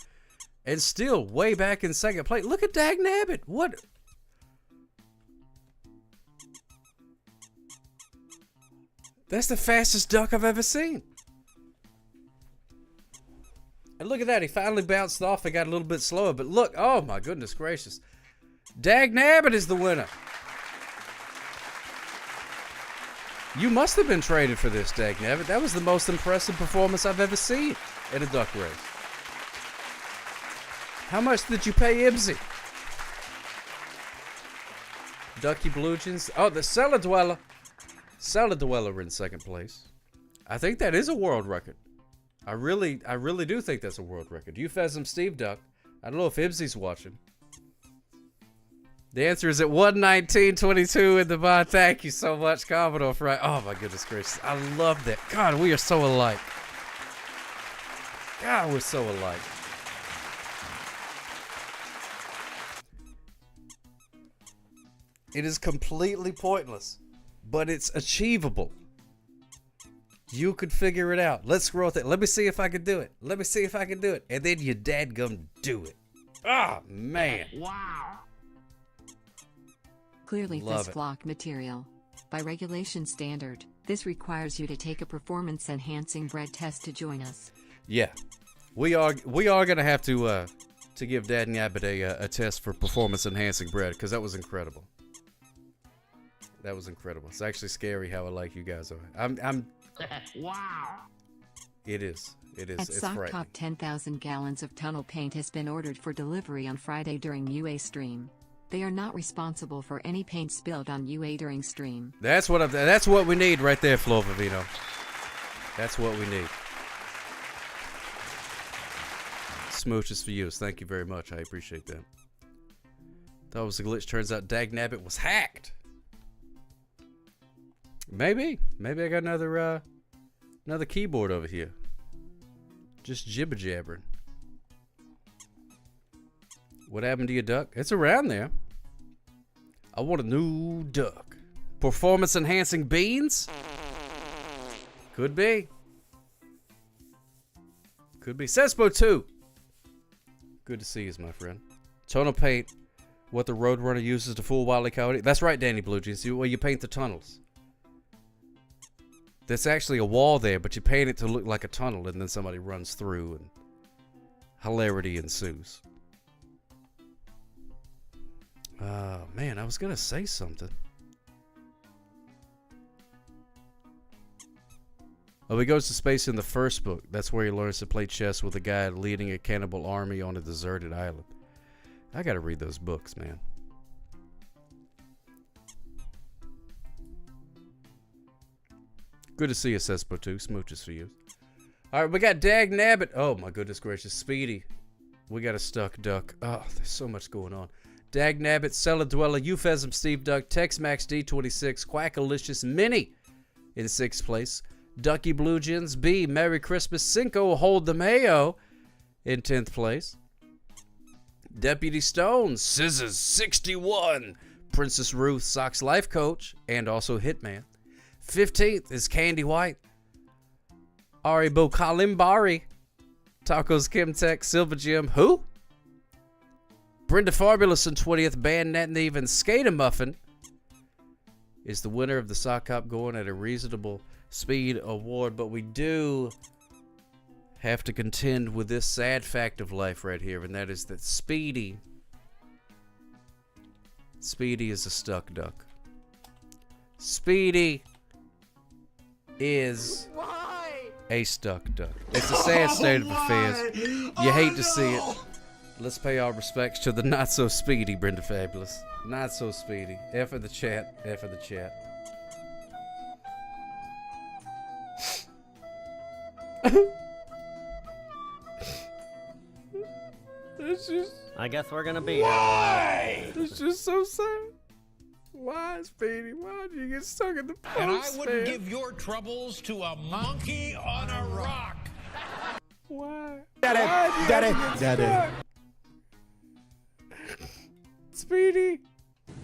and still way back in second place. Look at Dagnabbit. What? That's the fastest duck I've ever seen. And look at that. He finally bounced off and got a little bit slower. But look, oh my goodness gracious. Dag Nabbit is the winner. You must have been traded for this, Dag Nabbit. That was the most impressive performance I've ever seen in a duck race. How much did you pay Ibsy? Ducky Blue Jeans. Oh, the Cellar Dweller. Cellar Dweller in second place. I think that is a world record. I really do think that's a world record. Eupheism Steve Duck. I don't know if Ibsy's watching. The answer is at 119.22 in the bond. Thank you so much, Commodore Fry. Oh my goodness gracious. I love that. God, we are so alike. God, we're so alike. It is completely pointless, but it's achievable. You could figure it out. Let's scroll through. Let me see if I can do it. Let me see if I can do it. And then you dadgum do it. Oh, man. Wow. Clearly Love it. flock material. By regulation standard, this requires you to take a performance-enhancing bread test to join us. Yeah. We are going to have to give Dad and Abbott a test for performance-enhancing bread, because that was incredible. That was incredible. It's actually scary how alike you guys are. I'm Wow. It is. It is. At It's Sock frightening. Cop, 10,000 gallons of tunnel paint has been ordered for delivery on Friday during UA stream. They are not responsible for any paint spilled on UA during stream. That's what we need right there, Flo Vivino. That's what we need. Smooches for you. Thank you very much. I appreciate that. Thought it was a glitch. Turns out Dag Nabbit was hacked. Maybe I got another keyboard over here. Just jibber jabbering. What happened to your duck? It's around there. I want a new duck. Performance enhancing beans? Could be. Could be. Sespo 2. Good to see you, my friend. Tonal paint. What the Roadrunner uses to fool Wile E. Coyote. That's right, Danny Blue Jeans. Where you paint the tunnels. There's actually a wall there, but you paint it to look like a tunnel, and then somebody runs through, and hilarity ensues. Man, I was gonna say something. Oh, he goes to space in the first book. That's where he learns to play chess with a guy leading a cannibal army on a deserted island. I gotta read those books, man. Good to see you, Sespo 2. Smooches for you. Alright, we got Dag Nabbit. Oh, my goodness gracious. Speedy. We got a stuck duck. Oh, there's so much going on. Dag Nabbit, Cellar Dweller, Eupheism Steve Duck, Tex-Max D26, Quackalicious Mini in 6th place. Ducky Blue Jeans, B, Merry Christmas, Cinco, Hold the Mayo in 10th place. Deputy Stone, Scissors 61, Princess Ruth, Sox Life Coach, and also Hitman. 15th is Candy White, Aribo Kalimbari, Tacos Kim Tech, Silver Jim, who? Brenda Fabulous in 20th, Band Net and Even Skater Muffin is the winner of the Sock Cop Going at a Reasonable Speed Award. But we do have to contend with this sad fact of life right here, and that is that Speedy is a stuck duck. Speedy is a stuck duck. It's a sad state of affairs. You hate to see it. Let's pay our respects to the not so speedy Brenda Fabulous. Not so speedy. F in the chat. F in the chat. It's just. I guess we're gonna be here. Why? It's just so sad. Why, Speedy? Why did you get stuck in the post? And I wouldn't give your troubles to a monkey on a rock. Why? Daddy. Speedy.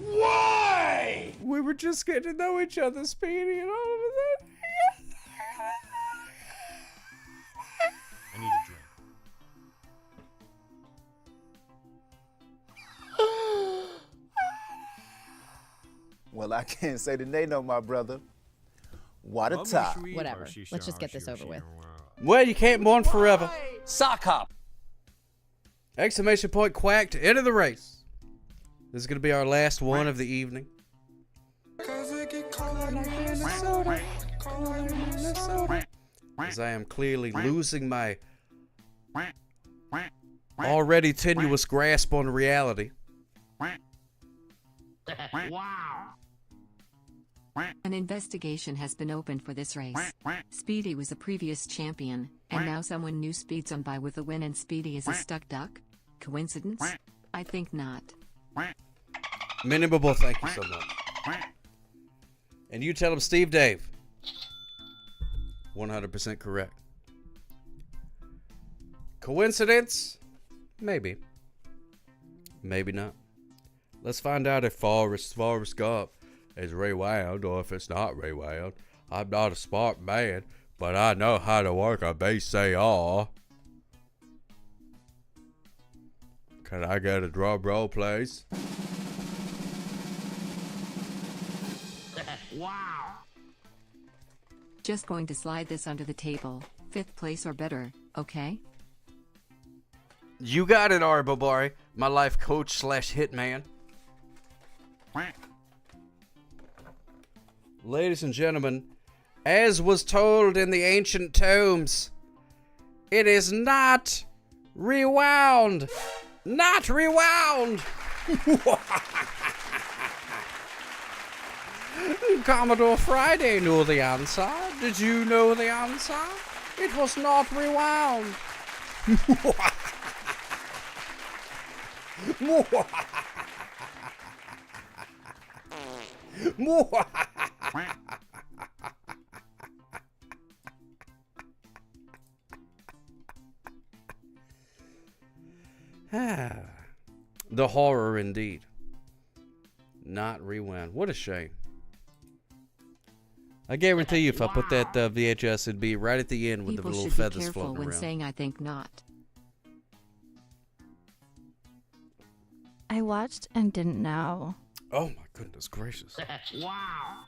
Why? We were just getting to know each other, Speedy, and all of a sudden. I need a drink. Well, I can't say that they know my brother. What a tie. Whatever. Let's just get this over with. Well, you can't mourn forever. Sock hop. Exclamation point quack to enter the race. This is going to be our last one of the evening. As I am clearly losing my already tenuous grasp on reality. Wow. An investigation has been opened for this race. Speedy was a previous champion, and now someone new speeds on by with a win, and Speedy is a stuck duck? Coincidence? I think not. Minimable, thank you so much. And you tell him Steve Dave. 100% correct. Coincidence? Maybe. Maybe not. Let's find out if Forrest Gump is rewound or if it's not rewound. I'm not a smart man, but I know how to work a VCR. Can I get a drum roll, please? Wow. Just going to slide this under the table. 5th place or better, okay? You got it, Arbobari, my life coach / hitman. Ladies and gentlemen, as was told in the ancient tomes, it is not rewound. Not rewound. Commodore Friday knew the answer. Did you know the answer? It was not rewound. The horror indeed. Not rewound. What a shame. I guarantee you if I put that VHS, it'd be right at the end with People the little should feathers be careful floating when around. saying I think not. I watched and didn't know. Oh my goodness gracious. Wow.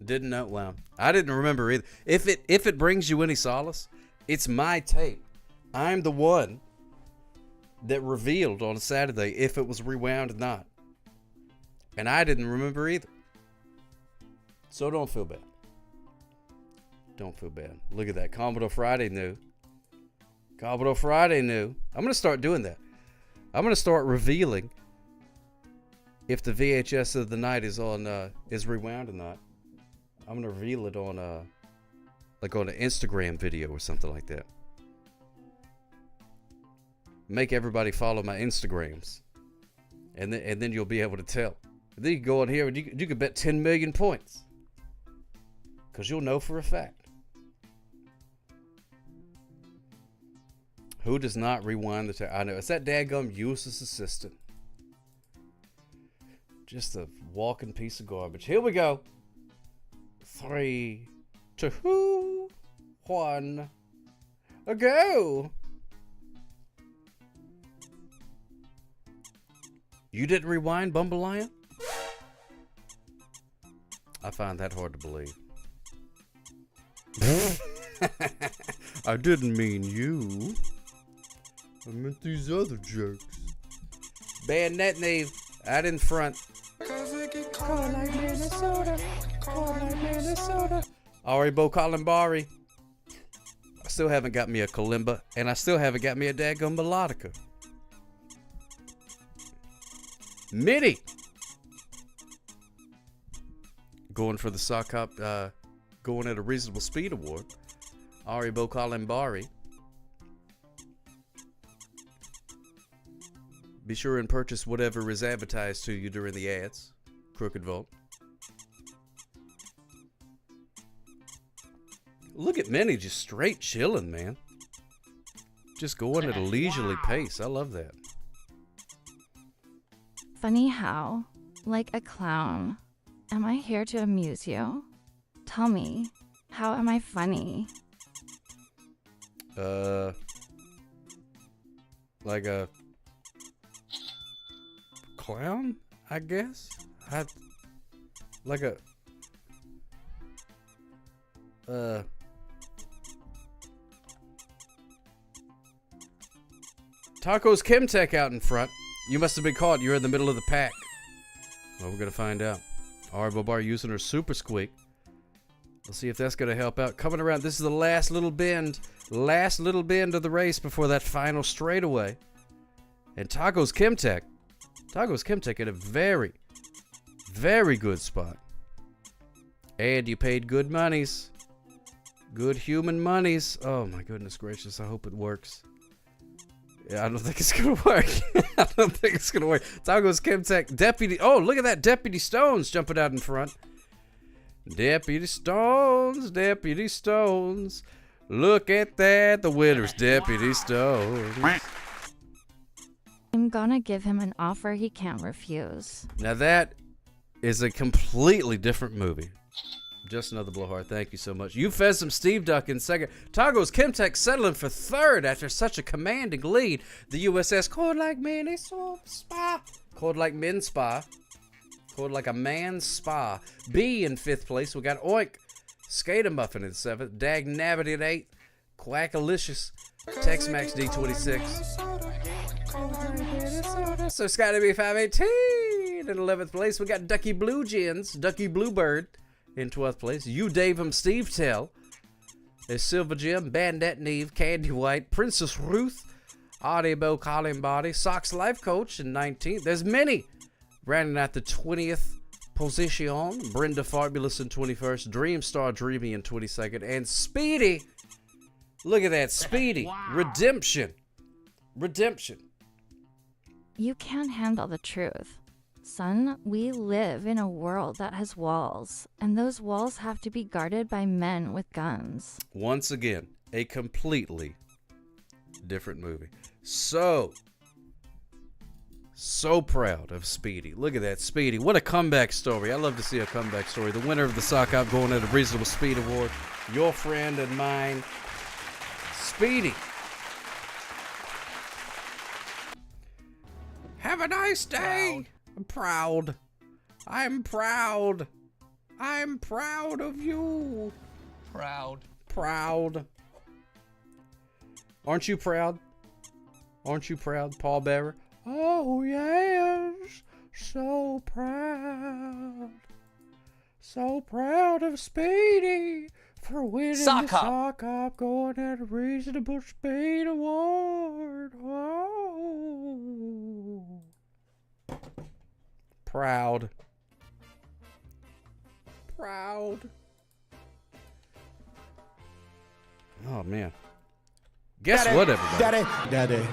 Didn't know. Wow. I didn't remember either. If it brings you any solace, it's my tape. I'm the one that revealed on Saturday if it was rewound or not. And I didn't remember either. So don't feel bad. Don't feel bad. Look at that. Commodore Friday knew. Commodore Friday knew. I'm going to start doing that. I'm going to start revealing if the VHS of the night is on is rewound or not. I'm going to reveal it on like on an Instagram video or something like that. Make everybody follow my Instagrams. And then you'll be able to tell. And then you can go on here and you can bet 10 million points. Because you'll know for a fact. Who does not rewind the tape? I know. It's that daggum useless assistant. Just a walking piece of garbage. Here we go. 3, 2, 1. Go. You didn't rewind, Bumble Lion? I find that hard to believe. I didn't mean you. I meant these other jerks. Bayonet Nave, out in front. Cold like Minnesota. Cold like Minnesota. Ari Bo Columbari. I still haven't got me a kalimba, and I still haven't got me a daggum melodica. Mitty. Going for the sock hop, going at a reasonable speed award. Ari Bo Columbari. Be sure and purchase whatever is advertised to you during the ads. Crooked Vault. Look at Minnie just straight chilling, man. Just going at a leisurely pace. I love that. Funny how, like a clown, am I here to amuse you? Tell me, how am I funny? Like a clown, I guess. Like a Tacos Chemtech out in front. You must have been caught. You're in the middle of the pack. Well, we're going to find out. Arbo Bar using her Super Squeak. We'll see if that's going to help out. Coming around, this is the last little bend. Last little bend of the race before that final straightaway. And Tacos Chemtech in a very, very good spot. And you paid good monies. Good human monies. Oh my goodness gracious, I hope it works. Yeah, I don't think it's going to work. I don't think it's going to work. Tacos Chemtech, Deputy. Oh, look at that. Deputy Stones jumping out in front. Deputy Stones, Deputy Stones. Look at that. The winner's Deputy Stones. I'm gonna give him an offer he can't refuse. Now that is a completely different movie. Just another blowhard. Thank you so much. You fed some Steve Duck in second. Tacos Chemtech settling for third after such a commanding lead. The USS Cold Like Mini Spa. Cold Like Men Spa. Cold Like a Man's Spa. B in fifth place. We got Oink. Skater Muffin in seventh. Dag Navity at eighth. Quackalicious. Tex-Max D26. So Scotty B518 in 11th place. We got Ducky Blue Jeans. Ducky Bluebird in 12th place. You Dave him Steve Tell. There's Silver Jim, Bandit Neve, Candy White, Princess Ruth, Audible Colin Body, Sox Life Coach in 19th. There's many. Rounding out the 20th position. Brenda Fabulous in 21st. Dreamstar Dreamy in 22nd. And Speedy. Look at that. Speedy. Wow. Redemption. You can't handle the truth. Son, we live in a world that has walls, and those walls have to be guarded by men with guns. Once again, a completely different movie. So proud of Speedy. Look at that, Speedy. What a comeback story. I love to see a comeback story. The winner of the Sock Hop going at a Reasonable Speed Award. Your friend and mine, Speedy. Have a nice day. I'm proud. I'm proud of you. Proud. Aren't you proud? Paul Bearer? Oh, yes. So proud. So proud of Speedy for winning the Sock Hop going at a Reasonable Speed Award. Oh. Proud. Oh, man. Guess what, everybody? Daddy.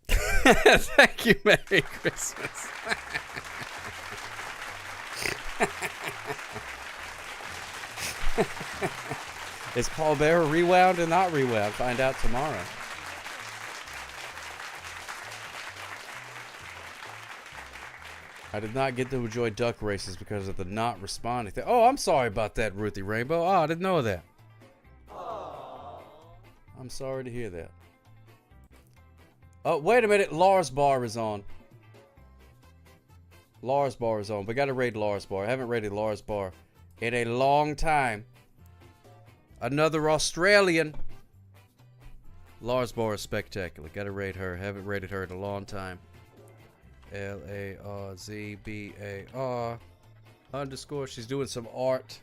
Thank you. Merry Christmas. Is Paul Bearer rewound or not rewound? Find out tomorrow. I did not get to enjoy duck races because of the not responding thing. Oh, I'm sorry about that, Ruthie Rainbow. Oh, I didn't know that. I'm sorry to hear that. Oh, wait a minute. Lars Bar is on. We got to raid Lars Bar. I haven't raided Lars Bar in a long time. Another Australian. Lars Bar is spectacular. Got to raid her. Haven't raided her in a long time. LARZBAR _ she's doing some art.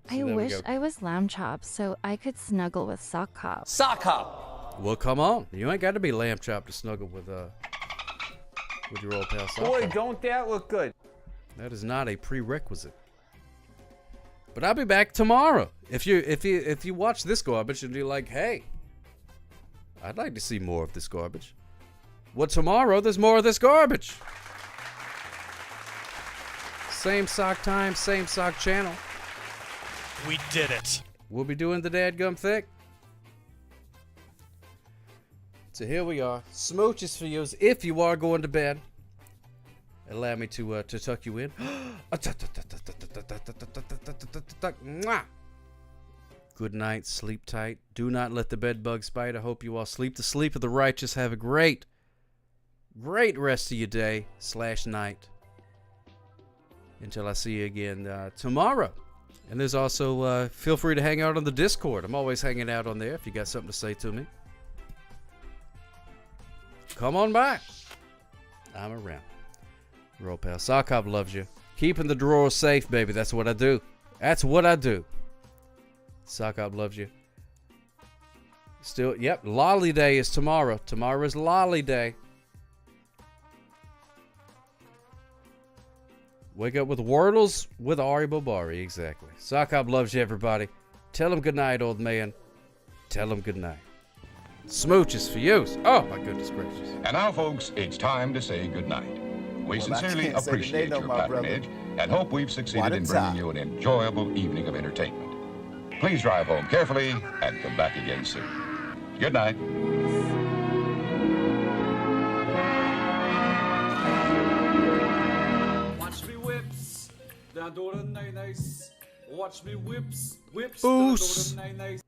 So I wish I was Lamb Chop so I could snuggle with Sock Hop. Well, come on. You ain't got to be Lamb Chop to snuggle with your old pal Sock Boy, Hop. don't that look good. That is not a prerequisite. But I'll be back tomorrow. If you watch this garbage and you're like, hey, I'd like to see more of this garbage. Well, tomorrow there's more of this garbage. Same sock time, same sock channel. We did it. We'll be doing the dadgum thick. So here we are. Smooches for you if you are going to bed. Allow me to tuck you in. Good night. Sleep tight. Do not let the bed bugs bite. I hope you all sleep the sleep of the righteous. Have a great rest of your day / night. Until I see you again tomorrow. And there's also, feel free to hang out on the Discord. I'm always hanging out on there if you got something to say to me. Come on by. I'm around. Roll pal. Sockop loves you. Keeping the drawers safe, baby. That's what I do. That's what I do. Sockop loves you. Still, yep, Lolly Day is tomorrow. Tomorrow is Lolly Day. Wake up with Wordles with Ari Bobari. Exactly. Sockop loves you, everybody. Tell him goodnight, old man. Tell him goodnight. Smooches for you. Oh, my goodness gracious. And now, folks, it's time to say goodnight. We sincerely appreciate your patronage and hope we've succeeded in bringing you an enjoyable evening of entertainment. Please drive home carefully and come back again soon. Good night. Watch me whips, down door to nice. Watch me whips, Boost. down door to nice.